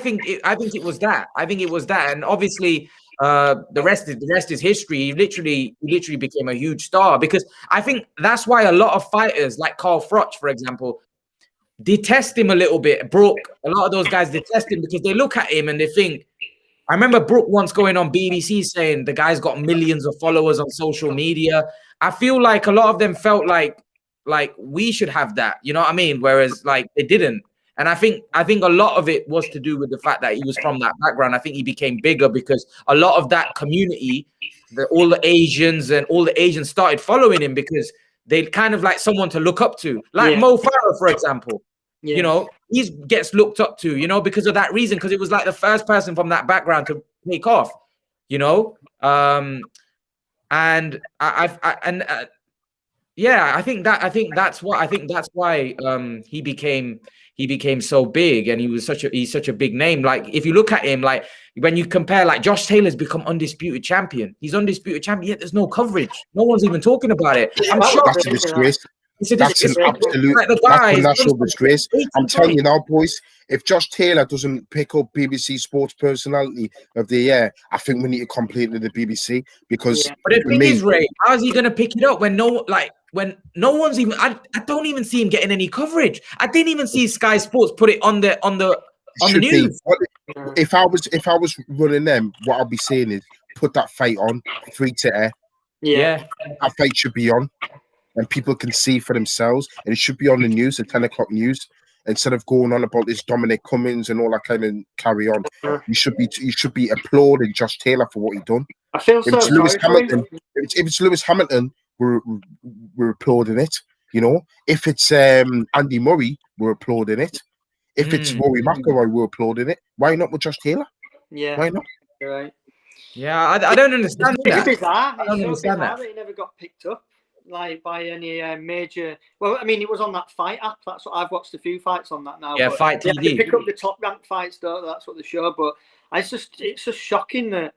think it was that. I think it was that. And obviously, the rest is history. He literally became a huge star, because I think that's why a lot of fighters like Carl Froch, for example, detest him a little bit. Brooke, a lot of those guys detest him because they look at him and they think. I remember Brooke once going on BBC saying the guy's got millions of followers on social media. I feel like a lot of them felt like we should have that, you know what I mean? Whereas like they didn't. And I think a lot of it was to do with the fact that he was from that background. I think he became bigger because a lot of that community, all the Asians started following him because they kind of like someone to look up to, like Mo Farah, for example. Yeah. You know, he gets looked up to, you know, because of that reason, because it was like the first person from that background to take off, you know. And I think that's why he became so big, and he's such a big name. Like if you look at him, like when you compare, like Josh Taylor's become undisputed champion. He's undisputed champion, yet there's no coverage. No one's even talking about it. I'm shocked. That's a disgrace. That's an absolute national disgrace. I'm telling you now, boys, if Josh Taylor doesn't pick up BBC Sports Personality of the Year, I think we need to complain to the BBC, because but the thing is, Ray, how is he going to pick it up when no one's even, I don't even see him getting any coverage. I didn't even see Sky Sports put it on the news. If I was running them, what I'll be saying is put that fight on, free to air. Yeah. That fight should be on, and people can see for themselves, and it should be on the news, the 10 o'clock news, instead of going on about this Dominic Cummings and all that kind of carry on. You should be applauding Josh Taylor for what he done. I feel so sorry. If it's Lewis Hamilton, we're applauding it. You know, if it's Andy Murray, we're applauding it. If it's Rory McIlroy, we're applauding it. Why not with Josh Taylor? Yeah, why not? You're right. Yeah, I don't understand that. It's bizarre. I don't understand that he never got picked up like by any major. Well, I mean, it was on that fight app. That's what I've watched a few fights on that now. Yeah, Fight TV. They pick up the top ranked fights, though. That's what they show. But it's just shocking that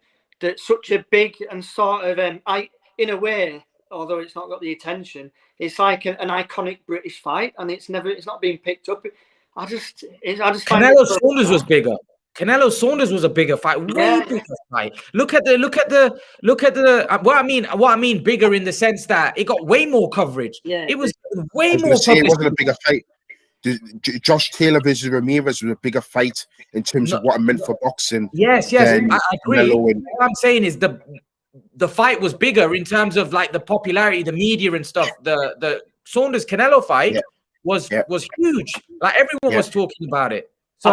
such a big and sort of in a way, although it's not got the attention, it's like an iconic British fight, and it's not being picked up. I just Canelo Saunders was bigger. Canelo Saunders was a bigger fight, way bigger fight. Look at the. What I mean, bigger in the sense that it got way more coverage. Yeah, it was way more. It wasn't a bigger fight. Josh Taylor versus Ramirez was a bigger fight in terms of what it meant for boxing. Yes, I agree. What I'm saying is the fight was bigger in terms of like the popularity, the media and stuff. The Saunders Canelo fight was huge. Like everyone was talking about it. So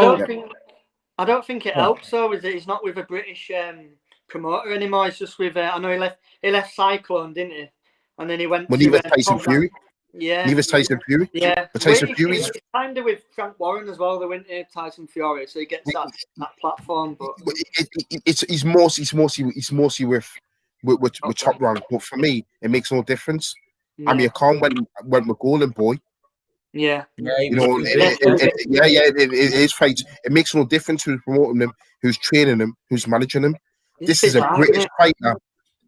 I don't think it helps though. He's not with a British promoter anymore. It's just with I know he left Cyclone, didn't he? And then he went. Well, he was Tyson Fury. Yeah, he was Tyson Fury. Yeah, but Tyson Fury's kind of with Frank Warren as well. They went to Tyson Fury, so he gets that platform. But he's mostly with Top Rank. But for me, it makes no difference. Amir Khan went with Golden Boy. Yeah, you know, his fights. It makes no difference who's promoting them, who's training them, who's managing them. This is a British fighter.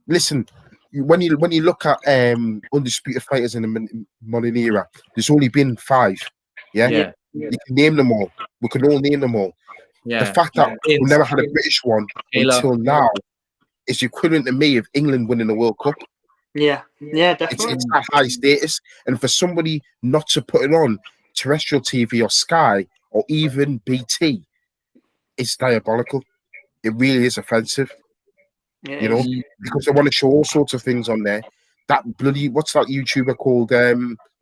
Listen, when you look at undisputed fighters in the modern era, there's only been 5. Yeah. You can name them all. We can all name them all. Yeah. The fact that we never had a British one until now is equivalent to me of England winning the World Cup. Yeah, definitely. It's that high status, and for somebody not to put it on terrestrial TV or Sky or even BT, it's diabolical. It really is offensive. Yeah, you know, because they want to show all sorts of things on there. That bloody what's that YouTuber called?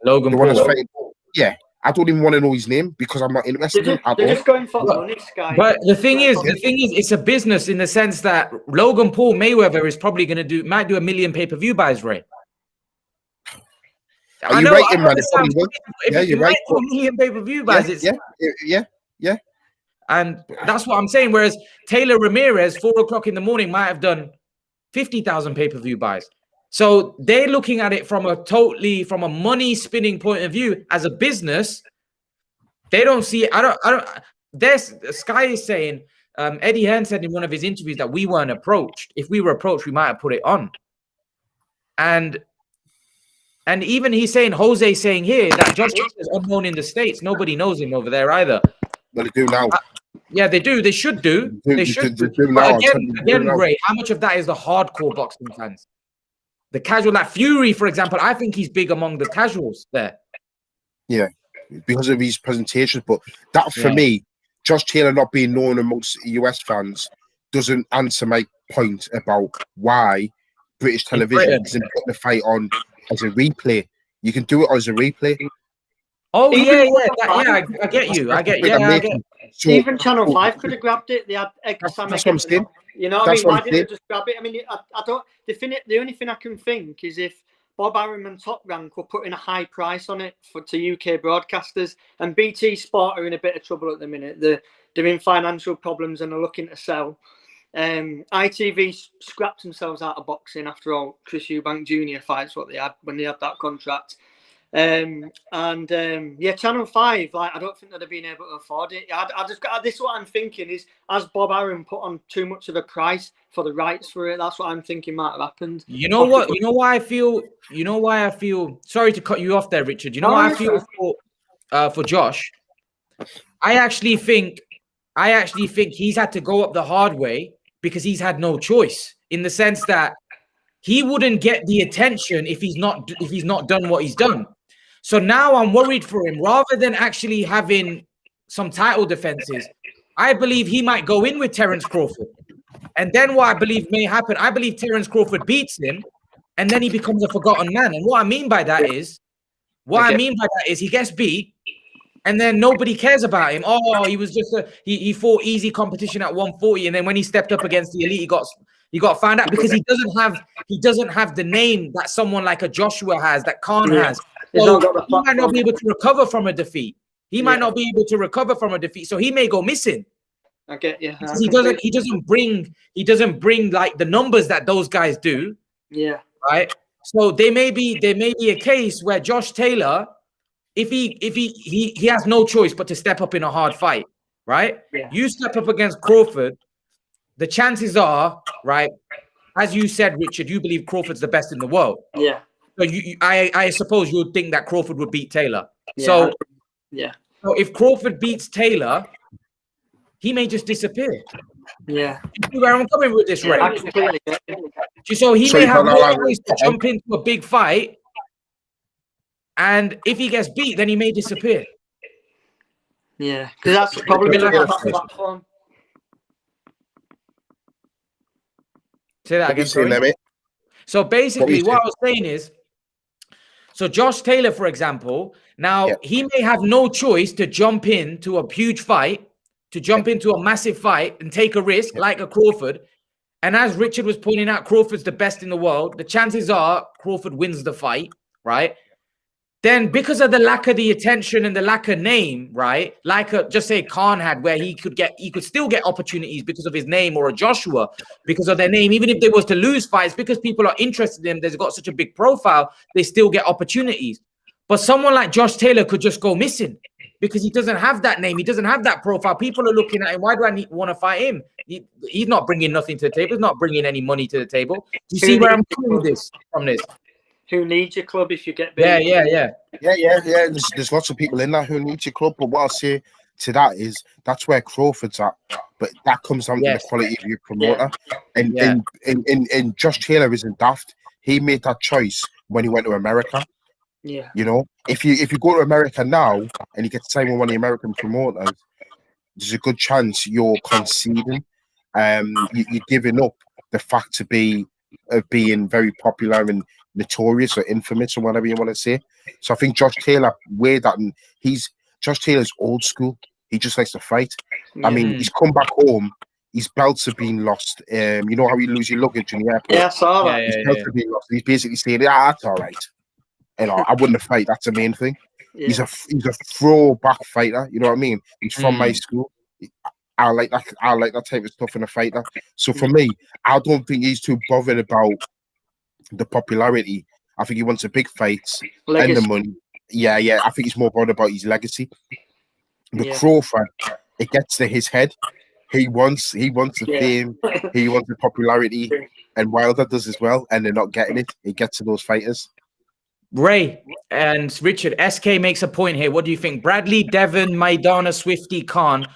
Logan Paul. Yeah, I don't even want to know his name because I'm not interested in it at all. They're just going for money, Sky. But the thing is, it's a business in the sense that Logan Paul Mayweather is probably going to might do 1 million pay-per-view buys, Ray. You're right, man. You're right. 1 million pay-per-view buys. Yeah. And that's what I'm saying. Whereas Taylor Ramirez, 4 o'clock in the morning, might have done 50,000 pay-per-view buys. So they're looking at it from a money spinning point of view as a business. They don't see it. Sky is saying, Eddie Hearn said in one of his interviews that we weren't approached. If we were approached, we might have put it on. And even he's saying, Jose saying here that Josh is unknown in the States. Nobody knows him over there either. But they do now. Yeah, they do. They should do. They should do. Now. But again, Ray, how much of that is the hardcore boxing fans? The casual, like Fury, for example, I think he's big among the casuals there. Yeah, because of his presentations. But that, for me, Josh Taylor not being known amongst US fans doesn't answer my point about why British television isn't putting the fight on as a replay. You can do it as a replay. Oh, I get you. I get So, even Channel 5 could have grabbed it. They had that's what I'm saying. You know what I mean? Why didn't they just grab it? I mean, I don't. The only thing I can think is if Bob Arum and Top Rank were putting a high price on it to UK broadcasters, and BT Sport are in a bit of trouble at the minute. They're in financial problems and are looking to sell. ITV scrapped themselves out of boxing after all. Chris Eubank Jr. fights what they had when they had that contract. Channel 5, like I don't think they'd have been able to afford it. This is what I'm thinking is, has Bob Arum put on too much of a price for the rights for it? That's what I'm thinking might have happened. You know what? You know why I feel sorry to cut you off there, Richard. You know why I feel for Josh? I actually think he's had to go up the hard way because he's had no choice, in the sense that he wouldn't get the attention if he's not done what he's done. So now I'm worried for him. Rather than actually having some title defenses, I believe he might go in with Terence Crawford. And then what I believe may happen, I believe Terence Crawford beats him, and then he becomes a forgotten man. And what I mean by that is he gets beat, and then nobody cares about him. Oh, he was just he fought easy competition at 140, and then when he stepped up against the elite, he got found out because he doesn't have the name that someone like a Joshua has, that Khan has. So he might not be able to recover from a defeat. He might not be able to recover from a defeat, so he may go missing. I get you. He doesn't bring like the numbers that those guys do. Yeah. Right. So there may be a case where Josh Taylor, if he has no choice but to step up in a hard fight, right? Yeah. You step up against Crawford, the chances are, right, as you said, Richard, you believe Crawford's the best in the world. Yeah. So I suppose you would think that Crawford would beat Taylor. Yeah. So if Crawford beats Taylor, he may just disappear. Yeah. You see where I'm coming with this, Ray? Yeah, so he may have no choice to jump into a big fight, and if he gets beat, then he may disappear. Yeah, because that's probably that platform. Say that again. So basically, what I was saying is, so Josh Taylor, for example, now he may have no choice to jump into a huge fight, to jump into a massive fight and take a risk like a Crawford. And as Richard was pointing out, Crawford's the best in the world. The chances are Crawford wins the fight, right? Then because of the lack of the attention and the lack of name, right? Like just say Khan had, where he could still get opportunities because of his name, or a Joshua because of their name. Even if they was to lose fights, because people are interested in him, they've got such a big profile, they still get opportunities. But someone like Josh Taylor could just go missing because he doesn't have that name. He doesn't have that profile. People are looking at him. Why do I want to fight him? He's not bringing nothing to the table. He's not bringing any money to the table. Do you see where I'm coming with from this? Who needs your club if you get big? Yeah. There's lots of people in there who need your club. But what I'll say to that is that's where Crawford's at. But that comes down to the quality of your promoter. And Josh Taylor isn't daft. He made that choice when he went to America. Yeah. You know, if you go to America now and you get signed with one of the American promoters, there's a good chance you're conceding. You're giving up the fact of being very popular and notorious or infamous or whatever you want to say. So I think Josh Taylor weighed that, and Josh Taylor's old school. He just likes to fight. I mean, he's come back home. His belts have been lost. You know how you lose your luggage in the airport? Yeah, I saw that. His belts have been lost. He's basically saying, that's all right. You know, I wouldn't fight. That's the main thing. Yeah. He's a throwback fighter. You know what I mean? He's from my school. I like that type of stuff in a fighter. So for me, I don't think he's too bothered about the popularity. I think he wants a big fights and the money. Yeah. I think he's more bothered about his legacy. But Crawford, it gets to his head. He wants the fame, he wants the popularity, and Wilder does as well, and they're not getting it. It gets to those fighters. Ray and Richard, SK makes a point here. What do you think? Bradley, Devon, Maidana, Swifty, Khan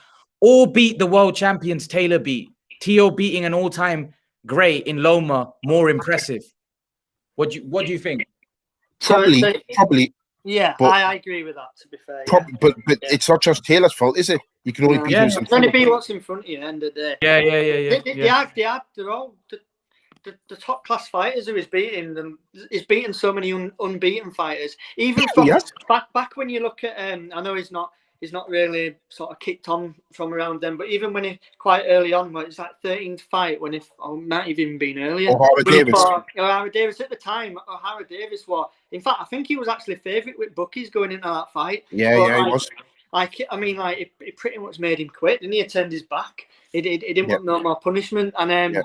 all beat the world champions Taylor beat. Tio beating an all-time great in Loma, more impressive. What do you think? Probably. Yeah, I agree with that, to be fair. But it's not just Taylor's fault, is it? You can only beat who's in front of you. Only beat what's in front of you at the end of the day. Yeah. They're all the top class fighters who is beating them. Is beating so many unbeaten fighters. Even from back when you look at, I know he's not really sort of kicked on from around them, but even when he quite early on, when it's like 13th fight, when might have even been earlier. O'Hara Davis at the time. O'Hara Davis was, in fact, I think he was actually favourite with bookies going into that fight. Yeah, he was. It pretty much made him quit, didn't he? He turned his back. He didn't want no more punishment, and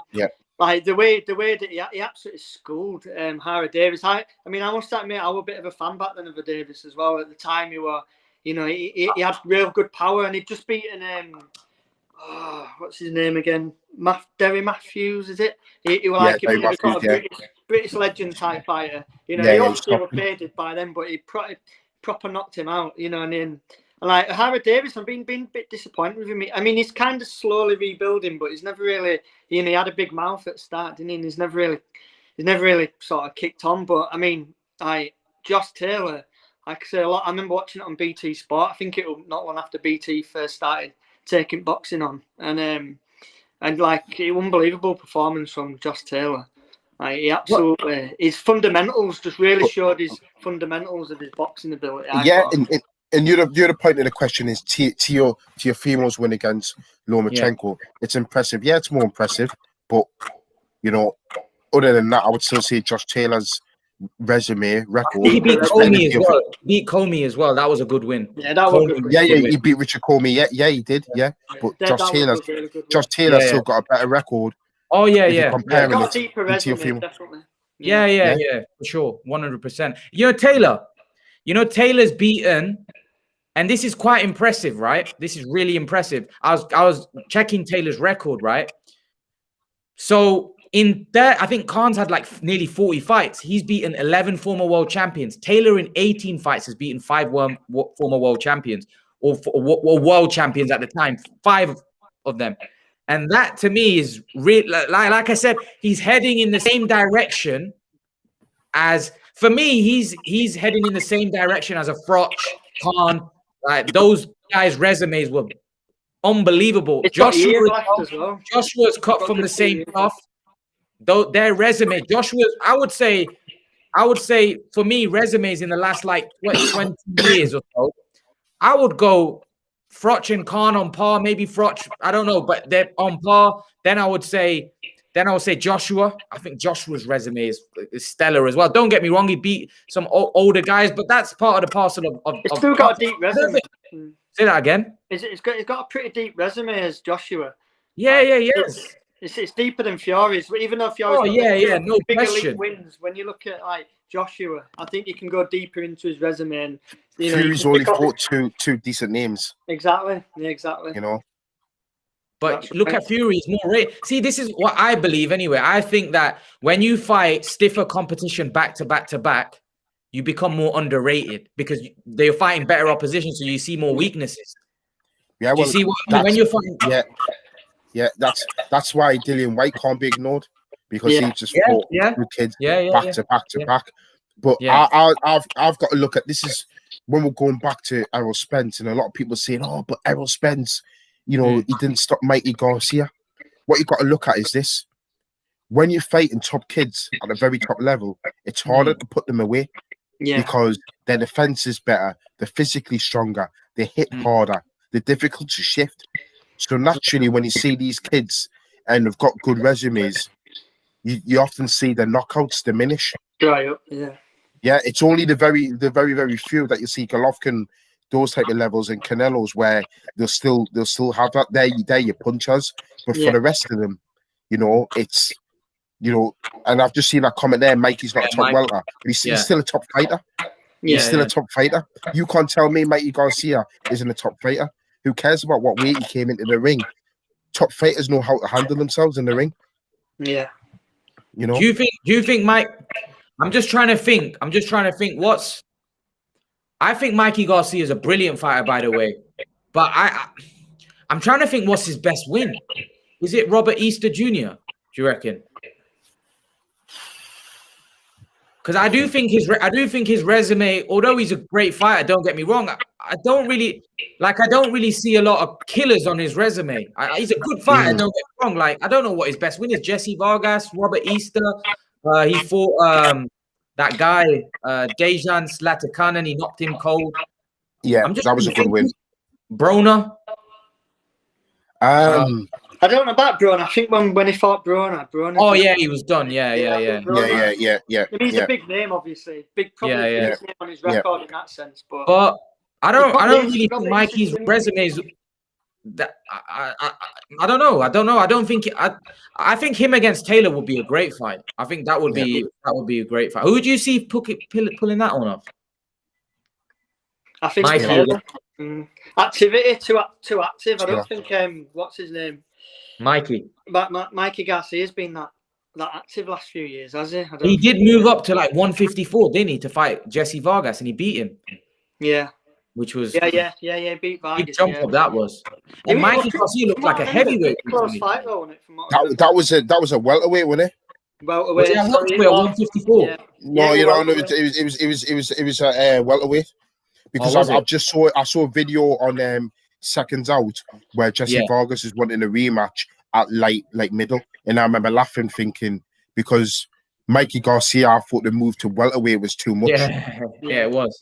like the way that he absolutely schooled O'Hara Davis. I must admit, I was a bit of a fan back then of Davis as well. At the time, he had real good power, and he'd just beaten what's his name again? Derry Matthews, is it? He was like a British legend type fighter. He obviously was faded by them, but he proper knocked him out. And like O'Hara Davis, I've been a bit disappointed with him. I mean, he's kind of slowly rebuilding, but he's never really. He had a big mouth at the start, didn't he? And he's never really sort of kicked on. But I mean, Josh Taylor. Like I say a lot, I remember watching it on BT Sport. I think it was not long after BT first started taking boxing on, and like unbelievable performance from Josh Taylor. Like he absolutely, his fundamentals just really showed his fundamentals of his boxing ability. And the other point of the question is Teofimo's win against Lomachenko. It's impressive. Yeah, it's more impressive, but other than that, I would still say Josh Taylor's resume record. He beat Comey as well. That was a good win. Yeah, that was good. Yeah, he beat Richard Comey. Yeah, he did. Yeah, but Josh Taylor still got a better record. Oh yeah. Got a deeper resume, definitely. Yeah, for sure, 100%. Taylor's beaten, and this is quite impressive, right? This is really impressive. I was checking Taylor's record, right? So in that, I think Khan's had like nearly 40 fights. He's beaten 11 former world champions. Taylor in 18 fights has beaten 5 former world champions or world champions at the time, 5 of them. And that to me is really, like I said, he's heading in the same direction as, for me, he's heading in the same direction as a Froch, Khan. Like those guys' resumes were unbelievable. Joshua's cut from the same cloth. Though their resume, Joshua's, I would say for me, resumes in the last like 20 years or so, I would go Froch and Khan on par, maybe Froch, I don't know, but they're on par. Then I would say Joshua. I think Joshua's resume is stellar as well. Don't get me wrong, he beat some older guys, but that's part of the parcel of it's still got a deep resume. Say that again. It's got a pretty deep resume as Joshua. Yes. It's deeper than Fury's, even though Fury's no big question. elite wins. When you look at like Joshua, I think you can go deeper into his resume. And Fury's only fought two decent names. Exactly. But look at Fury, he's more rare. See, this is what I believe anyway. I think that when you fight stiffer competition back to back to back, you become more underrated because they're fighting better opposition, so you see more weaknesses. Yeah, you see when you're fighting. Yeah, that's why Dillian White can't be ignored because he just fought with kids back to back. But I've got to look at this is when we're going back to Errol Spence, and a lot of people saying, "Oh, but Errol Spence, he didn't stop Mikey Garcia." What you got to look at is this: when you're fighting top kids at a very top level, it's harder to put them away because their defense is better, they're physically stronger, they hit harder, they're difficult to shift. So naturally, when you see these kids and they've got good resumes, you often see their knockouts diminish. Yeah. Yeah, it's only the very few that you see Golovkin, those type of levels, and Canelo's where they'll still have that. They're your punchers, but for the rest of them, it's and I've just seen that comment there. Mikey's not a top welter, but he's still a top fighter. He's still a top fighter. You can't tell me Mikey Garcia isn't a top fighter. Who cares about what weight he came into the ring? top fighters know how to handle themselves in the ring. Yeah. You know. Do you think Mike? I'm just trying to think. I think Mikey Garcia is a brilliant fighter, by the way. But I'm trying to think what's his best win. Is it Robert Easter Jr.? Do you reckon? Because I do think his resume, although he's a great fighter, don't get me wrong, I don't really see a lot of killers on his resume. He's a good fighter, don't get me wrong. Like, I don't know what his best win is. Jesse Vargas, Robert Easter. He fought that guy, Dejan Slatakan, and he knocked him cold. Yeah, that was a good win. Broner. I don't know about Broner. I think when he fought Broner. Oh yeah, he was done. Yeah. He's a big name, obviously. Probably biggest name on his record in that sense. But I don't really think Mikey's resume is that. I don't know. I don't think. I think him against Taylor would be a great fight. I think that would be a great fight. Who would you see pulling that one off? I think Taylor. Activity too active. I don't think what's his name? Mikey. But Mikey Garcia's been that active last few years, has he? He did move up to like 154, didn't he, to fight Jesse Vargas, and he beat him. Yeah. Which was beat Vargas. Big jump up that was. And Mikey Garcia looked like a heavyweight. Close fight though, wasn't it? That was a welterweight, wasn't it? Welterweight. Was it 154? Yeah. No, you know, it was a welterweight. Because I saw a video on Seconds Out where Jesse Vargas is wanting a rematch at light middle, and I remember laughing, thinking because Mikey Garcia, I thought the move to welterweight was too much. Yeah, it was.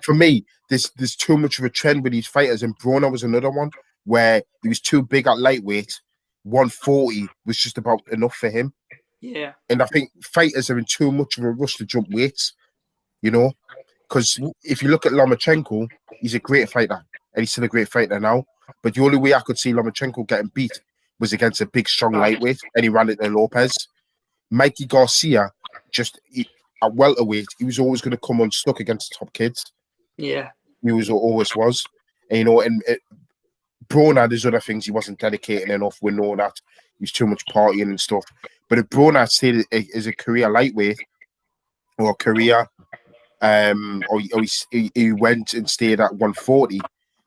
For me, there's too much of a trend with these fighters, and Broner was another one where he was too big at lightweight. 140 was just about enough for him. Yeah, and I think fighters are in too much of a rush to jump weights. You know. Because if you look at Lomachenko, he's a great fighter, and he's still a great fighter now. But the only way I could see Lomachenko getting beat was against a big, strong lightweight, and he ran it to Lopez. Mikey Garcia, at welterweight, he was always going to come unstuck against the top kids. Yeah. He always was. And, you know, Broner, there's other things he wasn't dedicated enough. We know that. He was too much partying and stuff. But if Broner stayed as a career lightweight or a career... or he went and stayed at 140,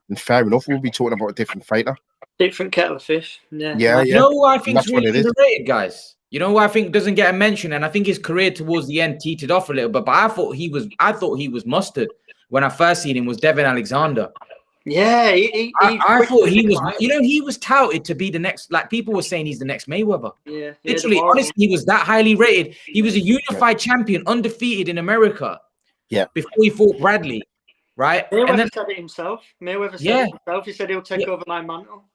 and fair enough, we'll be talking about a different fighter. Different kettle of fish. Yeah. You know who I think is really underrated, guys? You know who I think doesn't get a mention, and I think his career towards the end teetered off a little bit, but I thought he was mustard when I first seen him, was Devin Alexander. Yeah, I thought he was, you know, he was touted to be the next, like people were saying he's the next Mayweather. Yeah. Literally, honestly, he was that highly rated. He was a unified champion, undefeated in America. Yeah. Before he fought Bradley, right? Mayweather said it himself. Mayweather said it himself. He said he'll take over my mantle.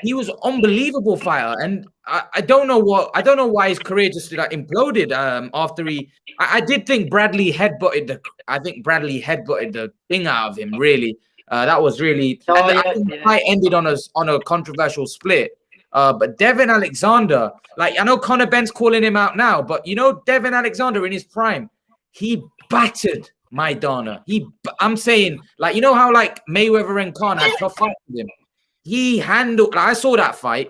He was an unbelievable fighter, and I don't know why his career just like imploded after he. I did think Bradley headbutted the thing out of him. Really, that was really. I think the fight ended on a controversial split. But Devin Alexander, like I know Conor Ben's calling him out now, but you know Devin Alexander in his prime, he battered Maidana. I'm saying, like, you know how like Mayweather and Khan had tough fights with him. He handled. Like, I saw that fight.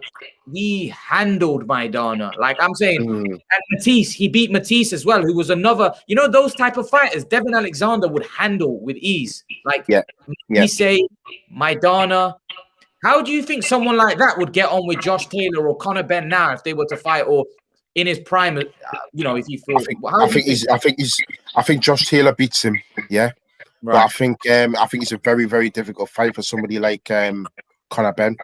He handled Maidana. Like I'm saying, and Matisse, he beat Matisse as well, who was another. You know those type of fighters. Devin Alexander would handle with ease. Like Matisse, Maidana. How do you think someone like that would get on with Josh Taylor or Conor Ben now if they were to fight, or in his prime, you know, if he fought? I think Josh Taylor beats him. Yeah, right. But I think it's a very, very difficult fight for somebody like Conor Ben.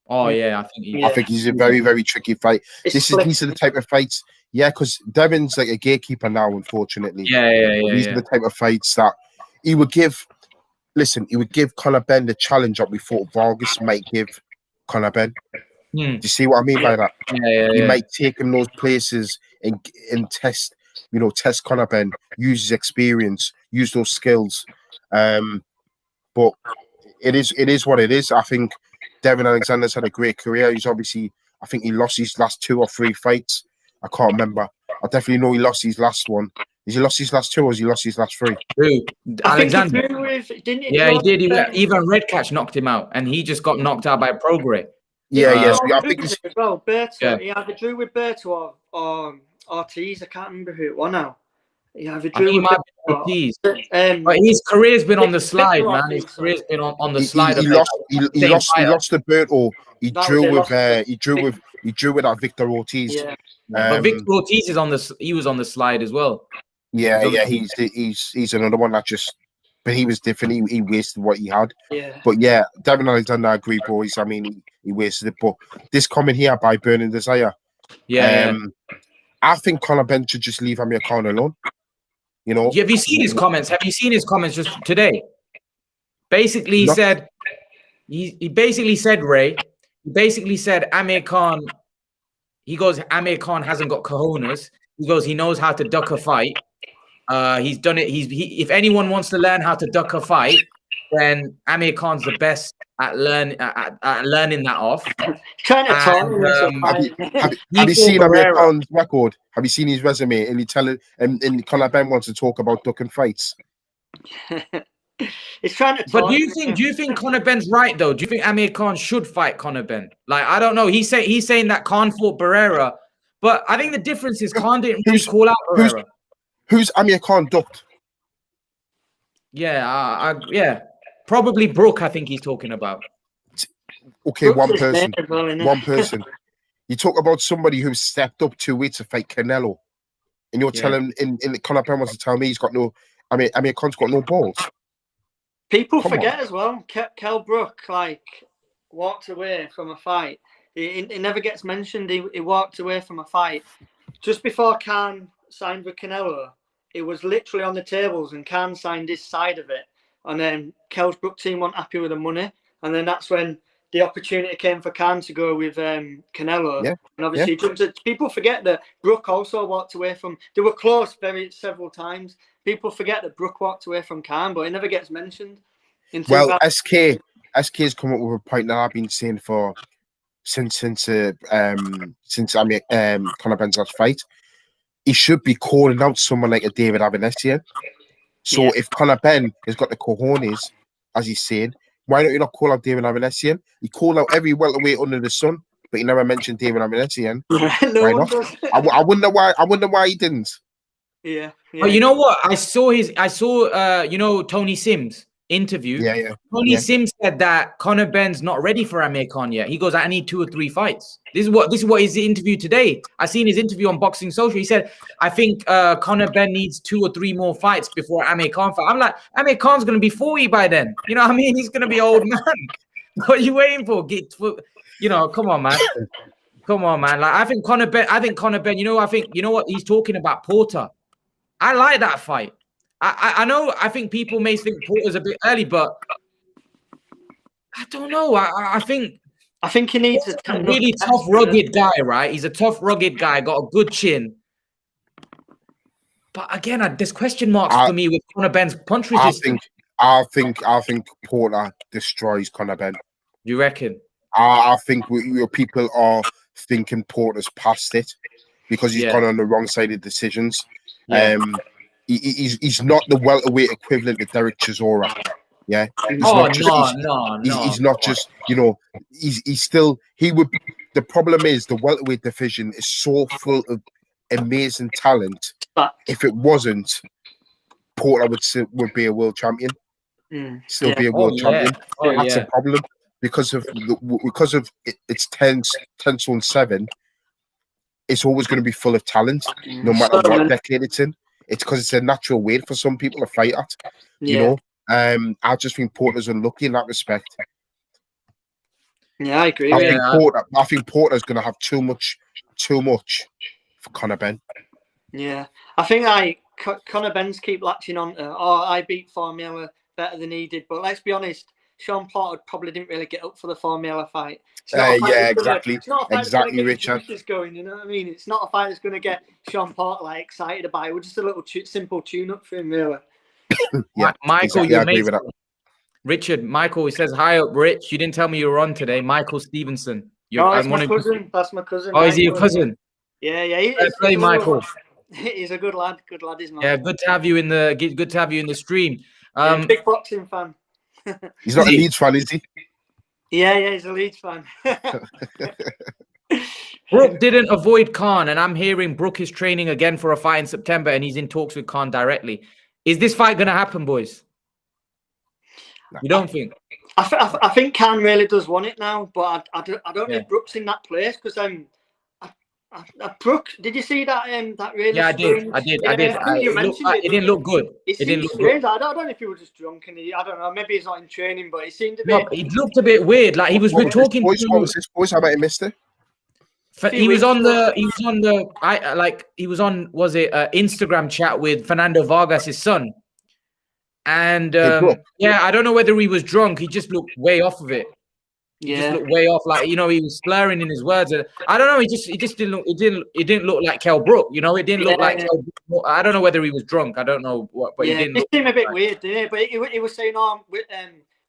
Oh yeah, I think he's a very, very tricky fight. These are the type of fights. Yeah, because Devin's like a gatekeeper now, unfortunately. Yeah. These are the type of fights that he would give. Listen, he would give Conor Ben the challenge that we thought Vargas might give Conor Ben. Do you see what I mean by that? Yeah. He might take him those places and test, test Conor Ben, use his experience, use those skills. But it is what it is. I think Devin Alexander's had a great career. He's obviously, I think he lost his last 2 or 3 fights. I can't remember. I definitely know he lost his last one. Has he lost his last 2 or has he lost his last 3? Alexander. He did. Even Red Catch knocked him out, and he just got knocked out by Prograis. Yeah. So I I think it's, as well. Berto, Yeah. he either drew with Berto or Ortiz. I can't remember who it was now. He either I think drew he with might be Ortiz. Berto. But his career's been on the slide, Victor man. Ortiz, His career's been on the he slide. lost to Berto. He That was drew it, with lost he drew with that Victor Ortiz. Yeah. But Victor Ortiz is on the. He was on the slide as well. Yeah. He's another one that just. But he was different. He wasted what he had. Yeah. But yeah, Devin Alexander, I agree, boys. I mean, he wasted it. But this comment here by Burning Desire. Yeah. I think Conor Benn should just leave Amir Khan alone. You know. Have you seen his comments? Have you seen his comments just today? Basically, he said. He basically said, Ray. He basically said Amir Khan. He goes, Amir Khan hasn't got cojones. He goes, he knows how to duck a fight. He's done it. If anyone wants to learn how to duck a fight, then Amir Khan's the best at learning that off. Trying to talk. Have you seen Amir Khan's record? Have you seen his resume? And he telling and Conor Benn wants to talk about ducking fights. He's trying to. But do you think Conor Benn's right though? Do you think Amir Khan should fight Conor Benn? Like, I don't know. He's saying that Khan fought Barrera, but I think the difference is Khan didn't really call out Barrera. Who's Amir Khan ducked? Yeah, yeah, probably Brooke. I think he's talking about. Okay, one person. You talk about somebody who stepped up 2 weeks to fight Canelo, and you're telling in Conor Benn wants to tell me he's got no. I mean, Amir Khan's got no balls. People forget as well. Kell Brook walked away from a fight. He never gets mentioned. He walked away from a fight just before Khan signed with Canelo. It was literally on the tables, and Khan signed his side of it. And then Kell Brook team weren't happy with the money, and then that's when the opportunity came for Khan to go with Canelo. Yeah. And obviously, people forget that Brook also walked away from. They were close several times. People forget that Brook walked away from Khan, but it never gets mentioned. Well, SK's come up with a point that I've been saying for since Conor Benn's last fight. He should be calling out someone like a David Avanesian. So if Conor Benn has got the cojones, as he's saying, why don't you not call out David Avanesian? He called out every welterweight under the sun, but he never mentioned David Avanesian. Why not? I wonder why. I wonder why he didn't. Yeah. But you know what? I saw Tony Sims interview. Yeah. Tony Sims said that Conor Benn's not ready for Amir Khan yet. He goes, I need 2 or 3 fights. This is what his interview today. I seen his interview on Boxing Social. He said, I think Conor Benn needs 2 or 3 more fights before Amir Khan fight. I'm like, Amir Khan's gonna be 40 by then. You know what I mean? He's gonna be old man. What are you waiting for? Come on, man. Come on, man. Like, I think Conor Benn, you know what he's talking about, Porter. I like that fight. I know. I think people may think Porter's a bit early, but I don't know. I think he needs a really tough, rugged guy, right? He's a tough, rugged guy. Got a good chin. But again, there's question marks for me with Conor Benn's punch resistance. I think Porter destroys Conor Benn. You reckon? I think people are thinking Porter's past it because he's gone on the wrong side of decisions. Yeah. He's not the welterweight equivalent of Derek Chisora. Yeah. He's not just, he's still, the problem is the welterweight division is so full of amazing talent. But if it wasn't, Porter would be a world champion. Still be a world champion. That's a problem because of it's 10-7. It's always going to be full of talent, no matter what decade it's in. It's because it's a natural weight for some people to fight at. You know, I just think Porter's unlucky in that respect. Yeah, I agree. I think Porter's going to have too much for Conor Benn. Yeah, I think Conor Benn's keep latching on to, I beat Formella better than he did. But let's be honest, Sean Porter probably didn't really get up for the Formella fight. Exactly, Richard. Going, you know what I mean? It's not a fight that's going to get Sean Porter excited about it. We're just a little simple tune-up for him, really. Michael, Richard, Michael, he says, hi up, Rich. You didn't tell me you were on today. Michael Stevenson. That's my cousin. That's my cousin. Oh, is he your cousin? Yeah. Play Michael. He's a good lad. Good lad, isn't he? Yeah, good to have you in the stream. Big boxing fan. He's not a Leeds fan, is he? Yeah, he's a Leeds fan. Brook didn't avoid Khan, and I'm hearing Brook is training again for a fight in September, and he's in talks with Khan directly. Is this fight going to happen, boys? You don't think? I think Khan really does want it now, but I don't know if Brook's in that place because Brook, did you see that that really? Yeah, I did. It didn't look good. It didn't look good. I don't know if he was just drunk and I don't know. Maybe he's not in training, but he seemed a bit. No, it looked a bit weird. Like he was talking. What was this, boys? How about he missed it? He was on Instagram chat with Fernando Vargas' son, and I don't know whether he was drunk. He just looked way off of it. He just looked way off, like he was slurring in his words. I don't know. He just didn't look. It didn't look like Kell Brook. It didn't look like. Kell Brook. I don't know whether he was drunk. I don't know what, but he didn't. It seemed a bit weird, didn't it? But he was saying,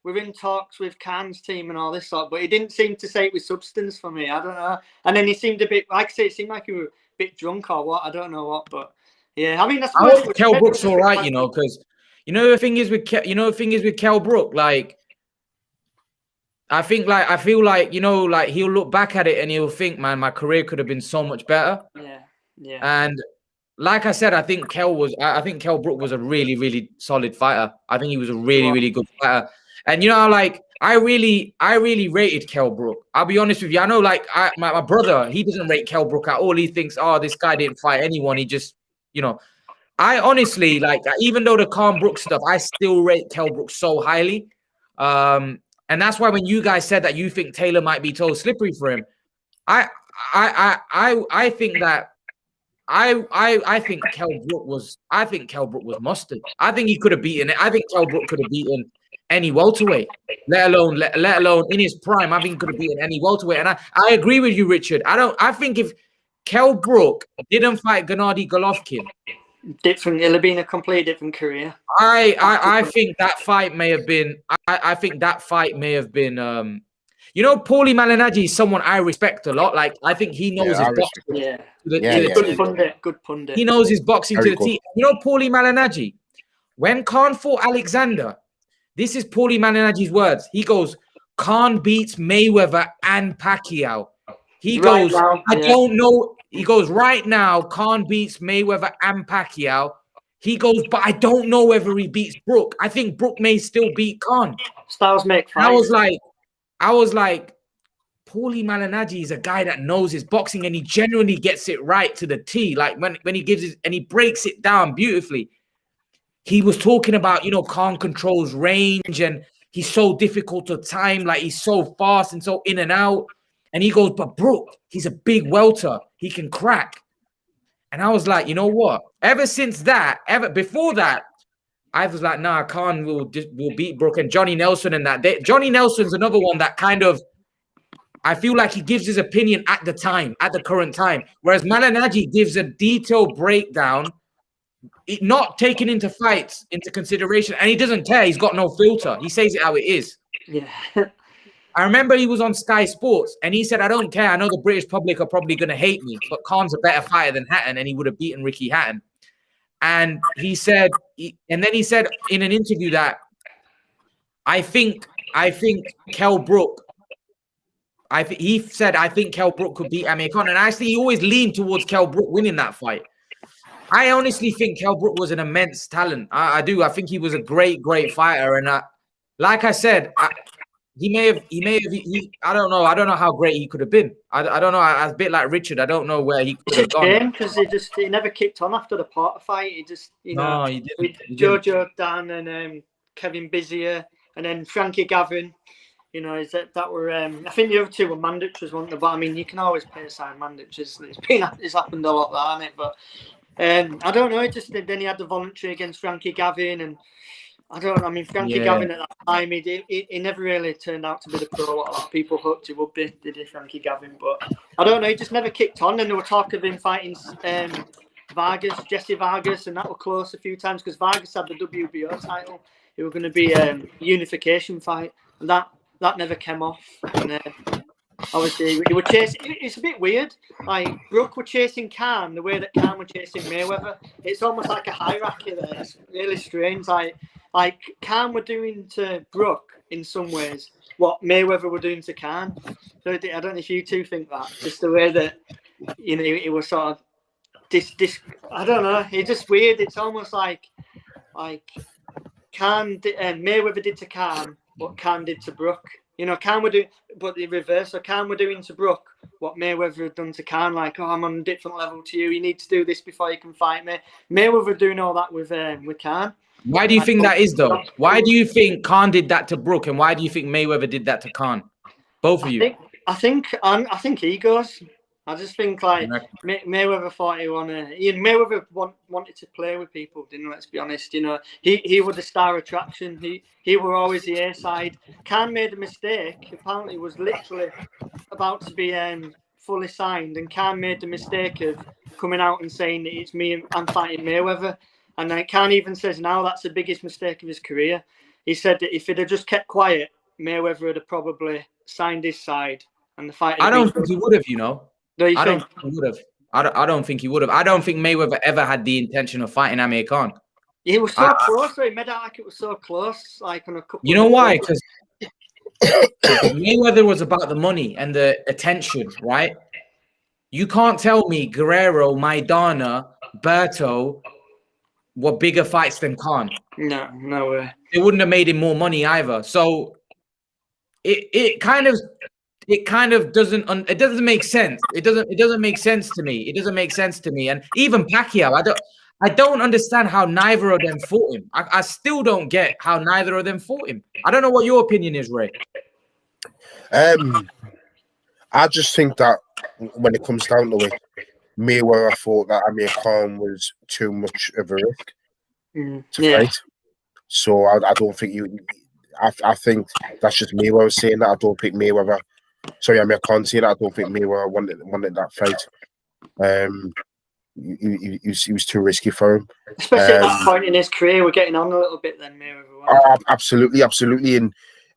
we're in talks with Khan's team and all this sort, but he didn't seem to say it with substance for me. I don't know. And then he seemed a bit, like I say, it seemed like he was a bit drunk or what. I don't know what, but yeah. I mean, that's. I hope Kell Brook's all right, because the thing is with Kell Brook, like. I feel like he'll look back at it and he'll think, man, my career could have been so much better. Yeah. And like I said, I think Kell Brook was a really, really solid fighter. I think he was a really, really good fighter. And I really rated Kell Brook. I'll be honest with you. I know, my brother, he doesn't rate Kell Brook at all. He thinks, this guy didn't fight anyone. He just, I honestly, even though the Khan Brook stuff, I still rate Kell Brook so highly. And that's why when you guys said that you think Taylor might be too slippery for him, I think that I think Kell Brook was mustard. I think he could have beaten it. I think Kell Brook could have beaten any welterweight, let alone in his prime. I think he could have beaten any welterweight. And I agree with you, Richard. I think if Kell Brook didn't fight Gennady Golovkin, it'll have been a completely different career. I think that fight may have been. I think that fight may have been. Paulie Malignaggi is someone I respect a lot. Like I think he knows his boxing. Good pundit. He knows his boxing to the teeth. Paulie Malignaggi, when Khan fought Alexander, this is Paulie Malignaggi's words. He goes, "Khan beats Mayweather and Pacquiao." He goes, I don't know. He goes, right now, Khan beats Mayweather and Pacquiao. He goes, but I don't know whether he beats Brook. I think Brook may still beat Khan. Styles make fights. I was like, Paulie Malignaggi is a guy that knows his boxing and he genuinely gets it right to the T. Like when he gives it and he breaks it down beautifully. He was talking about, Khan controls range and he's so difficult to time. Like he's so fast and so in and out. And he goes, but Brook, he's a big welter. He can crack. And I was like, you know what? Before that, I was like, nah, Khan will beat Brook. And Johnny Nelson and that. Johnny Nelson's another one that kind of, I feel like he gives his opinion at the current time. Whereas Malignaggi gives a detailed breakdown, not taking into fights into consideration. And he doesn't care. He's got no filter. He says it how it is. Yeah. I remember he was on Sky Sports and he said, I don't care. I know the British public are probably going to hate me, but Khan's a better fighter than Hatton and he would have beaten Ricky Hatton. And he said in an interview that I think Kell Brook, I think Kell Brook could beat Amir Khan. And actually, he always leaned towards Kell Brook winning that fight. I honestly think Kell Brook was an immense talent. I do. I think he was a great fighter. And like I said, He may have. I don't know. I don't know how great he could have been. I don't know. I was a bit like Richard. I don't know where he could have gone. Because he never kicked on after the Porter fight. He just, he didn't. With Jojo Dan and Kevin Bizier and then Frankie Gavin. That were. I think the other two were mandatories, weren't they? But I mean, you can always pay aside mandatories. It's happened a lot, that, hasn't it? But I don't know. Then he had the voluntary against Frankie Gavin and. I don't know. I mean, Frankie Gavin at that time, he never really turned out to be the pro what a lot of people hoped he would be, did he, Frankie Gavin? But I don't know. He just never kicked on. And there were talk of him fighting Jesse Vargas, and that were close a few times because Vargas had the WBO title. It was going to be a unification fight, and that never came off. And obviously, he were chasing. It's a bit weird. Like Brook were chasing Khan the way that Khan were chasing Mayweather. It's almost like a hierarchy there. It's really strange. Like Khan were doing to Brook in some ways what Mayweather were doing to Khan. So I don't know if you two think that. Just the way that, you know, it was sort of this. I don't know. It's just weird. It's almost like Khan Mayweather did to Khan what Khan did to Brook. You know, Khan would do, but the reverse. So Khan were doing to Brook what Mayweather had done to Khan. Like, oh, I'm on a different level to you. You need to do this before you can fight me. Mayweather doing all that with Khan. Why do you think that is, though? Why do you think Khan did that to Brook, and why do you think Mayweather did that to Khan? Both of you. I think egos. I just think like Mayweather thought he wanted. Mayweather wanted to play with people, didn't? Let's be honest. You know, he was the star attraction. He were always the A side. Khan made a mistake. Apparently, was literally about to be fully signed, and Khan made the mistake of coming out and saying that it's me. I'm fighting Mayweather. And then Khan even says now that's the biggest mistake of his career. He said that if he'd have just kept quiet, Mayweather would have probably signed his side and the fight. I don't think he would have, you know. I don't think he would have. I don't think he would have. I don't think Mayweather ever had the intention of fighting Amir Khan. He was so close. He made it like it was so close. Like on a couple. You know why? Because Mayweather was about the money and the attention, right? You can't tell me Guerrero, Maidana, Berto were bigger fights than Khan. No way. It wouldn't have made him more money either. So it kind of doesn't make sense. It doesn't make sense to me. It doesn't make sense to me. And even Pacquiao, I don't understand how neither of them fought him. I still don't get how neither of them fought him. I don't know what your opinion is, Ray. I just think that when it comes down to it, Mayweather thought that Amir Khan was too much of a risk to fight. So I don't think I think that's just Mayweather saying that. I don't think Amir Khan saying that. I don't think Mayweather wanted that fight. He was too risky for him. Especially at that point in his career, we're getting on a little bit then, Mayweather. Absolutely. And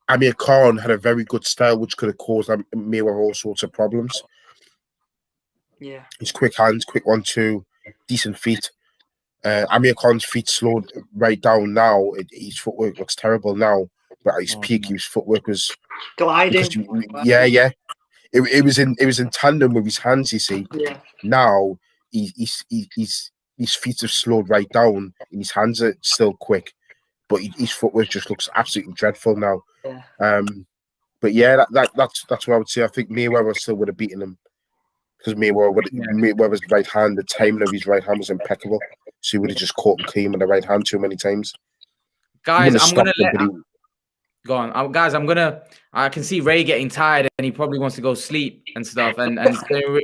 Amir Khan had a very good style, which could have caused Mayweather all sorts of problems. Yeah, his quick hands, quick 1-2, decent feet. Amir Khan's feet slowed right down now. His footwork looks terrible now, but at his peak, his footwork was gliding. It was in tandem with his hands. You see, now his feet have slowed right down, and his hands are still quick, but his footwork just looks absolutely dreadful now. But yeah, that's what I would say. I think Mayweather still would have beaten him. Because Mayweather's right hand, the timing of his right hand was impeccable. So he would have just caught him clean with the right hand too many times. Guys, go on. Guys, I can see Ray getting tired and he probably wants to go sleep and stuff. And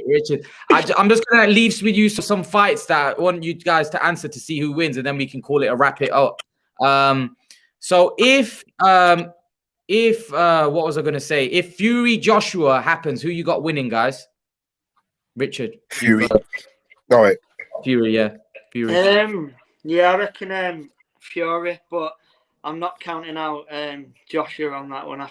Richard, I'm just going to leave with you some fights that I want you guys to answer to see who wins, and then we can call it a wrap it up. So if what was I going to say? If Fury Joshua happens, who you got winning, guys? Richard. Fury. All right. Fury, yeah. Fury. I reckon Fury, but I'm not counting out Joshua on that one. I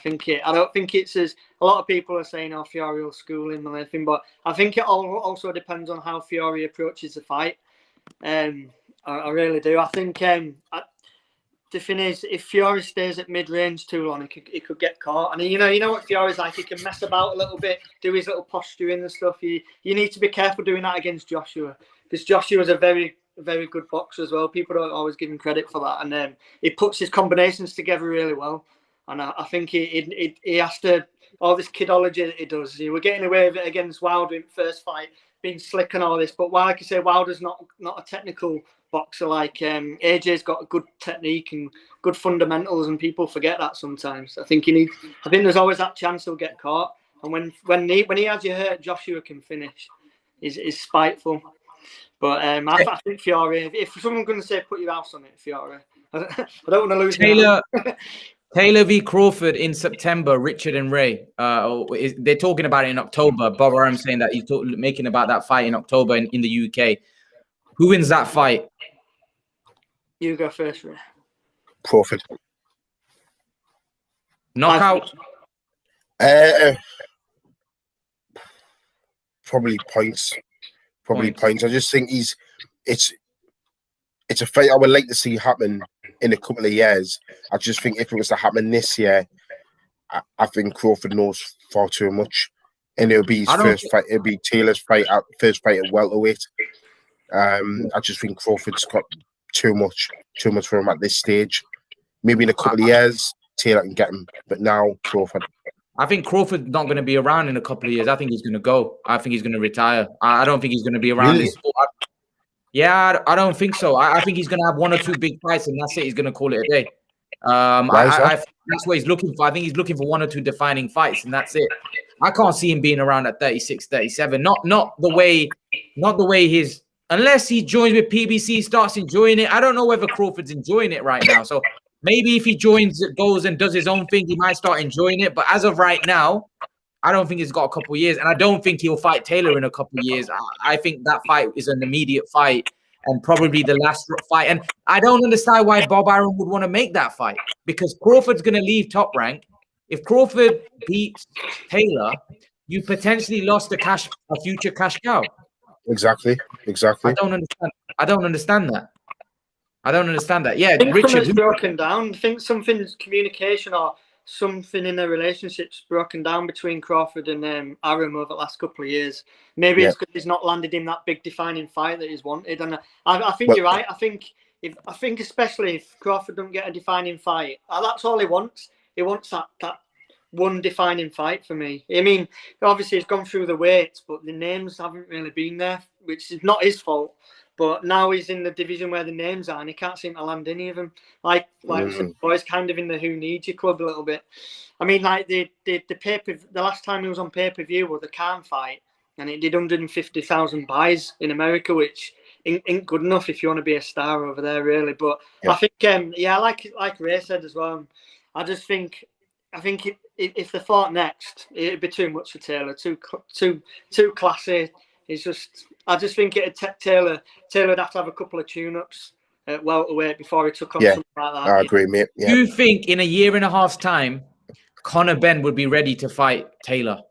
don't think it's as a lot of people are saying, oh, Fury will school him and everything, but I think it also depends on how Fury approaches the fight. I really do. I think the thing is, if Fury stays at mid-range too long, he could get caught. And you know what Fury's like, he can mess about a little bit, do his little posturing and stuff. You need to be careful doing that against Joshua, because Joshua's a very, very good boxer as well. People don't always give him credit for that. And he puts his combinations together really well. And I think he has to, all this kidology that he does, we're getting away with it against Wilder in first fight, being slick and all this. But like I say, Wilder's not a technical boxer. Like AJ's got a good technique and good fundamentals, and people forget that sometimes. I think there's always that chance he'll get caught. And when he has you hurt, Joshua can finish. Is spiteful. But I think Fury. If someone's going to say put your house on it, Fury. I don't want to lose. Taylor v. Crawford in September. Richard and Ray. They're talking about it in October. Bob Arum saying that he's making about that fight in October in the UK. Who wins that fight? You go first, Ray. Crawford. Knockout? Probably points. I just think it's a fight I would like to see happen in a couple of years. I just think if it was to happen this year, I think Crawford knows far too much, and it'll be his first fight. It'll be Taylor's first fight at welterweight. I just think Crawford's got too much for him at this stage. Maybe in a couple of years, Taylor can get him, but now Crawford. I think Crawford's not going to be around in a couple of years. I think he's going to go. I think he's going to retire. I don't think he's going to be around this sport. Yeah, I don't think so. I think he's going to have 1 or 2 big fights, and that's it. He's going to call it a day. That's what he's looking for. I think he's looking for 1 or 2 defining fights, and that's it. I can't see him being around at 36, 37. Not the way his. Unless he joins with PBC, starts enjoying it. I don't know whether Crawford's enjoying it right now. So maybe if he joins, goes and does his own thing, he might start enjoying it. But as of right now, I don't think he's got a couple of years. And I don't think he'll fight Taylor in a couple of years. I think that fight is an immediate fight and probably the last fight. And I don't understand why Bob Arum would want to make that fight, because Crawford's going to leave Top Rank. If Crawford beats Taylor, you potentially lost a future cash cow. Exactly. I don't understand that. Yeah, I think Richard. Broken down. I think something's communication or something in the relationship's broken down between Crawford and Arum over the last couple of years. Maybe it's because he's not landed in that big defining fight that he's wanted. And I think you're right. I think especially if Crawford don't get a defining fight, that's all he wants. He wants that one defining fight for me. I mean, obviously he's gone through the weights, but the names haven't really been there, which is not his fault. But now he's in the division where the names are, and he can't seem to land any of them. Like I said, boys, kind of in the who needs you club a little bit. I mean, like the last time he was on pay-per-view was the Khan fight, and it did 150,000 buys in America, which ain't good enough if you want to be a star over there, really. But I think, like Ray said as well, I think if they fought next, it'd be too much for Taylor. Too classy. I just think it'd take Taylor. Taylor would have to have a couple of tune-ups at welterweight before he took on something like that. I agree, mate. Yeah. Do you think in a year and a half's time, Conor Benn would be ready to fight Taylor?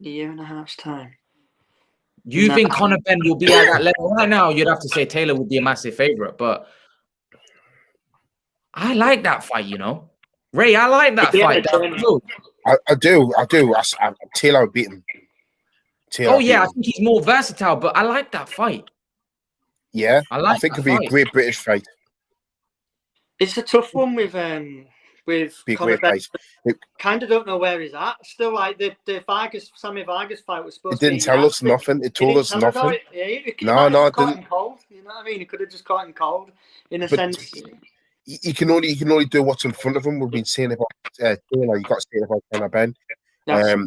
A year and a half's time. Do you think Conor Benn will be at that level? Right now, you'd have to say Taylor would be a massive favorite, but I like that fight, you know. Ray, I like that fight. I do. Taylor would beat him. I think he's more versatile, but I like that fight. Yeah, I think it'd be a great British fight. It's a tough one with Conor Benn. Kind of don't know where he's at. Still, like the Sammy Vargas fight was supposed to be. It didn't tell us nothing. It told us nothing. No, it didn't. Cold, you know what I mean? He could have just caught him cold in a sense. You can only do what's in front of him. We've been saying about Taylor. You got to say about Conor Benn.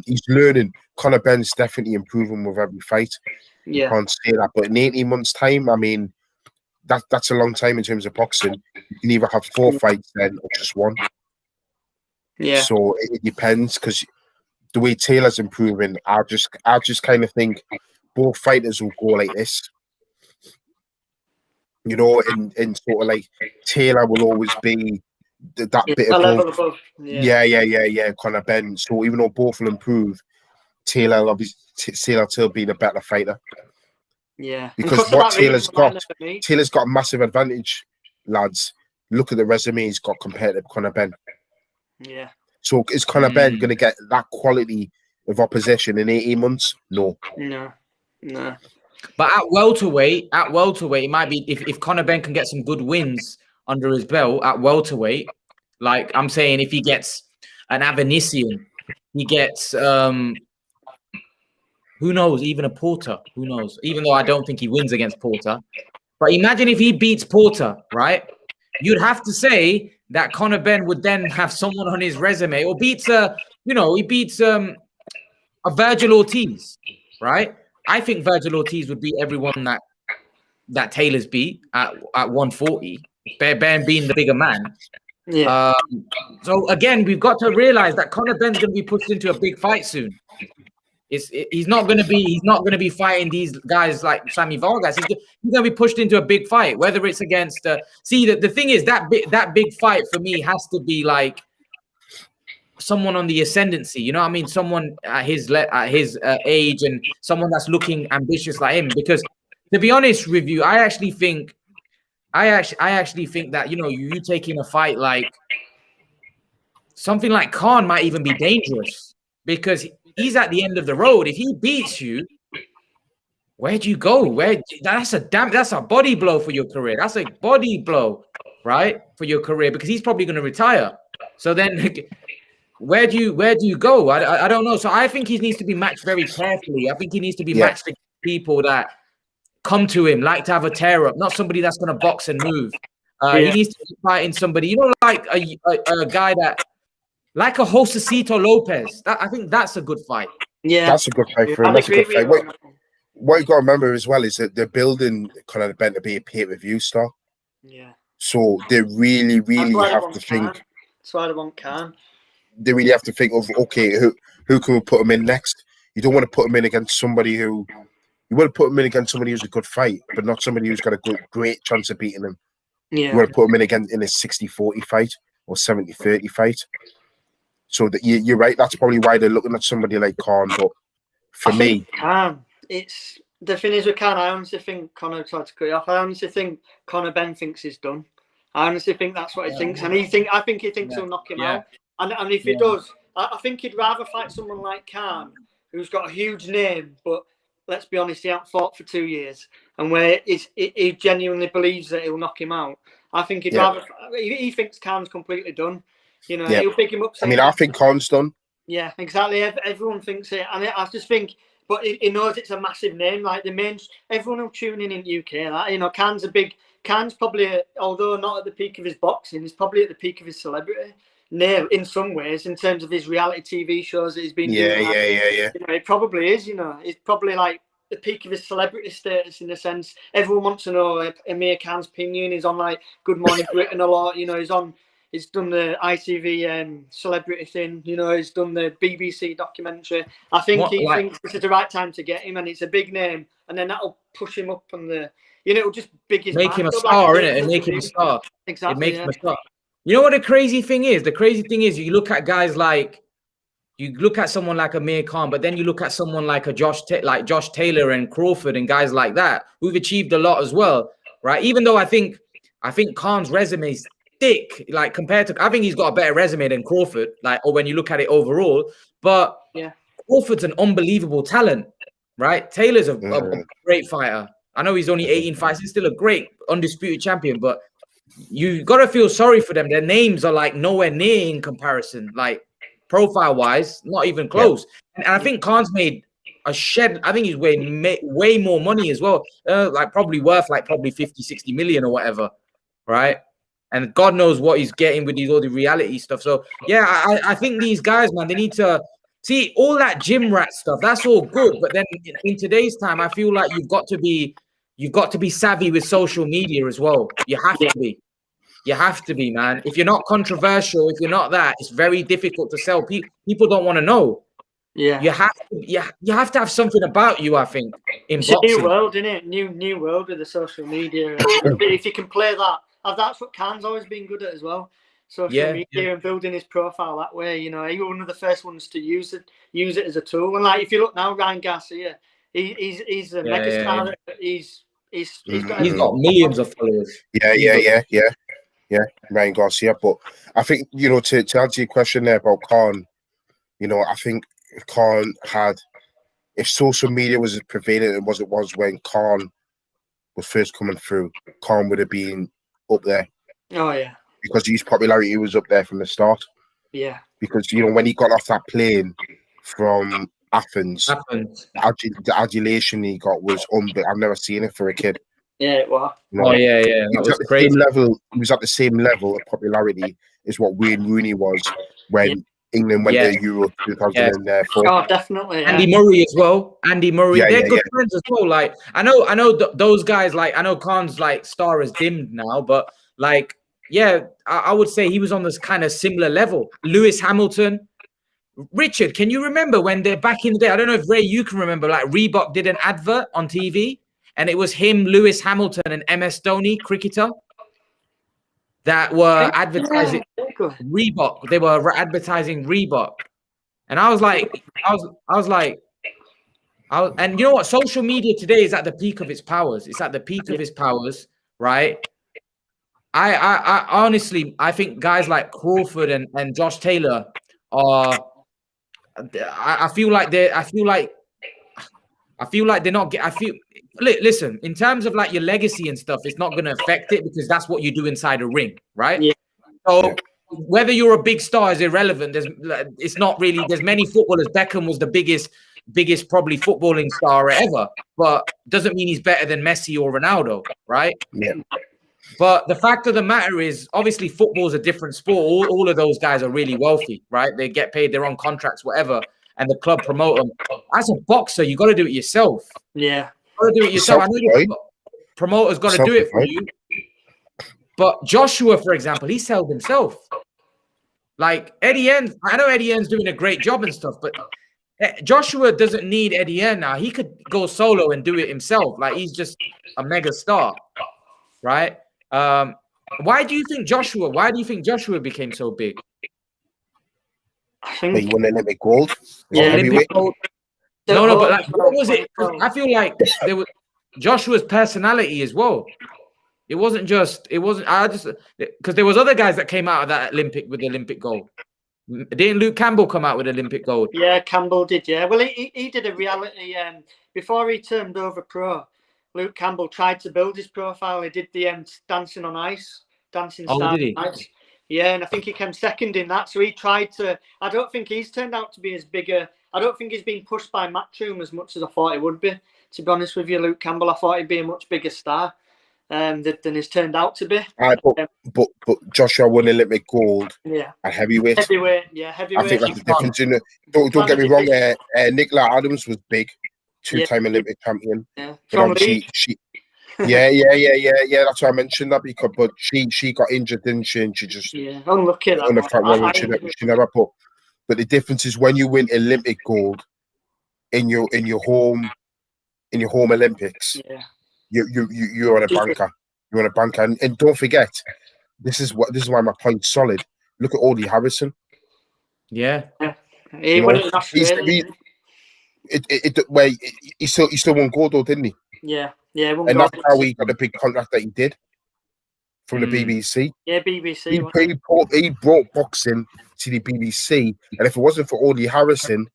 He's learning. Conor Benn's definitely improving with every fight. You can't say that, but in 18 months' time, I mean, that's a long time in terms of boxing. You can either have 4 fights then or just 1. Yeah. So it depends, because the way Taylor's improving, I just kind of think both fighters will go like this. You know, and sort of like Taylor will always be that bit above. Yeah. Conor Benn. So even though both will improve, Taylor still being a better fighter. Yeah. Because what Taylor's got a massive advantage, lads. Look at the resume he's got compared to Conor Benn. Yeah. So is Conor Benn going to get that quality of opposition in 18 months? No. But at welterweight, it might be if Conor Benn can get some good wins under his belt at welterweight. Like I'm saying, if he gets an Avanesian, he gets who knows, even a Porter. Who knows? Even though I don't think he wins against Porter. But imagine if he beats Porter, right? You'd have to say that Conor Benn would then have someone on his resume, or beats a Virgil Ortiz, right? I think Virgil Ortiz would beat everyone that Taylor's beat at 140. Ben being the bigger man. Yeah. So again, we've got to realize that Conor Benn's going to be pushed into a big fight soon. He's not going to be fighting these guys like Sammy Vargas. He's going to be pushed into a big fight, whether it's against. The thing is that big fight for me has to be like someone on the ascendancy. You know what I mean? Someone at his age and someone that's looking ambitious like him. Because to be honest with you, I actually think that you taking a fight like something like Khan might even be dangerous because he's at the end of the road. If he beats you, where do you go? That's a body blow for your career. That's a body blow, right, for your career, because he's probably going to retire. So then, where do you go? I don't know. So I think he needs to be matched very carefully. I think he needs to be matched against people that come to him, like to have a tear up, not somebody that's going to box and move. He needs to be fighting somebody, like a guy that, like a Josecito Lopez. I think that's a good fight. Yeah, that's a good fight for him. That's a good fight. What you got to remember as well is that they're building kind of event to be a pay-per-view star. Yeah. So they really, really have to think. That's why they want Khan. They really have to think of, okay, who can we put him in next? You don't want to put him in against somebody who. You want to put him in against somebody who's a good fight, but not somebody who's got a great chance of beating him. Yeah. You want to put him in again in a 60-40 fight or 70-30 fight. So that you're right. That's probably why they're looking at somebody like Khan. But for me, Khan, it's the thing is with Khan. I honestly think Conor tried to cut you off. I honestly think Conor Ben thinks he's done. I honestly think that's what he thinks, and I think he thinks he'll knock him out. And if he does, I think he'd rather fight someone like Khan, who's got a huge name, but let's be honest, he hasn't fought for 2 years, and where he genuinely believes that he'll knock him out. I think he'd rather. He thinks Khan's completely done. He'll pick him up. I mean, I think Khan's done. Yeah, exactly. Everyone thinks it, and I just think, but he knows it's a massive name. Like everyone will tune in UK. Like, Khan's probably, although not at the peak of his boxing, he's probably at the peak of his celebrity name in some ways, in terms of his reality TV shows that he's been doing. Yeah. It probably is. It's probably like the peak of his celebrity status, in a sense. Everyone wants to know Amir Khan's opinion. He's on like Good Morning Britain a lot. He's done the ITV celebrity thing. He's done the BBC documentary. I think he thinks this is the right time to get him, and it's a big name, and then that'll push him up on the. It'll just make him a star, innit? And make him a star. Exactly. It makes him a star. You know what the crazy thing is? The crazy thing is, you look at guys like, you look at someone like Amir Khan, but then you look at someone like Josh Taylor and Crawford and guys like that who've achieved a lot as well, right? Even though I think Khan's resume is thick, like compared to, I think he's got a better resume than Crawford, or when you look at it overall. But Crawford's an unbelievable talent, right? Taylor's a great fighter. I know he's only 18 fights. He's still a great undisputed champion, but you got to feel sorry for them. Their names are like nowhere near in comparison, like profile-wise, not even close. And I think Khan's made a shed. I think he's way more money as well, probably worth probably 50, 60 million or whatever, right? And God knows what he's getting with all the reality stuff. So, yeah, I think these guys, man, they need to see all that gym rat stuff. That's all good. But then in today's time, I feel like you've got to be savvy with social media as well. You have to be. You have to be, man. If you're not controversial, if you're not that, it's very difficult to sell. People don't want to know. Yeah. You have to have something about you, I think, in boxing. It's a new world, isn't it? New world with the social media. If you can play that, that's what Khan's always been good at as well. Social media and building his profile that way. He was one of the first ones to use it as a tool. And if you look now, Ryan Garcia, he's a megastar. He's got millions of followers. Yeah, Ryan Garcia. But I think, to answer your question there about Khan, I think Khan had, if social media was as prevalent as it was when Khan was first coming through, Khan would have been up there. Oh, yeah. Because his popularity was up there from the start. Yeah. Because, when he got off that plane from Athens. The adulation he got was unbelievable. I've never seen it for a kid. Yeah, it was. That was crazy. He was at the same level of popularity as what Wayne Rooney was when England went to Euro 2004. Oh, definitely. Yeah. Andy Murray as well. They're good friends as well. I know those guys. I know Khan's star is dimmed now, but I would say he was on this kind of similar level. Lewis Hamilton. Richard, can you remember when they're back in the day? I don't know if Ray, you can remember, Reebok did an advert on TV and it was him, Lewis Hamilton, and MS Dhoni, cricketer, that were advertising Reebok. They were advertising Reebok. And I was like, and you know what? Social media today is at the peak of its powers. It's at the peak of its powers, right? I honestly, I think guys like Crawford and Josh Taylor are. I feel like they're. I feel like they're not. Listen, in terms of like your legacy and stuff, it's not going to affect it because that's what you do inside a ring, right? Yeah. So whether you're a big star is irrelevant. It's not really. There's many footballers. Beckham was the biggest probably footballing star ever, but doesn't mean he's better than Messi or Ronaldo, right? Yeah. But the fact of the matter is, obviously, football's a different sport. All of those guys are really wealthy, right? They get paid, they're on contracts, whatever, and the club promote them. As a boxer, you got to do it yourself. Yeah. You got to do it yourself. I know the promoters got to do it for you. But Joshua, for example, he sold himself. Like Eddie Hearn, I know Eddie Hearn's doing a great job and stuff, but Joshua doesn't need Eddie Hearn now. He could go solo and do it himself. Like he's just a mega star, right? Why do you think Joshua became so big? I think He won Olympic gold. Yeah, Olympic gold. No, but like, what was it? I feel like there was Joshua's personality as well. It wasn't. I just because there was other guys that came out of that Olympic with the Olympic gold. Didn't Luke Campbell come out with Olympic gold? Yeah, Campbell did. Yeah, well, he did a reality before he turned over pro. Luke Campbell tried to build his profile. He did the dancing on ice, dancing star did he? on ice. Yeah, and I think he came second in that. So he tried to. I don't think he's turned out to be as big a. I don't think he's been pushed by Matchroom as much as I thought he would be. To be honest with you, Luke Campbell, I thought he'd be a much bigger star than he's turned out to be. But Joshua won Olympic gold. Yeah. At heavyweight. Heavyweight. I think that's the difference in it. Don't get me wrong. Nicola Adams was big, two-time Olympic champion. Yeah. But she yeah. That's why I mentioned that because, but she got injured, didn't she? And she just unlucky. on the front row. She never put. But the difference is when you win Olympic gold in your home Olympics. Yeah. You're on a banker. You're on a banker, and don't forget, this is why my point's solid. Look at Audie Harrison. Yeah. He won it in Australia. He still won gold though, didn't he? Yeah. And that's how he got the big contract that he did from the BBC. Yeah, BBC. He brought boxing to the BBC, and if it wasn't for Audie Harrison,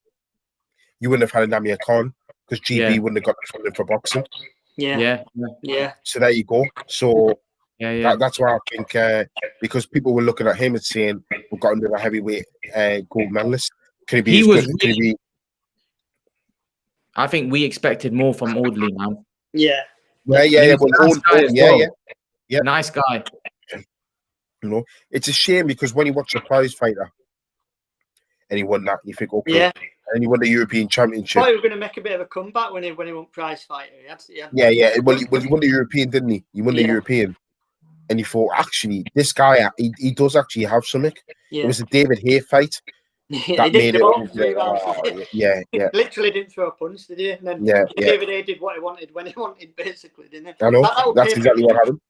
you wouldn't have had an Amir Khan because GB wouldn't have got the funding for boxing. Yeah. So there you go. So that's why I think because people were looking at him and saying we've got another heavyweight gold medalist. Can he be? I think we expected more from Audley, man. Yeah. Nice guy. You know, it's a shame because when you watch a prize fighter and he won that, you think, okay. Yeah. And he won the European Championship. I thought he was going to make a bit of a comeback when he won prize fighter. Yeah. Well, he won the European, didn't he? He won the European. And you thought, actually, this guy, he does actually have something. Yeah. It was a David Hay fight. That made it. Literally didn't throw a punch, did he? And then David Hay did what he wanted when he wanted, basically, didn't he? I know. That's exactly what happened.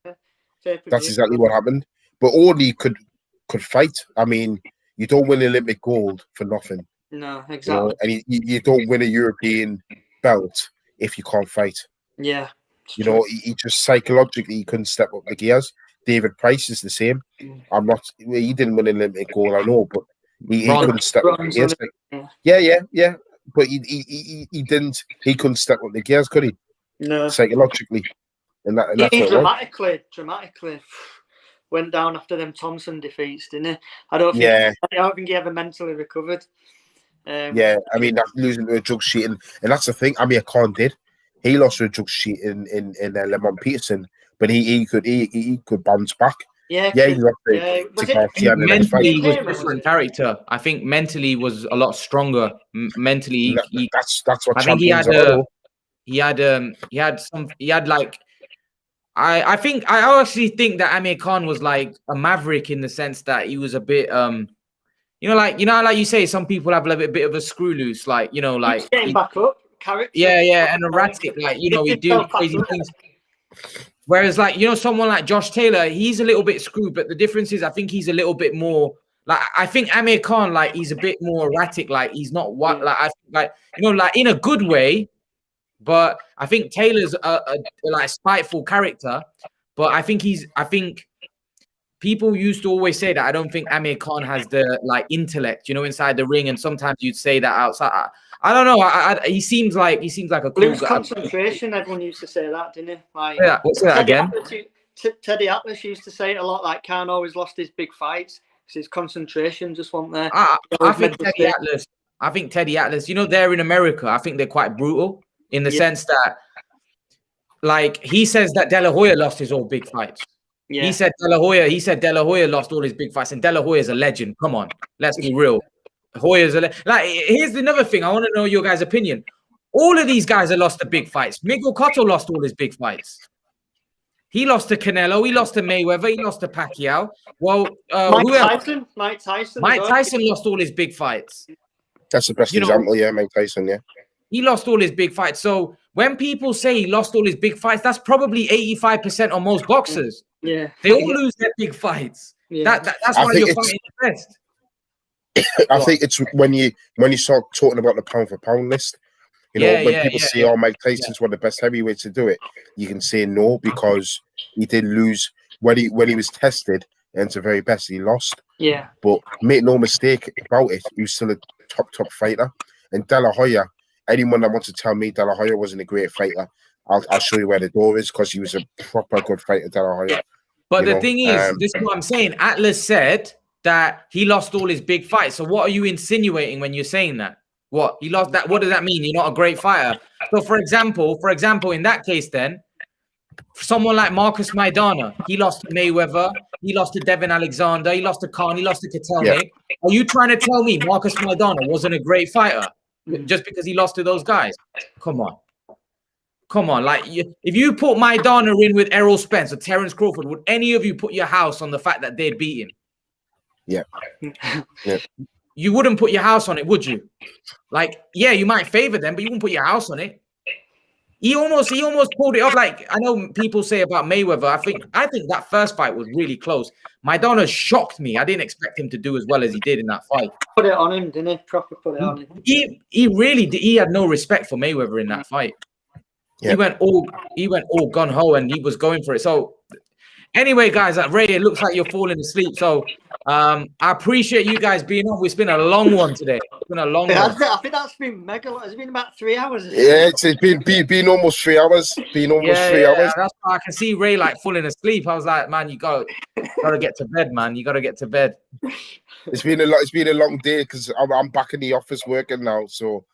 That's exactly what happened. But Audley could fight. I mean, you don't win Olympic gold for nothing. No, exactly. You know? And you don't win a European belt if you can't fight. Yeah. You know, he just psychologically he couldn't step up like he has. David Price is the same. He didn't win an Olympic gold, I know, but he couldn't step up like he has. Yeah. But he didn't. He couldn't step up like he has, could he? No. Psychologically, and that's he what dramatically went down after them Thompson defeats, didn't he? I don't think he ever mentally recovered. I mean, that losing to a drug sheet, and that's the thing. Amir Khan did. He lost to a drug sheet in Lemon Peterson, but he could bounce back. Mentally was a different character. I think mentally was a lot stronger. Mentally, that's what I think he had like. I actually think that Amir Khan was like a maverick in the sense that he was a bit like you say, some people have like a bit of a screw loose, like like getting back up, character. Yeah, and erratic, like he do crazy things. Whereas like someone like Josh Taylor, he's a little bit screwed, but the difference is I think he's a little bit more like I think Amir Khan like he's a bit more erratic, like he's not like in a good way. But I think Taylor's a like spiteful character, but I think people used to always say that I don't think Amir Khan has the like intellect, inside the ring, and sometimes you'd say that outside. I don't know. He seems like a cool Lose guy. concentration. Everyone used to say that, didn't he? Like, what's that again? Teddy Atlas used to say it a lot. Like, Khan always lost his big fights because his concentration just wasn't there. I think Teddy Atlas. I think Teddy Atlas. They're in America. I think they're quite brutal in the sense that, like, he says that De La Hoya lost his all big fights. Yeah. He said De La Hoya lost all his big fights, and De La Hoya's a legend. Come on, let's be real. Hoya's like. Here's another thing. I want to know your guys' opinion. All of these guys have lost the big fights. Miguel Cotto lost all his big fights. He lost to Canelo. He lost to Mayweather. He lost to Pacquiao. Well, Mike Tyson. Mike Tyson lost all his big fights. That's the best example, Mike Tyson, yeah. He lost all his big fights. So when people say he lost all his big fights, that's probably 85% on most boxers. Yeah. They all lose their big fights. Yeah. That's why you're fighting the best. I think it's when you start talking about the pound for pound list. When people say, "Oh, Mike Tyson's one of the best heavyweights to do it," you can say no because he did lose when he was tested, and it's the very best he lost. Yeah, but make no mistake about it, he was still a top fighter. And De La Hoya, anyone that wants to tell me De La Hoya wasn't a great fighter, I'll show you where the door is because he was a proper good fighter, De La Hoya. But the thing is, this is what I'm saying. Atlas said that he lost all his big fights. So what are you insinuating when you're saying that? What he lost that? What does that mean? You're not a great fighter. So, for example, in that case, then someone like Marcus Maidana, he lost to Mayweather, he lost to Devin Alexander, he lost to Khan, he lost to Katelnik. Yeah. Are you trying to tell me Marcus Maidana wasn't a great fighter just because he lost to those guys? Come on. Like, if you put Maidana in with Errol Spence or Terence Crawford, would any of you put your house on the fact that they'd beat him? Yeah. You wouldn't put your house on it, would you? Like, yeah, you might favor them, but you wouldn't put your house on it. He almost pulled it off. Like, I know people say about Mayweather. I think that first fight was really close. Maidana shocked me. I didn't expect him to do as well as he did in that fight. Put it on him, didn't he? Proper put it on him. He really did. He had no respect for Mayweather in that fight. Yep. He went all gun ho, and he was going for it. So anyway, guys, Ray, it looks like you're falling asleep. So I appreciate you guys being on. It's been a long one today. It's been a long one. I think that's been mega. It's been about 3 hours. Yeah, it's been almost 3 hours. Been almost 3 hours. That's why I can see Ray like falling asleep. I was like, man, you gotta get to bed, man. You gotta get to bed. It's been a long day because I'm back in the office working now. So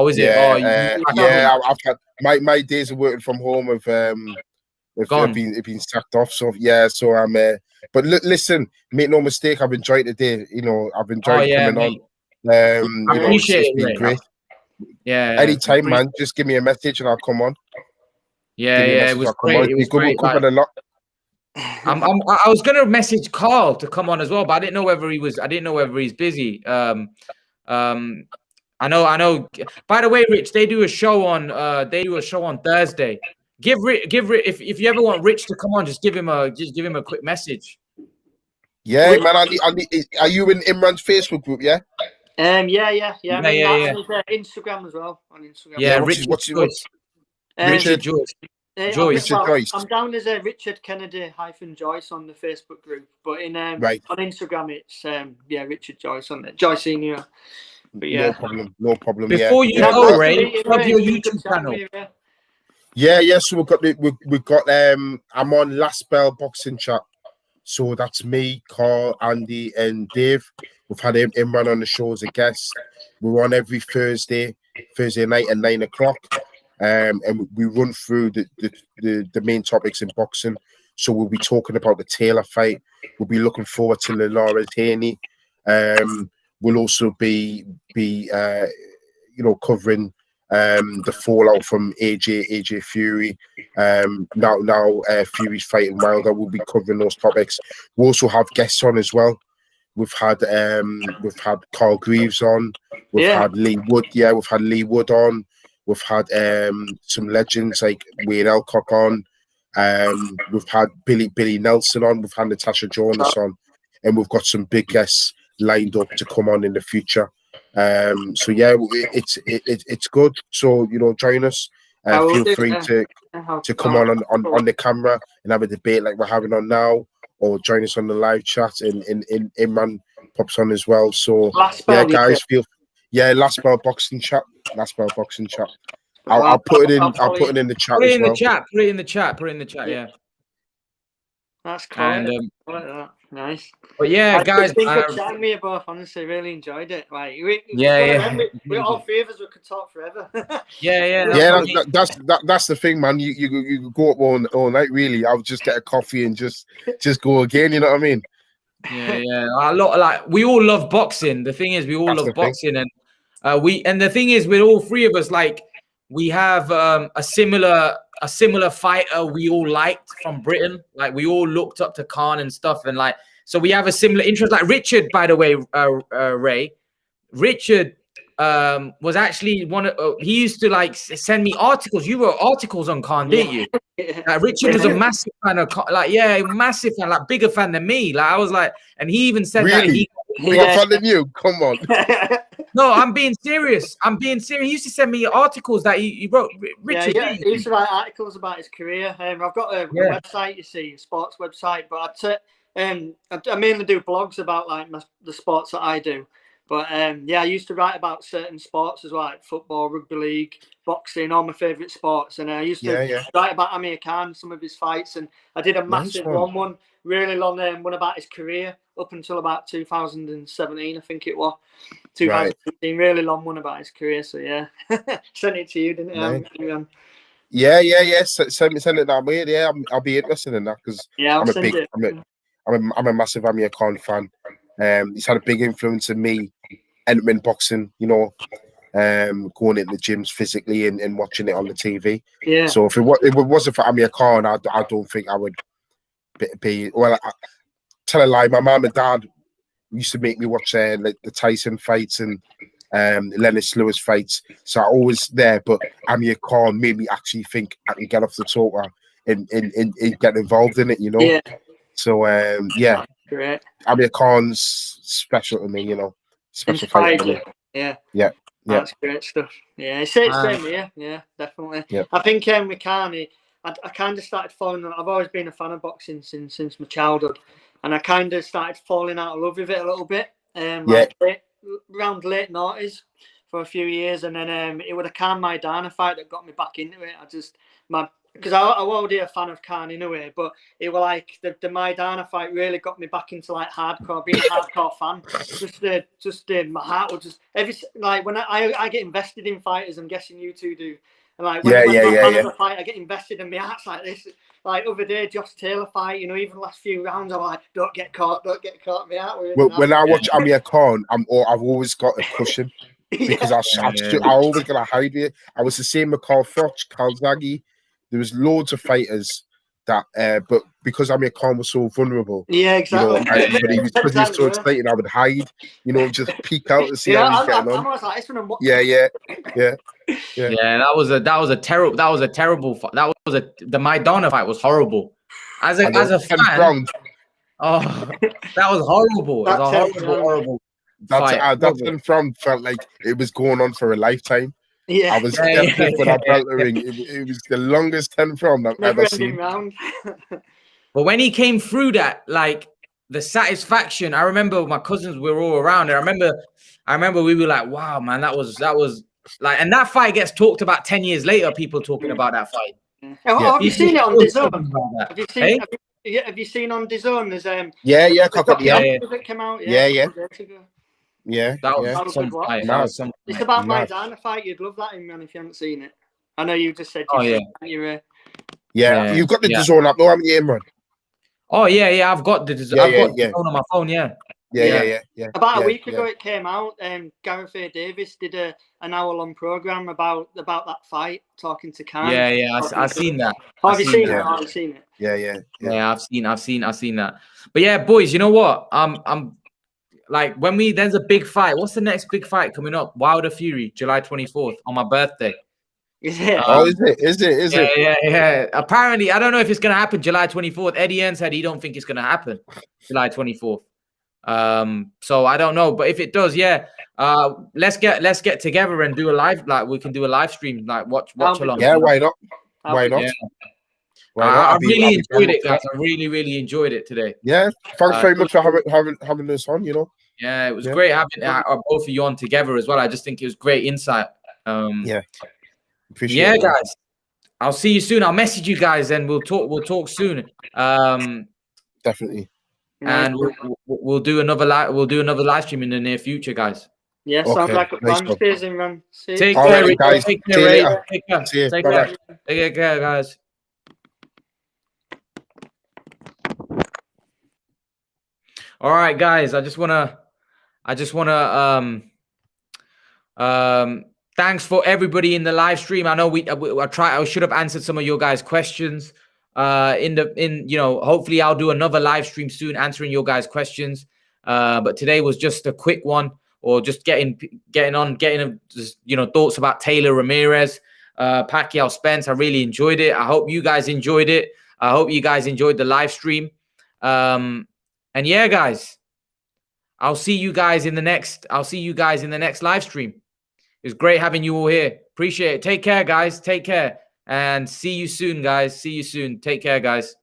is it? I've had my days of working from home have been sacked off. So I'm but listen, make no mistake, I've enjoyed the day. I've enjoyed coming on. I appreciate it. Been great. Yeah. Anytime, man. Just give me a message and I'll come on. Yeah, it was great. It was great. We covered a lot. I was gonna message Carl to come on as well, but I didn't know whether he's busy. I know. By the way, Rich, they do a show on Thursday. Give Rich if you ever want Rich to come on, just give him a quick message. Yeah, man. Are you in Imran's Facebook group? Yeah. Yeah. Instagram as well. On Instagram. Yeah, Richard Joyce. Richard Joyce. I'm down as a Richard Kennedy -Joyce on the Facebook group, but on Instagram it's Richard Joyce on it. Joyce Senior. But yeah, no problem. Before you go, Ray, plug your YouTube channel. Yeah. So we've got I'm on Last Bell Boxing Chat. So that's me, Carl, Andy, and Dave. We've had Imran on the show as a guest. We're on every Thursday night at 9 o'clock. And we run through the main topics in boxing. So we'll be talking about the Taylor fight. We'll be looking forward to Lara Haney. We'll also be covering the fallout from AJ Fury. Now Fury's fighting Wilder. We'll be covering those topics. We also have guests on as well. We've had Carl Greaves on. We've had Lee Wood. Yeah, we've had Lee Wood on. We've had some legends like Wayne Elcock on. We've had Billy Nelson on. We've had Natasha Jonas on, and we've got some big guests lined up to come on in the future. So yeah, it's good. So join us. Feel free to come on the camera and have a debate like we're having on now, or join us on the live chat. In Imran pops on as well. So Last yeah, spell, guys, last bell boxing chat. I'll put it in. I'll put it in the chat Put it as in well. the chat. Put it in the chat. Put it in the chat. Yeah. That's cool. And I like that. Nice. but yeah, guys. I think of chatting with you both. Honestly, really enjoyed it. Like, we all three of us, we could talk forever. That's the thing, man. You go up all night. Really, I'll just get a coffee and just go again. You know what I mean? Yeah. A lot like we all love boxing. The thing is, we all love boxing, and the thing is, with all three of us, like we have a similar fighter we all liked from Britain. Like we all looked up to Khan and stuff, and like so we have a similar interest. Like Richard, by the way, Ray. Richard was actually he used to like send me articles. You wrote articles on Khan, didn't you? Richard was a massive fan of Khan, massive fan, like bigger fan than me. Like I was like, and he even said bigger fan than you. Come on. No, I'm being serious. He used to send me articles that he wrote. Richard, he used to write articles about his career. I've got a website, you see, a sports website, but I mainly do blogs about like the sports that I do. But I used to write about certain sports as well, like football, rugby league, boxing, all my favourite sports. And I used to write about Amir Khan, some of his fights. And I did a massive long one, really long one about his career up until about 2017, I think it was. 2015, really long one about his career. So yeah, sent it to you, didn't I? Yeah. Send it that way. Yeah, I'll be interested in that because I'm a massive Amir Khan fan. He's had a big influence on me entering boxing, you know, going into the gyms physically and watching it on the TV. Yeah. So if it wasn't for Amir Khan, I don't think I would be. Well, tell a lie. My mum and dad used to make me watch like the Tyson fights and Lennox Lewis fights. So I always there, but Amir Khan made me actually think I can get off the sofa and get involved in it, you know. Yeah. So Great. Amir Khan's special to me, you know. Special fighter. Yeah. That's great stuff. Yeah, same here. Yeah, definitely. Yeah. I think with Khan, I kind of started falling. I've always been a fan of boxing since my childhood, and I kind of started falling out of love with it a little bit. Around late noughties for a few years, and then it was a Khan Maidana fight that got me back into it. Because I was already a fan of Khan in a way, but it was like the Maidana fight really got me back into like hardcore, being a hardcore fan. My heart was just when I get invested in fighters. I'm guessing you two do. And like when I'm a fan of a fight, I get invested, and my heart's like this. Like other day, Josh Taylor fight, you know, even the last few rounds, I'm like, don't get caught. My heart. When I watch Amir Khan, I've always got a cushion because I always gotta hide it. I was the same with Carl Froch, Carl Zaghi. There was loads of fighters that, but because Amir Khan was so vulnerable, exactly. You know, because he was so excited, I would hide, you know, just peek out and see how he's getting on. Yeah. That was a terrible fight. The Maidana fight was horrible. As a fan, that was horrible. It was a horrible fight. That 10th round felt like it was going on for a lifetime. Yeah. I was skeptic when I felt the ring. It was the longest 10th round I've ever seen. But when he came through that, like the satisfaction, I remember my cousins were all around. I remember we were like, wow, man, that was like, and that fight gets talked about 10 years later, people talking about that fight. Have you seen it on DAZN? Have you seen on DAZN? There's that came out. That was some fight. It's about Maidana fight. You'd love that, man, if you haven't seen it. I know you just said you've got the DAZN up, though, haven't you, Imran? Oh yeah, I've got the DAZN on my phone. Yeah. About a week ago, it came out. Gareth A. Davis did an hour-long program about that fight, talking to Khan. I've seen that. Have you seen it? I've seen it. Yeah, I've seen that. But yeah, boys, you know what? I'm like when there's a big fight. What's the next big fight coming up? Wilder Fury, July 24th on my birthday. Is it? Is it? Yeah. Apparently, I don't know if it's gonna happen July 24th. Eddie Hearn said he don't think it's gonna happen July 24th. So I don't know, but if it does, let's get together and do a live. Like we can do a live stream, like watch along. Yeah, why not? I really enjoyed it, guys. I really enjoyed it today. Yeah, thanks very much for having us on. You know. Yeah, it was great having both of you on together as well. I just think it was great insight. Yeah, appreciate it, guys. I'll see you soon. I'll message you guys and we'll talk soon. Definitely. And we'll do another live stream in the near future, guys. Yeah, sounds like a plan. Cheers, Imran. Take care, guys. Take care. Take care, guys. All right, guys. I just wanna thanks for everybody in the live stream. I know I should have answered some of your guys' questions. Hopefully I'll do another live stream soon answering your guys' questions. But today was just a quick one, or just getting thoughts about Taylor Ramirez, Pacquiao Spence. I really enjoyed it. I hope you guys enjoyed it. I hope you guys enjoyed the live stream. And yeah, guys, I'll see you guys in the next live stream. It was great having you all here. Appreciate it. Take care, guys. Take care. And see you soon, guys. See you soon. Take care, guys.